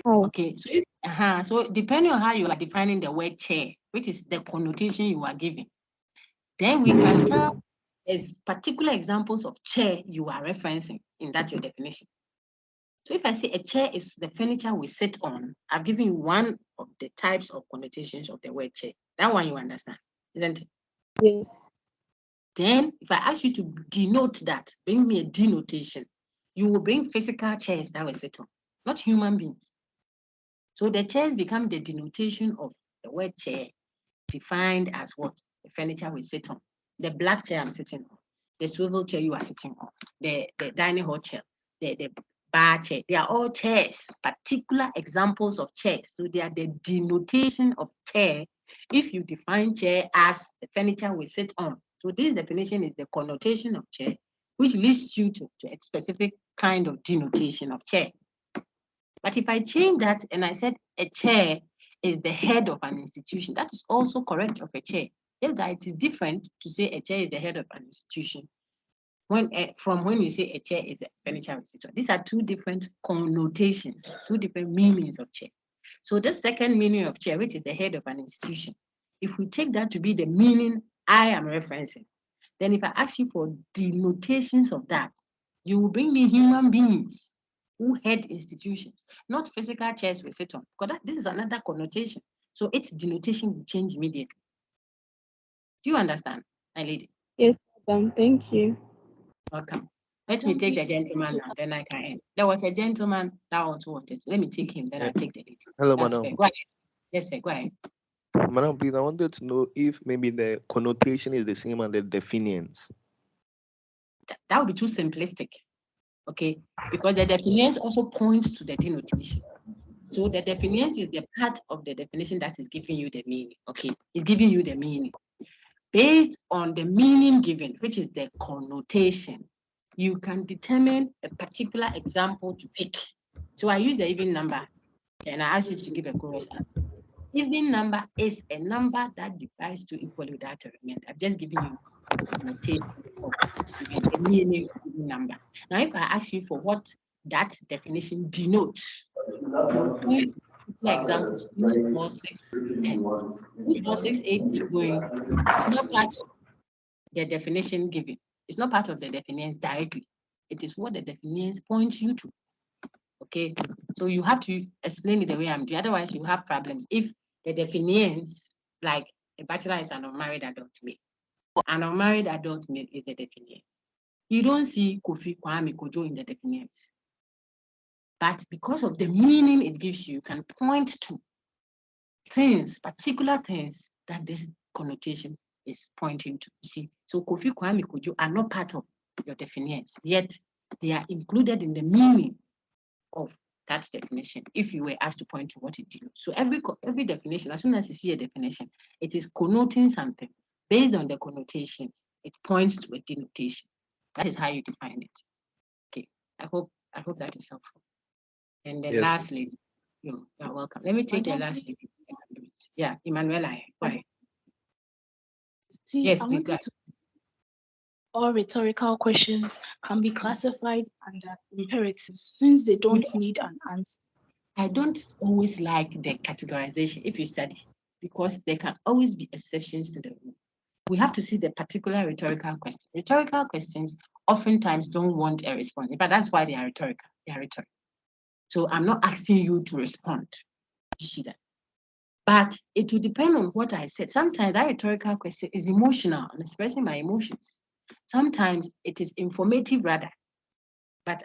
How? Okay, so depending on how you are defining the word chair, which is the connotation you are giving, then we can tell as particular examples of chair you are referencing in that your definition. So if I say a chair is the furniture we sit on, I've given you one of the types of connotations of the word chair. That one you understand, isn't it? Yes. Then if I ask you to denote that, bring me a denotation, you will bring physical chairs that we sit on, not human beings. So the chairs become the denotation of the word chair, defined as what? The furniture we sit on. The black chair I'm sitting on, the swivel chair you are sitting on, the dining hall chair, the bar chair. They are all chairs, particular examples of chairs. So they are the denotation of chair if you define chair as the furniture we sit on. So this definition is the connotation of chair, which leads you to a specific kind of denotation of chair. But if I change that and I said a chair is the head of an institution, that is also correct of a chair. Just that it is different to say a chair is the head of an institution from when you say a chair is the furniture institution. These are 2 different connotations, 2 different meanings of chair. So the second meaning of chair, which is the head of an institution, if we take that to be the meaning I am referencing, then if I ask you for denotations of that, you will bring me human beings who head institutions, not physical chairs we sit on, because this is another connotation. So its denotation will change immediately. Do you understand, my lady? Yes, madam. Thank you. Welcome. Let me take the gentleman now, then I can end. There was a gentleman that also wanted. Let me take him, then I'll take the lady. Hello, That's madam. fair. Go ahead. Yes, sir. Go ahead. Madam, please, I wanted to know if maybe the connotation is the same as the definitions. That would be too simplistic. Okay, because the definitions also points to the denotation. So the definitions is the part of the definition that is giving you the meaning. Okay, it's giving you the meaning. Based on the meaning given, which is the connotation, you can determine a particular example to pick. So I use the even number, and I ask you to give a chorus answer. Even number is a number that divides 2 equally without a remainder. I've just given you the connotation of the meaning of even number. Now, if I ask you for what that definition denotes, you point examples 2, 4, 6, 10. 2, 4, 6, 8 keep going. It's not part of the definition given. It's not part of the definitions directly. It is what the definitions points you to. Okay, so you have to explain it the way I'm doing. Otherwise, you have problems. If the definitions, like a bachelor is an unmarried adult male, an unmarried adult male is the definition. You don't see Kofi, Kwame, Kojo in the definitions. But because of the meaning it gives you, you can point to things, particular things that this connotation is pointing to. See, so Kofi, Kwame, Kojo are not part of your definitions, yet they are included in the meaning of that definition if you were asked to point to what it denotes. So every definition, as soon as you see a definition, it is connoting something. Based on the connotation, it points to a denotation. That is how you define it. Okay, I hope that is helpful. And then Yes, lastly, you're welcome. Let me take the last lady. Yeah, Emanuela, go ahead. Please, Yes, I please, go wanted to. All rhetorical questions can be classified under imperatives since they don't need an answer. I don't always like the categorization if you study, because there can always be exceptions to the rule. We have to see the particular rhetorical question. Rhetorical questions oftentimes don't want a response, but that's why they are rhetorical. They are rhetorical. So I'm not asking you to respond. You see that? But it will depend on what I said. Sometimes that rhetorical question is emotional and expressing my emotions. Sometimes it is informative rather, but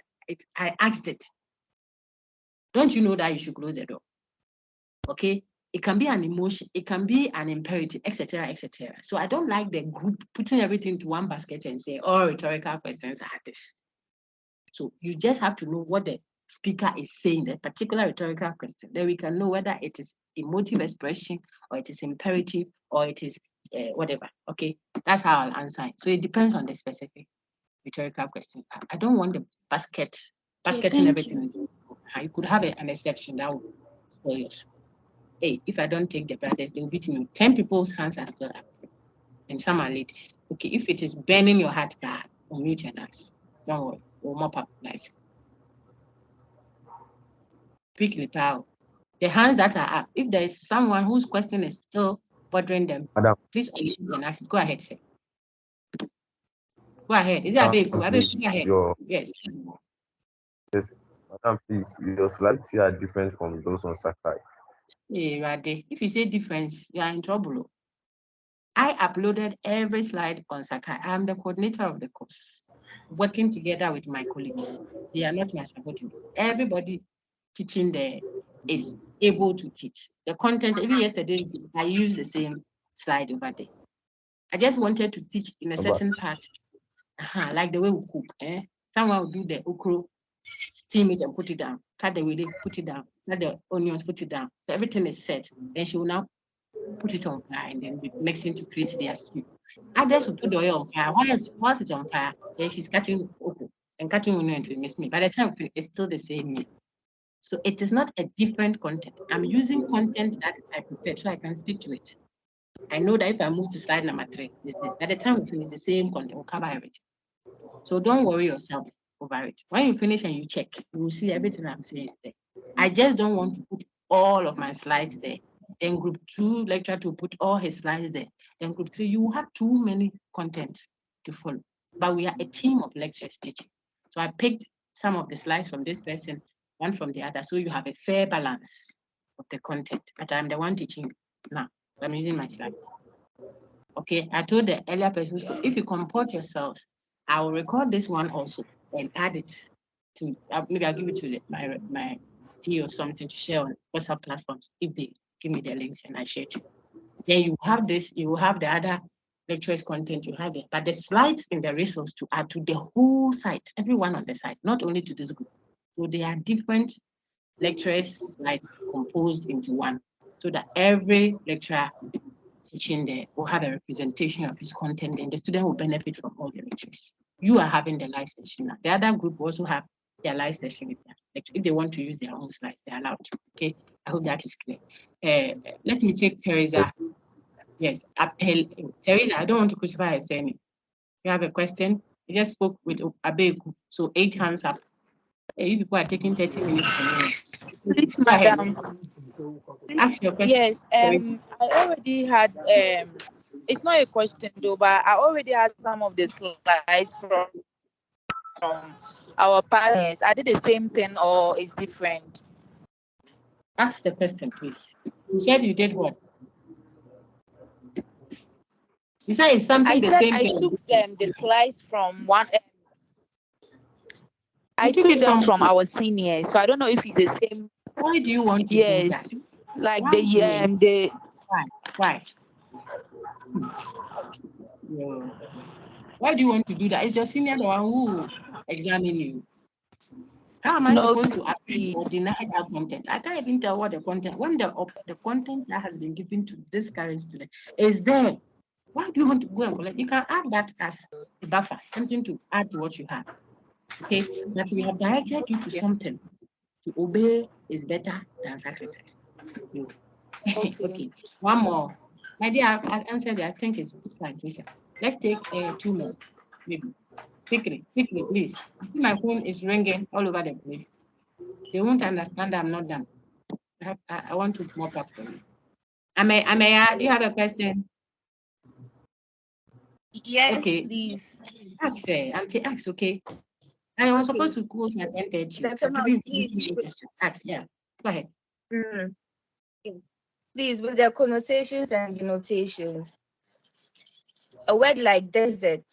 I asked it. Don't you know that you should close the door? Okay, it can be an emotion, it can be an imperative, etc., etc. So I don't like the group putting everything into one basket and say all rhetorical questions are this. So you just have to know what the speaker is saying, the particular rhetorical question. Then we can know whether it is emotive expression or it is imperative or it is whatever. Okay, that's how I'll answer it. So it depends on the specific rhetorical question. I don't want the basketing everything. You could have an exception that would spoil yours. Hey, if I don't take the brothers, they will beat me. 10 people's hands are still up, and some are ladies. Okay, if it is burning your heart bad, unmute your ass. Don't worry, we'll mop up nice. Quickly, pal. The hands that are up, if there is someone whose question is still bothering them, Madam, please unmute and ask. Go ahead, sir. Go ahead. Is it Abeku? Abeku, go ahead. Yes. Yes, madam, please, your slides here are different from those on Sakai. Hey, Rade, if you say difference, you are in trouble. I uploaded every slide on Sakai. I'm the coordinator of the course, working together with my colleagues. They are not my supporting. Everybody teaching there is able to teach. The content, even yesterday, I used the same slide over there. I just wanted to teach in a certain part, like the way we cook. Someone will do the okra, steam it and put it down. Cut the willy, put it down. Cut the onions, put it down. So everything is set. Then she will now put it on fire and then be mixing to create their stew. Others will put the oil on fire. Once it's on fire, then she's cutting okra and cutting onion to miss me. By the time it's still the same meal. So it is not a different content. I'm using content that I prepared so I can speak to it. I know that if I move to slide number 3, this. By the time we finish the same content, we'll cover everything. So don't worry yourself over it. When you finish and you check, you will see everything I'm saying is there. I just don't want to put all of my slides there. Then group 2 lecturer to put all his slides there. Then group 3, you will have too many content to follow. But we are a team of lecturers teaching. So I picked some of the slides from this person, one from the other, so you have a fair balance of the content. But I'm the one teaching now. I'm using my slides. Okay, I told the earlier person, if you comport yourselves, I will record this one also and add it to, maybe I'll give it to my T or something to share on WhatsApp platforms if they give me the links and I share it. Then you have this, you will have the other lecturers content you have it, but the slides in the resource to add to the whole site, everyone on the site, not only to this group. So they are different lecturers slides composed into one, so that every lecturer teaching there will have a representation of his content and the student will benefit from all the lectures. You are having the live session now. The other group will also have their live session with them. If they want to use their own slides, they're allowed to. Okay, I hope that is clear. Let me take Teresa. Yes, Teresa, I don't want to crucify her saying. You have a question? I just spoke with Abeku, so 8 hands up. You people are taking 30 minutes from me. Please, madam. Ask your question. Yes, I already had it's not a question though, but I already had some of the slides from our partners. I did the same thing or it's different? Ask the question, please. You said you did what? You said it's something the same thing. I took the slides from one. I took them from our seniors, so I don't know if it's the same. Why do you want to do that? Like Why do you want to do that? Is your senior the one who examine you? How am I supposed to approve or deny that content? I can't even tell what the content, when the content that has been given to this current student is there. Why do you want to go and collect? You can add that as a buffer, something to add to what you have. Okay, but we have directed you to something. To obey is better than sacrifice. Okay, one more. My dear, I've answered it. I think it's fine. Let's take 2 more, maybe. Quickly, please. You see my phone is ringing all over the place. They won't understand I'm not done. I want to mop up for you. Amaya, do you have a question? Yes, okay. Please. Ask, Auntie, ask, okay? I was supposed to close at 10:30. Dr. Mouse, please. Yeah, go ahead. Please, with their connotations and denotations, a word like desert,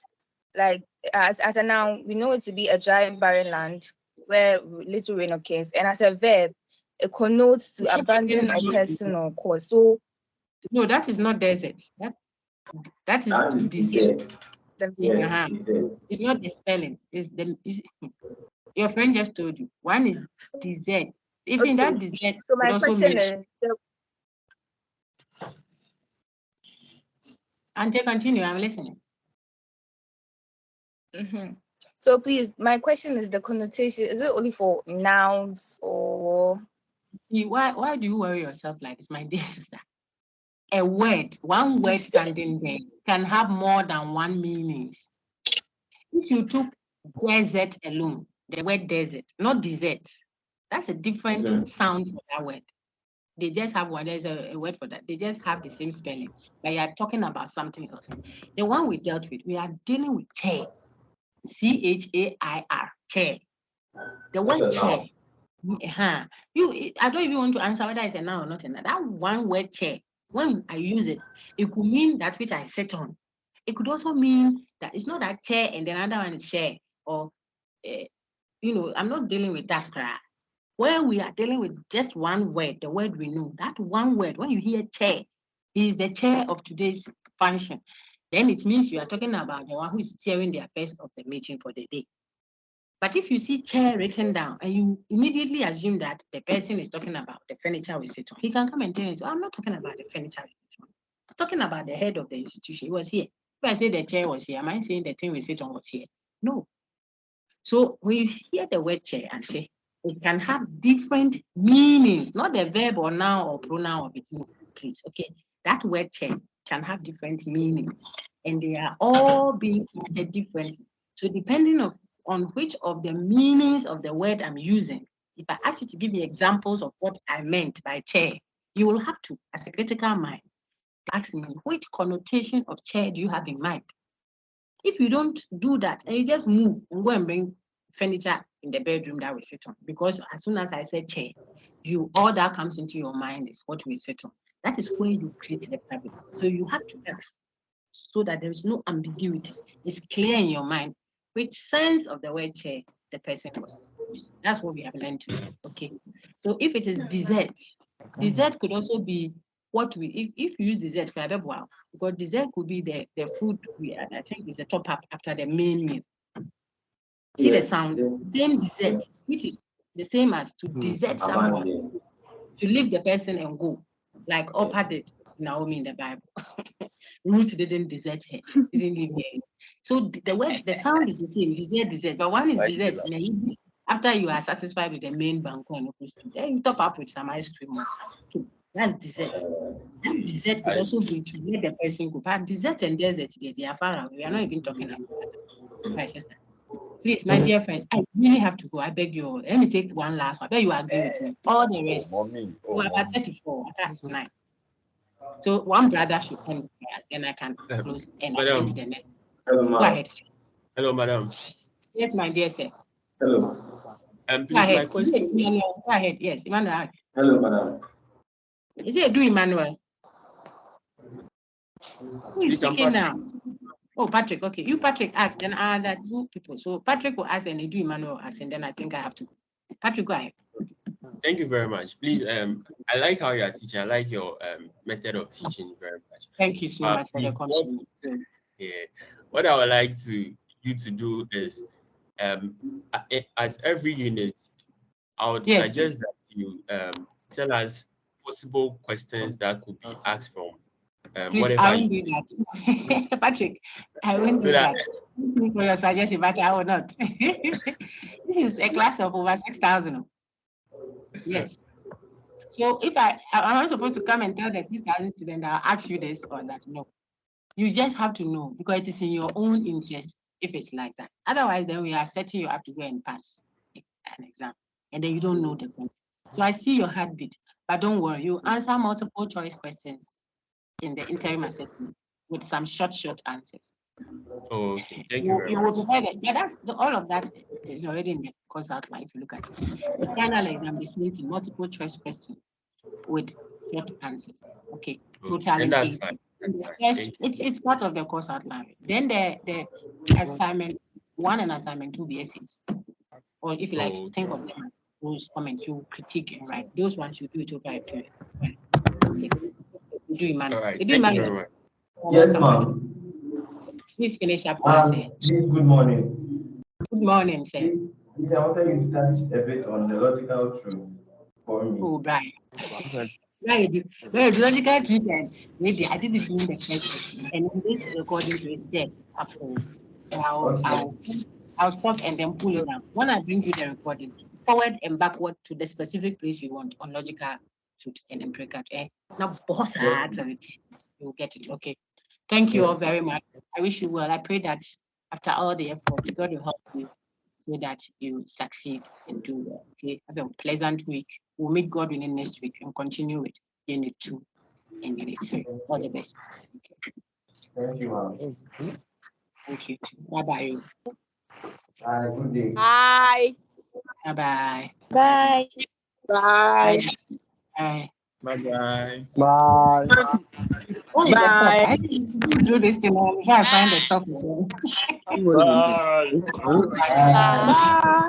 like as a noun, we know it to be a dry, barren land where little rain occurs, and as a verb, it connotes to abandon a person or cause. So, no, that is not desert. That is desert. It's not the spelling. Your friend just told you. One is desert. Even that desert. So my question is. Auntie, continue. I'm listening. So please, my question is the connotation. Is it only for nouns or? Why do you worry yourself like this, my dear sister? A word, one word standing there can have more than one meaning. If you took desert alone, the word desert, not desert, that's a different sound for that word. They just have one, there's a word for that. They just have the same spelling, but you are talking about something else. The one we dealt with, we are dealing with chair. CHAIR, chair. The word chair. I don't even want to answer whether it's a noun or not a noun. That one word chair, when I use it, it could mean that which I sit on. It could also mean that it's not that chair and then another one is chair, or I'm not dealing with that crap. Where we are dealing with just one word, the word we know, that one word, when you hear chair, he is the chair of today's function. Then it means you are talking about the one who is chairing the affairs of the meeting for the day. But if you see chair written down and you immediately assume that the person is talking about the furniture we sit on, he can come and tell you, I'm not talking about the furniture we sit on. I'm talking about the head of the institution. He was here. If I say the chair was here, am I saying the thing we sit on was here? No. So when you hear the word chair and say, it can have different meanings, not the verb or noun or pronoun or between, please. Okay, that word chair can have different meanings, and they are all being treated differently. So depending on which of the meanings of the word I'm using, if I ask you to give me examples of what I meant by chair, you will have to, as a critical mind, ask me which connotation of chair do you have in mind. If you don't do that and you just move and go and bring furniture in the bedroom that we sit on, because as soon as I said chair, all that comes into your mind is what we sit on. That is where you create the problem. So you have to ask so that there is no ambiguity. It's clear in your mind which sense of the word chair the person was using. That's what we have learned to do. Okay. So if it is dessert, dessert could also be what if you use dessert for a wow, because dessert could be the food I think is the top up after the main meal. See the sound, same dessert, which is the same as to desert someone, to leave the person and go, like Oprah did Naomi in the Bible. Ruth didn't desert her, didn't leave her. So the sound is the same, dessert, but one is dessert. After you are satisfied with the main banquet, then you top up with some ice cream. Okay, that's dessert. That dessert could also be to let the person go. But dessert and desert, they are far away. We are not even talking about that. My sister. Please, my dear friends, I really have to go. I beg you. Let me take one last one. I bet you agree with me. All the rest. We're about 34, at 9. So one brother should come first, then I can close and attend to the next. Go ahead. Hello, madam. Yes, my dear sir. Hello. Please, my question. Emmanuel, go ahead. Yes, Emmanuel. Hello, madam. Is it Emmanuel? Who is speaking now? Oh, Patrick. Okay, you Patrick ask, then other two people. So Patrick will ask and they do Emmanuel ask, and then I think I have to go. Patrick, go ahead. Thank you very much. Please, I like how you are teaching. I like your method of teaching very much. Thank you so much for the compliment. What I would like you to do is, at every unit, I would suggest that you tell us possible questions that could be asked from Please, I won't do that. Patrick, I won't do that. Thank you for your suggestion, but I will not. This is a class of over 6,000. Yes. So if I'm not supposed to come and tell the 6,000 students, I'll ask you this or that. No. You just have to know, because it is in your own interest if it's like that. Otherwise, then we are setting you up to go and pass an exam, and then you don't know the content. So I see your heartbeat, but don't worry. You answer multiple choice questions in the interim assessment with some short answers. Okay, thank you very much. Will prepare that. Yeah, all of that It's already in the course outline if you look at it. The final exam is in multiple choice questions with short answers. Okay, totaling 80. It's part of the course outline. Then the assignment 1 and assignment 2 BSs. Or if you like, think of them as those comments you critique and write. Those ones you do it over a period. Okay. You do Emmanuel. All right. You do Thank you Emmanuel. very much. Yes, ma'am. Please finish up. Please, good morning. Good morning, sir. Please, I wanted you to touch a bit on the logical truth for me. Oh, Brian. Very good. Logical truth, and maybe I didn't do the question. And in this recording to is there. I'll stop and then pull it down. When I bring you the recording, forward and backward to the specific place you want on logical truth and empirical. Now, boss, you'll get it. Okay. Thank you all very much. I wish you well. I pray that after all the effort, God will help you so that you succeed and do well. Okay. Have a pleasant week. We'll meet God within next week and continue with Unit 2 and Unit 3. All the best. Okay. Thank you, ma'am. Thank you. Bye-bye. Good day. Bye. Bye-bye. Bye. Bye. Bye. Bye-bye. Bye. Oh, bye. I didn't do this thing before I find the stuff. Bye. Bye.